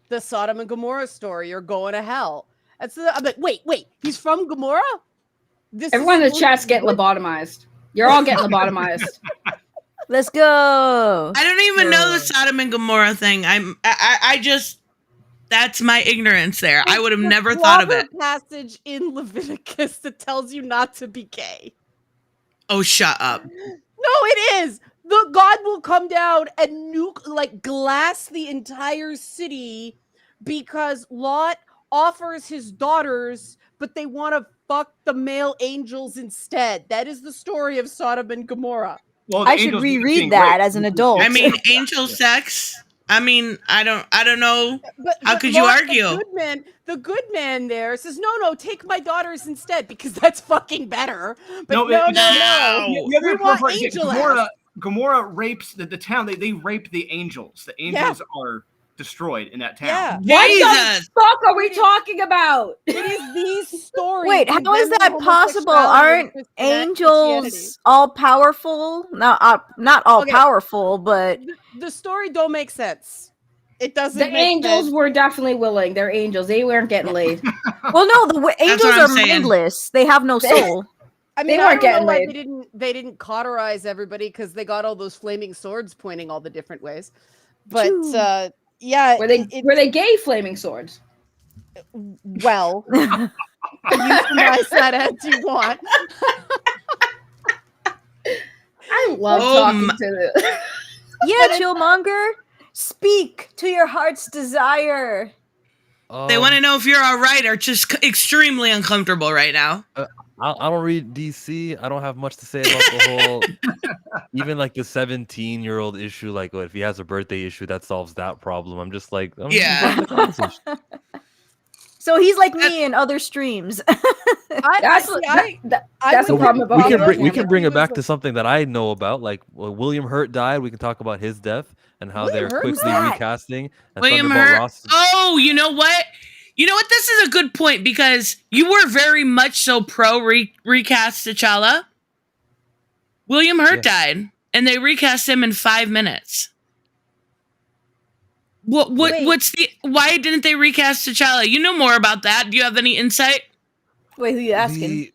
The Sodom and story. You're going to hell. I'm like, wait. He's from Gamora? Everyone in the chat's getting lobotomized. You're all getting lobotomized. Let's go. I don't even know the Sodom and Gomorrah thing. I just, that's my ignorance there. I would have never thought of it. Passage in Leviticus that tells you not to be gay. Oh, shut up. No, it is. The God will come down and glass the entire city because Lot offers his daughters, but they want to fuck the male angels instead. That is the story of Sodom and Gomorrah. Well, I should reread that as an adult. I mean, angel sex. I mean, I don't know. But how could you argue? The good man there says, no, take my daughters instead because that's fucking better. But no. We want angel ass. Gamora rapes the town. They rape the angels. The angels are destroyed in that town. Yeah. What the fuck are we talking about? It is these stories. Wait, how is that possible? Aren't angels all powerful? Not all powerful, but the story don't make sense. It doesn't. The angels were definitely willing. They're angels. They weren't getting laid. Well, no, the angels are mindless. They have no soul. I mean, they weren't getting laid. They didn't cauterize everybody because they got all those flaming swords pointing all the different ways. But yeah, were they gay flaming swords? Well, you customize that as you want. I love talking to them. Yeah, Chillmonger, speak to your heart's desire. They want to know if you're all right or just extremely uncomfortable right now. I don't read DC. I don't have much to say about the whole, even like the 17-year-old issue. Like, if he has a birthday issue, that solves that problem. I'm just like, So he's like me in other streams. That's the problem. We can bring it back to something that I know about. Like, William Hurt died. We can talk about his death and how they're quickly recasting. And William Hurt. Oh, you know what? You know what? This is a good point because you were very much so pro recast T'Challa. William Hurt died, and they recast him in 5 minutes. Why didn't they recast T'Challa? You know more about that. Do you have any insight? Wait, who you asking?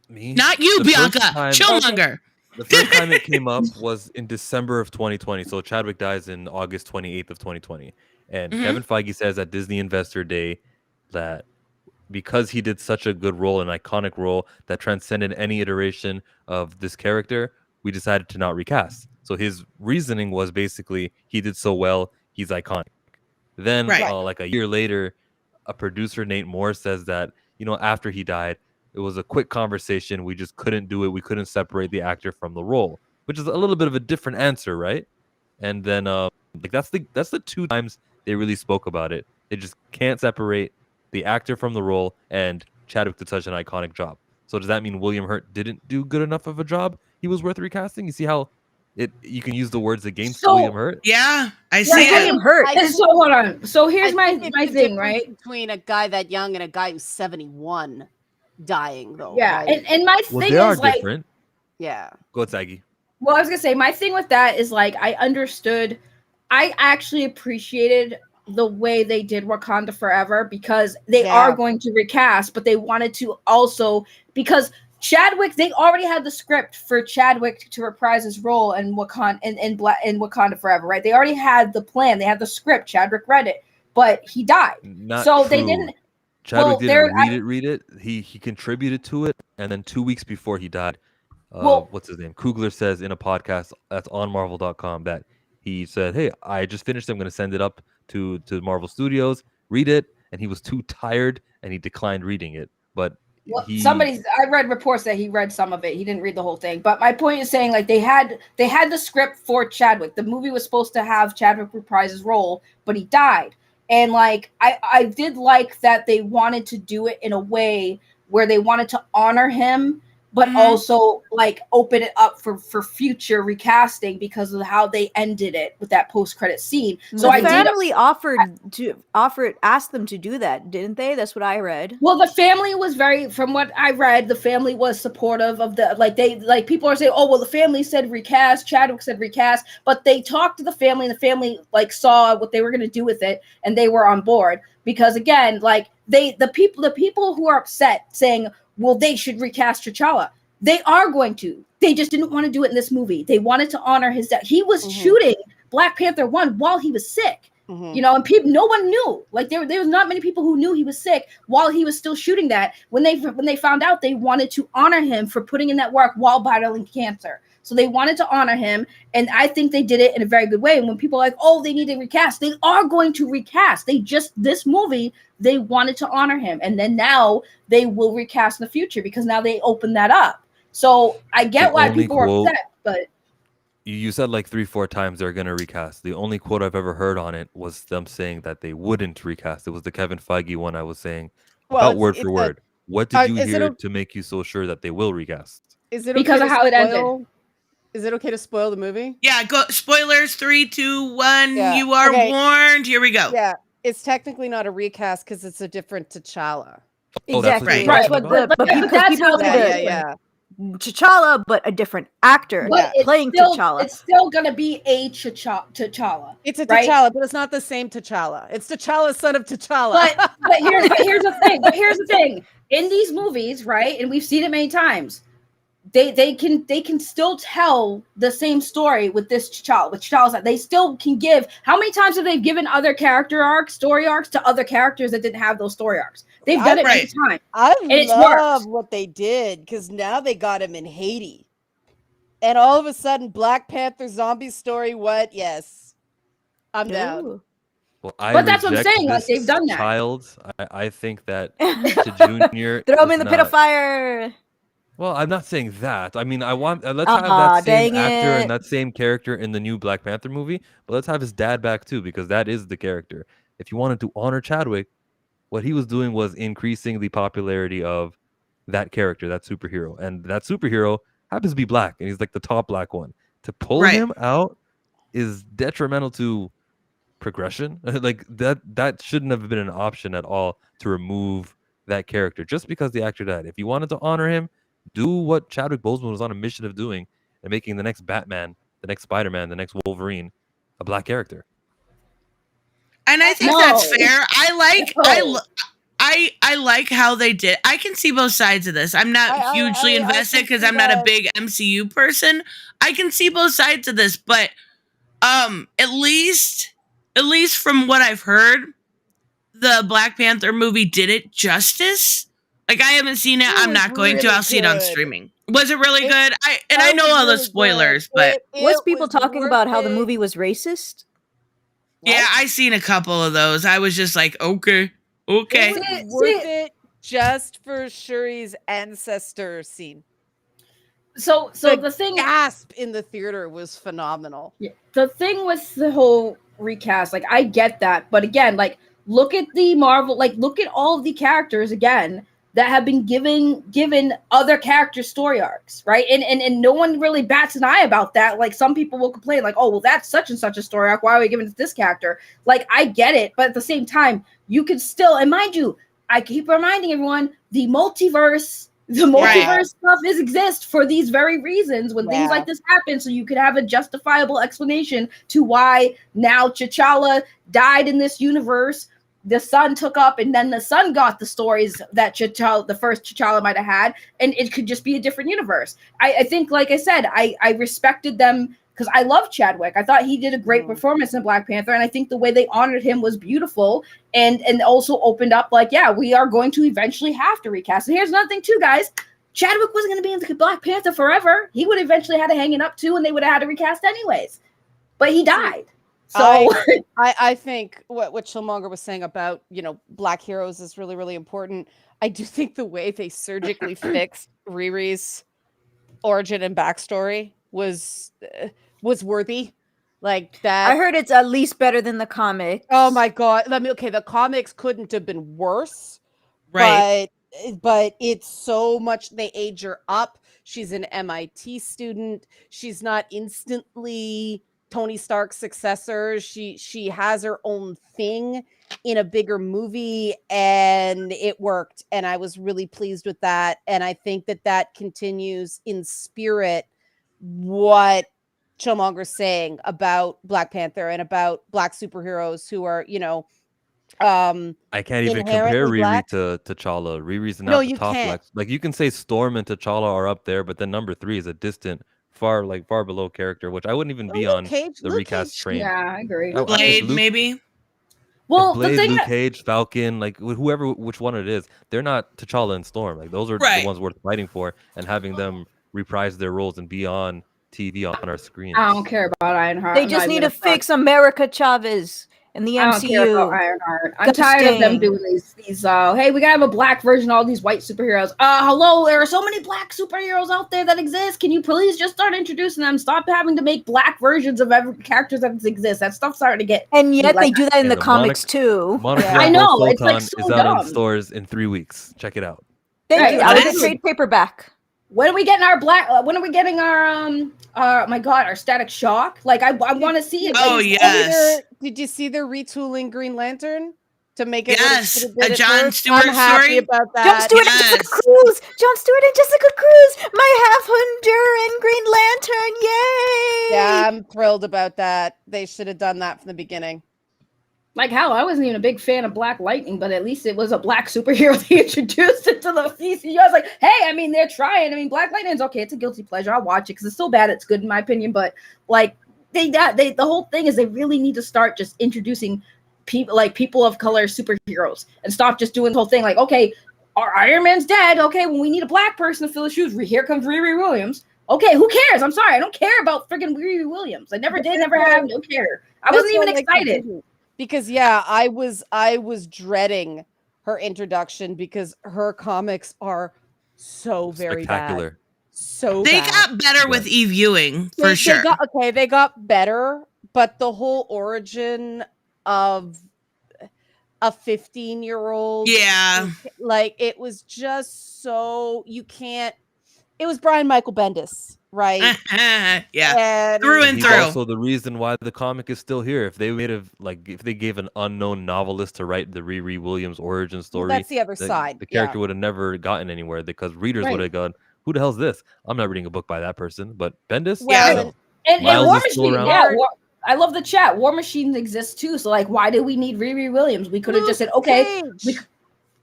Me? Not you, The Bianca. first time- Chillmonger. The first time it came up was in December of 2020. So Chadwick dies in August 28th of 2020. And Kevin Feige says at Disney Investor Day that because he did such a good role, an iconic role that transcended any iteration of this character, we decided to not recast. So his reasoning was basically he did so well, he's iconic. Then, like a year later, a producer, Nate Moore, says that, after he died, it was a quick conversation. We just couldn't do it. We couldn't separate the actor from the role, which is a little bit of a different answer, right? And then, that's the two times they really spoke about it. They just can't separate the actor from the role, and Chadwick did such an iconic job. So does that mean William Hurt didn't do good enough of a job? He was worth recasting. You see how you can use the words against William Hurt? Yeah, I see it. William Hurt. So hold on. So here's my it's the thing, difference right? between a guy that young and a guy who's 71 dying, though. Yeah, right? and my Well, thing they are is like, different. Yeah. Go ahead, Saggy. well, I was gonna say my thing with that is like I understood, I actually appreciated the way they did Wakanda Forever because they are going to recast, but they wanted to also because Chadwick, they already had the script for Chadwick to reprise his role in Wakanda in Wakanda Forever, right? They already had the plan, they had the script. Chadwick read it, but he died. Not so true. they didn't. Chadwick didn't read it. He contributed to it, and then 2 weeks before he died, what's his name? Coogler says in a podcast that's on Marvel.com that he said, "Hey, I just finished. I'm going to send it up to Marvel Studios. Read it." And he was too tired, and he declined reading it. But I read reports that he read some of it. He didn't read the whole thing. But my point is saying like they had the script for Chadwick. The movie was supposed to have Chadwick reprise his role, but he died. And like I did like that they wanted to do it in a way where they wanted to honor him, but also like open it up for future recasting because of how they ended it with that post-credit scene. So the family asked them to do that, didn't they? That's what I read. Well, the family was from what I read, the family was supportive of the people are saying, oh well, the family said recast, Chadwick said recast, but they talked to the family and the family like saw what they were going to do with it and they were on board because again, like the people who are upset saying, well, they should recast T'Challa. They are going to. They just didn't want to do it in this movie. They wanted to honor his death. He was shooting Black Panther 1 while he was sick. And no one knew. Like there was not many people who knew he was sick while he was still shooting that. When they found out, they wanted to honor him for putting in that work while battling cancer. So they wanted to honor him, and I think they did it in a very good way. And when people are like, oh, they need to recast, they are going to recast. This movie, they wanted to honor him. And then now they will recast in the future because now they open that up. So I get why people are upset, but... You said like 3-4 times they're going to recast. The only quote I've ever heard on it was them saying that they wouldn't recast. It was the Kevin Feige one I was saying about word for word. What did you hear to make you so sure that they will recast? Is it because of how it ended? Is it okay to spoil the movie? Yeah, go spoilers. 3, 2, 1. Yeah. You are warned. Here we go. Yeah, it's technically not a recast because it's a different T'Challa. Exactly. Right. But people T'Challa, but a different actor playing T'Challa. It's still gonna be a T'Challa. It's a T'Challa, but it's not the same T'Challa. It's T'Challa, son of T'Challa. But here's the thing. In these movies, right, and we've seen it many times, they can still tell the same story with this T'Challa. With T'Challa's, they still can give. How many times have they given other story arcs to other characters that didn't have those story arcs? They've done it many times. I love what they did because now they got him in Haiti, and all of a sudden, Black Panther zombie story. What? Yes, I'm down. Well, but that's what I'm saying. Like they've done that. I think that to Junior, throw him in the pit of fire. Well, I'm not saying that. I mean, I want let's have that same actor and that same character in the new Black Panther movie, but let's have his dad back too because that is the character. If you wanted to honor Chadwick, what he was doing was increasing the popularity of that character, that superhero, and that superhero happens to be black, and he's like the top black one. To pull him out is detrimental to progression. Like that shouldn't have been an option at all to remove that character just because the actor died. If you wanted to honor him, do what Chadwick Boseman was on a mission of doing and making the next Batman, the next Spider-Man, the next Wolverine a black character. And I think that's fair. I like how they did. I can see both sides of this. I'm not hugely invested because I'm not a big MCU person. I can see both sides of this, but at least from what I've heard, the Black Panther movie did it justice. Like, I haven't seen it. I'm not going to. I'll see it on streaming. Was it really good? I know all the spoilers, but was people talking about how the movie was racist? Yeah, I seen a couple of those. I was just like, okay. It was worth it just for Shuri's ancestor scene. So the thing, gasp in the theater was phenomenal. Yeah, the thing with the whole recast, like, I get that, but again, like, look at the Marvel, like, look at all of the characters again that have been given other character story arcs, right? And no one really bats an eye about that. Like, some people will complain, like, oh, well, that's such and such a story arc. Why are we giving it to this character? Like, I get it, but at the same time, you could still, and mind you, I keep reminding everyone, the multiverse stuff exists for these very reasons when things like this happen, so you could have a justifiable explanation to why now T'Challa died in this universe. The son took up, and then the son got the stories that the first T'Challa might have had, and it could just be a different universe. I think, like I said, I respected them because I love Chadwick. I thought he did a great performance in Black Panther, and I think the way they honored him was beautiful, and also opened up, like, yeah, we are going to eventually have to recast. And here's another thing too, guys. Chadwick wasn't going to be in the Black Panther forever. He would eventually had to hang it up too, and they would have had to recast anyways. But he died. So I think what Chillmonger was saying about, Black heroes is really, really important. I do think the way they surgically fixed Riri's origin and backstory was worthy. Like that. I heard it's at least better than the comic. Oh my god. The comics couldn't have been worse. Right. But it's so much, they age her up. She's an MIT student. She's not instantly Tony Stark's successor. She has her own thing in a bigger movie, and it worked. And I was really pleased with that. And I think that continues in spirit what Chillmonger's saying about Black Panther and about Black superheroes who are, I can't even compare Riri to T'Challa. Riri's not the top Black. Like, you can say Storm and T'Challa are up there, but then number 3 is a distant, far below character, which I wouldn't even be on the recast train. Yeah, I agree. Blade, maybe. Well, Blade, the thing Luke Cage, Falcon, like which one it is, they're not T'Challa and Storm. Like, those are the ones worth fighting for, and having them reprise their roles and be on TV on our screens. I don't care about Ironheart. They just need to fix America Chavez in the MCU. I don't care about Ironheart. I'm tired of them doing these hey, we gotta have a black version of all these white superheroes. Hello, there are so many black superheroes out there that exist. Can you please just start introducing them? Stop having to make black versions of every characters that exist. That stuff's starting to get, and yet they do that in the comics too. I know, it's like so is out in stores in 3 weeks. Check it out. Thank you. I'll get a trade paperback. When are we getting our black? When are we getting our Static Shock? Like, I want to see it. Oh, yes. Did you see the retooling Green Lantern to make it? Yes, a Jon Stewart I'm happy story about that. Jon Stewart and Jessica Cruz. Jon Stewart and Jessica Cruz. My half-Honduran Green Lantern. Yay! Yeah, I'm thrilled about that. They should have done that from the beginning. Like, hell, I wasn't even a big fan of Black Lightning, but at least it was a black superhero they introduced into the DCU. I was like, hey, I mean, they're trying. I mean, Black Lightning's okay. It's a guilty pleasure. I'll watch it because it's so bad it's good in my opinion. But like, the whole thing is they really need to start just introducing people of color superheroes and stop just doing the whole thing. Like, okay, our Iron Man's dead. Okay, when we need a black person to fill the shoes, here comes Riri Williams. Okay, who cares? I'm sorry, I don't care about freaking Riri Williams. I never did, never have, don't care. I wasn't even excited. Because I was dreading her introduction because her comics are so very spectacular. Bad. So they bad. got better with Eve Ewing for sure. They got better, but the whole origin of a 15-year-old, like, it was just so you can't. It was Brian Michael Bendis. Right. Yeah. Through and through. Also, the reason why the comic is still here. If they gave an unknown novelist to write the Riri Williams origin story, that's the other side. The character would have never gotten anywhere because readers would have gone, "Who the hell's this? I'm not reading a book by that person." But Bendis, and War Machine, I love the chat. War Machine exists too. So like, why do we need Riri Williams? We could have just said, okay,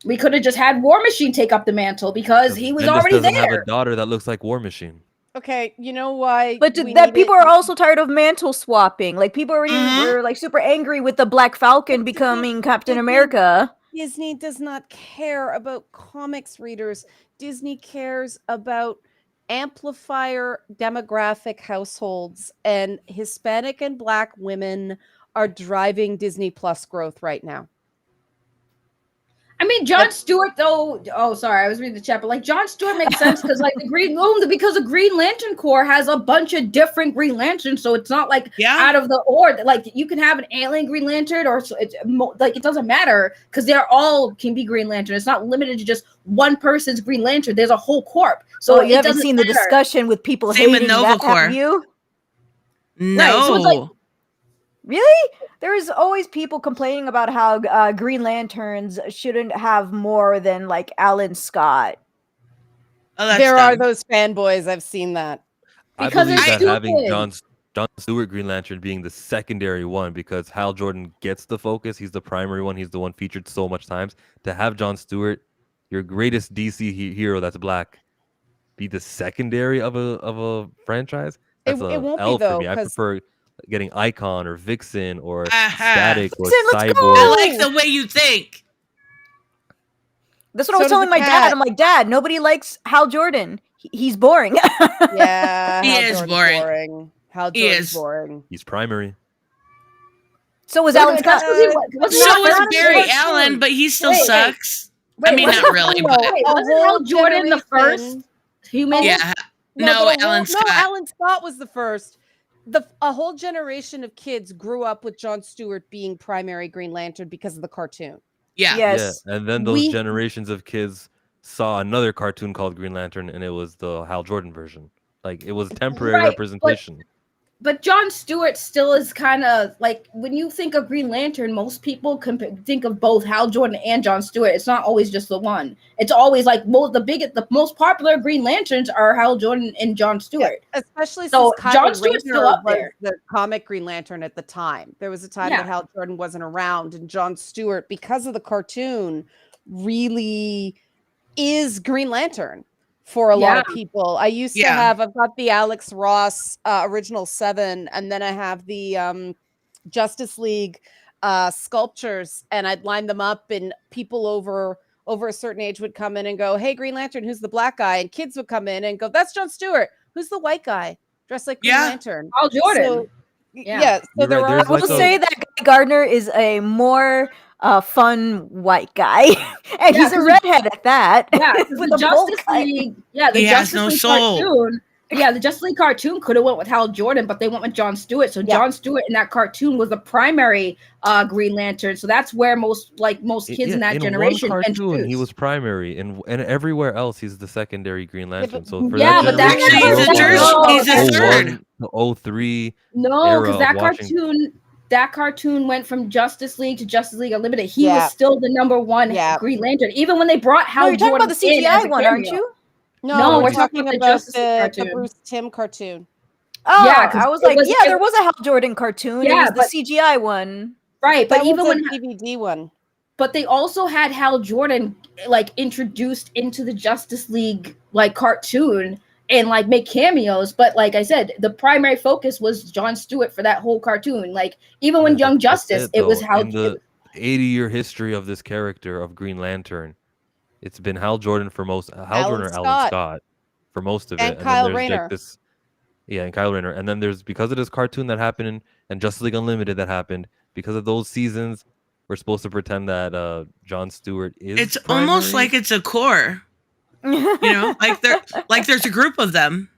we could have just had War Machine take up the mantle because he was Bendis already doesn't there. have a daughter that looks like War Machine. Okay, you know why? But that people are also tired of mantle swapping. Like people already were like super angry with the Black Falcon becoming Captain America. Disney does not care about comics readers. Disney cares about amplifier demographic households, and Hispanic and Black women are driving Disney Plus growth right now. I mean, Jon Stewart, though. Oh, sorry, I was reading the chat, but like Jon Stewart makes sense because like because the Green Lantern Corps has a bunch of different Green Lanterns, so it's not like out of the order. Like you can have an alien Green Lantern, or it's like it doesn't matter because they're all can be Green Lantern. It's not limited to just one person's Green Lantern. There's a whole corp. So you haven't seen the discussion with people Same hating with Nova that, Corps. have you? No. Right, so it's like, really? There is always people complaining about how Green Lanterns shouldn't have more than like Alan Scott. Oh, there are those fanboys. I've seen that. Because I believe that having Jon Stewart Green Lantern being the secondary one, because Hal Jordan gets the focus. He's the primary one. He's the one featured so much times. To have Jon Stewart, your greatest DC hero that's Black, be the secondary of a franchise, that's it won't L be, though, for me. I 'cause- prefer getting Icon or Vixen or Static or Vixen, let's Cyborg. go! I like the way you think. That's what I was telling my dad. I'm like, Dad, nobody likes Hal Jordan. He's boring. Yeah, He Hal is Jordan's boring. Hal He Jordan's is. boring. He's primary. So was Alan Scott. So is Barry Allen, but he still sucks. I mean, not really, but wasn't Hal Jordan the first human? yeah. No, Alan Scott. No, Alan Scott was the first. A whole generation of kids grew up with Jon Stewart being primary Green Lantern because of the cartoon. Yeah. Yes. Yeah, and then those generations of kids saw another cartoon called Green Lantern, and it was the Hal Jordan version. Like, it was temporary representation. But Jon Stewart still is kind of like, when you think of Green Lantern, most people can think of both Hal Jordan and Jon Stewart. It's not always just the one. It's always like the most popular Green Lanterns are Hal Jordan and Jon Stewart. Yeah, especially so since Jon Stewart's still up was there. The comic Green Lantern at the time. There was a time that Hal Jordan wasn't around, and Jon Stewart, because of the cartoon, really is Green Lantern for a lot of people. I used to have, I've got the Alex Ross original 7, and then I have the Justice League sculptures, and I'd line them up, and people over a certain age would come in and go, "Hey, Green Lantern, who's the black guy?" And kids would come in and go, "That's Jon Stewart. Who's the white guy dressed like Green Lantern?" Hal Jordan. So, so there are. I will say that Guy Gardner is a more fun white guy, and he's a redhead at that. Yeah, with the a bowl Justice cut. League. Yeah, the He has Justice no League soul. cartoon. Yeah, the Justice League cartoon could have went with Hal Jordan, but they went with Jon Stewart. So Jon Stewart in that cartoon was the primary Green Lantern. So that's where most kids in that generation. One cartoon, he was primary, and everywhere else he's the secondary Green Lantern. So for but he's a third. The 03 no, because that cartoon went from Justice League to Justice League Unlimited. He was still the number one Green Lantern, even when they brought Hal you're talking Jordan about the CGI one, aren't you? No, we're talking about the Bruce Timm cartoon. Oh, yeah, I was like, there was a Hal Jordan cartoon. Yeah, it was the CGI one. Right, but even when DVD one. But they also had Hal Jordan like introduced into the Justice League like cartoon and like make cameos. But like I said, the primary focus was Jon Stewart for that whole cartoon. Like even when Young Justice, it was Hal. In the 80-year history of this character of Green Lantern, it's been Hal Jordan for most Alan Scott for most of it, Kyle then there's Rayner. like this, and Kyle Rayner, and then there's, because of this cartoon that happened and Justice League Unlimited that happened, because of those seasons, we're supposed to pretend that Jon Stewart is. It's primary. almost like it's a core, like there's a group of them.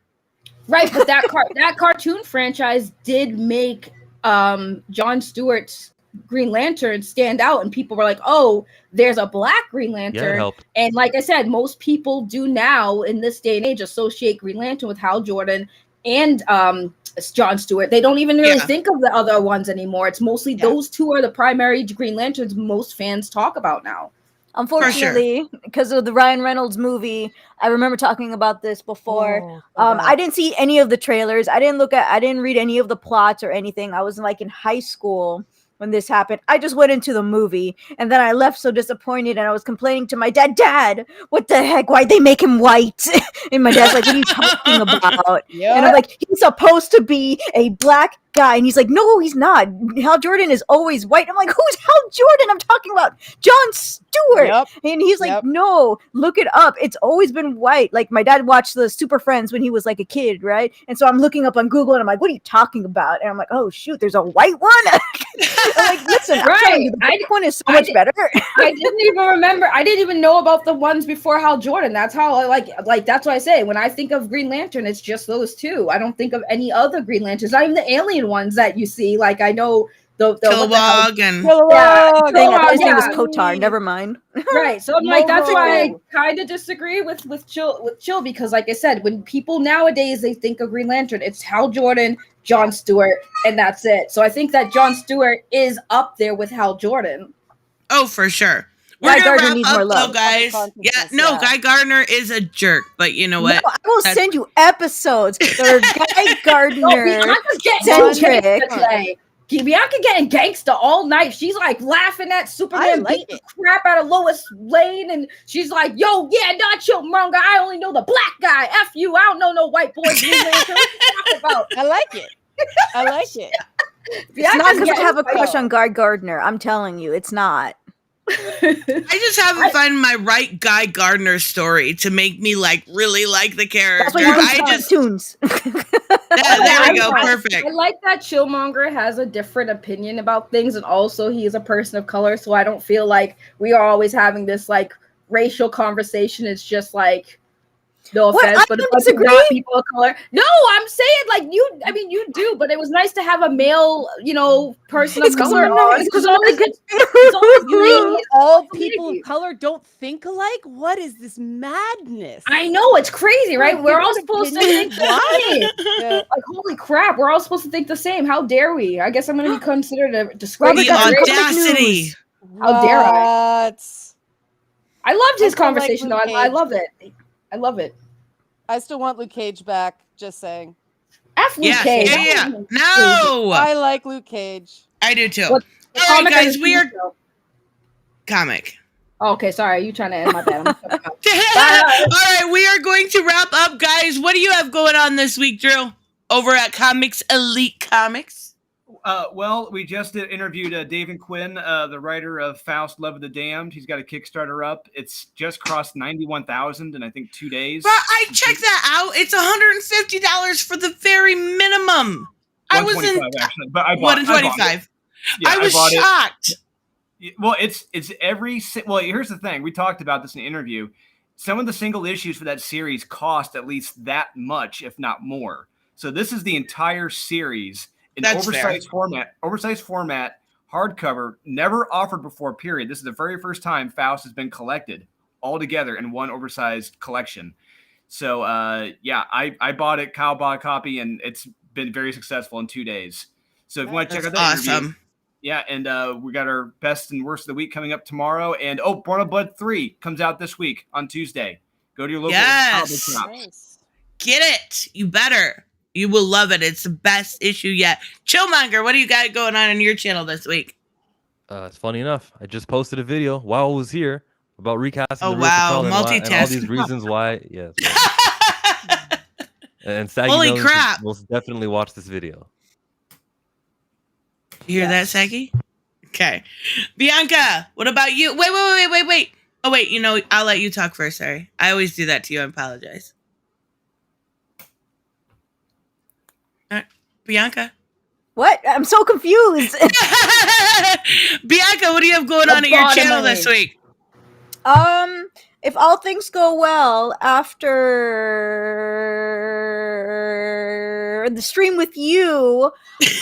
Right, but that cartoon franchise did make Jon Stewart's Green Lantern stand out, and people were like, "Oh, there's a black Green Lantern." And like I said, most people do now in this day and age associate Green Lantern with Hal Jordan and Jon Stewart. They don't even really think of the other ones anymore. It's mostly those two are the primary Green Lanterns most fans talk about now. Unfortunately, because of the Ryan Reynolds movie, I remember talking about this before. I didn't see any of the trailers. I didn't read any of the plots or anything. I was like in high school when this happened. I just went into the movie and then I left so disappointed, and I was complaining to my dad, "Dad, what the heck? Why'd they make him white?" And my dad's like, "What are you talking about?" And I'm like, "He's supposed to be a black guy." And he's like, "No, he's not. Hal Jordan is always white." I'm like, "Who's Hal Jordan? I'm talking about Jon Stewart." And he's like, "No, look it up. It's always been white." Like, my dad watched the Super Friends when he was like a kid, right? And so I'm looking up on Google and I'm like, "What are you talking about?" And I'm like, "Oh shoot, there's a white one." I'm like, "Listen, I'm telling you, the black one is so much better." I didn't even remember. I didn't even know about the ones before Hal Jordan. That's how I like. That's what I say when I think of Green Lantern. It's just those two. I don't think of any other Green Lanterns. Not even the alien ones that you see. Like, I know the Kilowog and his name was Kotar. Never mind. Right. So I'm like, that's why I kind of disagree with Chill, because like I said, when people nowadays they think of Green Lantern, it's Hal Jordan, Jon Stewart, and that's it. So I think that Jon Stewart is up there with Hal Jordan. Oh, for sure. Guy Gardner needs more love, guys. Guy Gardner is a jerk, but you know what? No, I will send you episodes that are Guy Gardner centric. Bianca getting gangsta all night. She's like laughing at Superman beat the crap out of Lois Lane, and she's like, "Yo, yeah, not Killmonger. I only know the black guy. F you. I don't know no white boy." What you talking about? I like it. It's not because I have a crush on Guy Gardner. I'm telling you, it's not. I just haven't found my right Guy Gardner story to make me really like the character. That's why you cartoons. There we go. Perfect. I like that Killmonger has a different opinion about things, and also he is a person of color, so I don't feel like we are always having this like racial conversation. It's just like, no offense, but it's not people of color. No, I'm saying like you do, but it was nice to have a male, person of color on, because all people of color don't think alike. What is this madness? I know, it's crazy, right? We're all supposed to think the same. Like, holy crap, we're all supposed to think the same. How dare we? I guess I'm going to be considered a disgrace. The audacity! How dare I? I loved his conversation, though. I love it. I love it. I still want Luke Cage back. Just saying. F Luke Cage. Yeah. No. I like Luke Cage. I do too. All right, guys. We are comic. Oh, okay, sorry. You trying to end my bad? All right, we are going to wrap up, guys. What do you have going on this week, Drew? Over at Comics Elite Comics. Well, we just interviewed David Quinn, the writer of Faust, Love of the Damned. He's got a Kickstarter up. It's just crossed 91,000 in I think 2 days. But I checked that out. It's $150 for the very minimum. I was actually, but I bought 125. Yeah, I was shocked. Well, it's every. Well, here's the thing. We talked about this in the interview. Some of the single issues for that series cost at least that much, if not more. So this is the entire series. Oversized format, hardcover, never offered before, period. This is the very first time Faust has been collected all together in one oversized collection. So, I bought it. Kyle bought a copy, and it's been very successful in 2 days. So if you want to check out that interview. Yeah, and we got our best and worst of the week coming up tomorrow. And, Born of Blood 3 comes out this week on Tuesday. Go to your local comic shop. Nice. Get it. You better. You will love it. It's the best issue yet. Chillmonger, what do you got going on your channel this week? It's funny enough. I just posted a video while I was here about recasting. Oh, wow. Multitasking. And all these reasons why. Yes. And Saggy Holy crap. Most definitely watch this video. You hear that, Saggy? Okay. Bianca, what about you? Wait. Oh, wait. I'll let you talk first. Sorry. I always do that to you. I apologize. Bianca? What? I'm so confused. Bianca, what do you have going on at your channel this week? If all things go well, after the stream with you,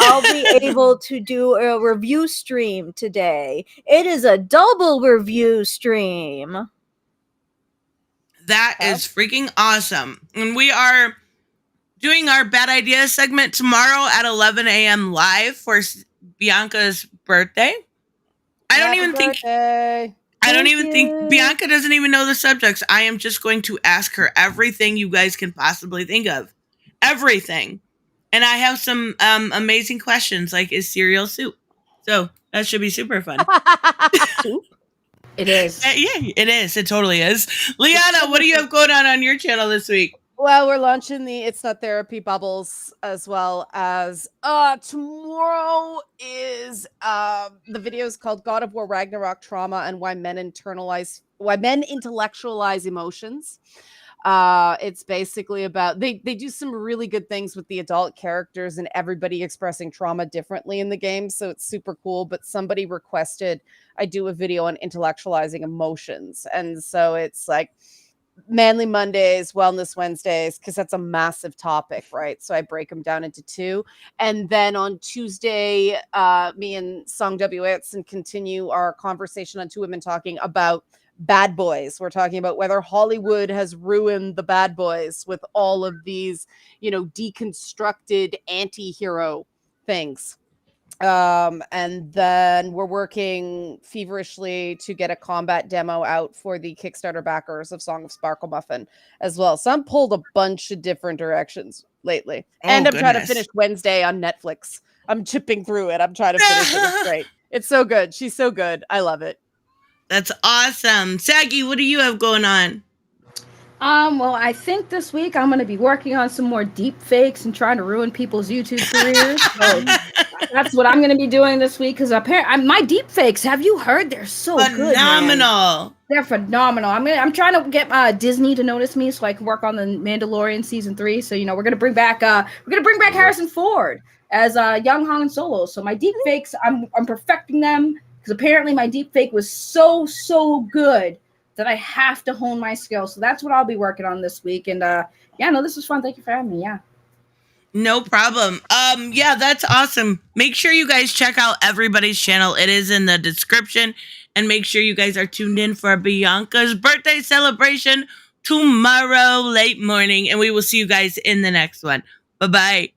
I'll be able to do a review stream today. It is a double review stream. That is freaking awesome. And we are doing our Bad Idea segment tomorrow at 11 a.m. live for Bianca's birthday. I don't even think I don't Thank even think you. Bianca doesn't even know the subjects. I am just going to ask her everything you guys can possibly think of. Everything. And I have some amazing questions, like, is cereal soup? So that should be super fun. Soup? It is. Yeah, it is. It totally is. Liana, what do you have going on your channel this week? Well, we're launching the It's Not Therapy bubbles, as well as tomorrow is the video is called God of War Ragnarok Trauma and Why Men Intellectualize Emotions. It's basically about they do some really good things with the adult characters and everybody expressing trauma differently in the game, so it's super cool. But somebody requested I do a video on intellectualizing emotions, and so it's like Manly Mondays, Wellness Wednesdays, because that's a massive topic, right? So I break them down into two. And then on Tuesday, me and Song W. Itson continue our conversation on Two Women Talking about bad boys. We're talking about whether Hollywood has ruined the bad boys with all of these, deconstructed anti-hero things. And then we're working feverishly to get a combat demo out for the Kickstarter backers of Song of Sparkle Muffin as well. So I'm pulled a bunch of different directions lately. And I'm trying to finish Wednesday on Netflix. I'm chipping through it. I'm trying to finish it. It's great. It's so good. She's so good. I love it. That's awesome. Saggy, what do you have going on? Well, I think this week I'm going to be working on some more deep fakes and trying to ruin people's YouTube careers. So that's what I'm going to be doing this week, because apparently my deep fakes, have you heard? They're so good, man. They're phenomenal. I'm trying to get Disney to notice me so I can work on the Mandalorian season 3. So we're going to bring back Harrison Ford as young Han Solo. So my deep fakes, I'm perfecting them, because apparently my deep fake was so good that I have to hone my skills. So that's what I'll be working on this week. And this was fun. Thank you for having me. Yeah. No problem. Yeah, that's awesome. Make sure you guys check out everybody's channel. It is in the description. And make sure you guys are tuned in for Bianca's birthday celebration tomorrow late morning. And we will see you guys in the next one. Bye-bye.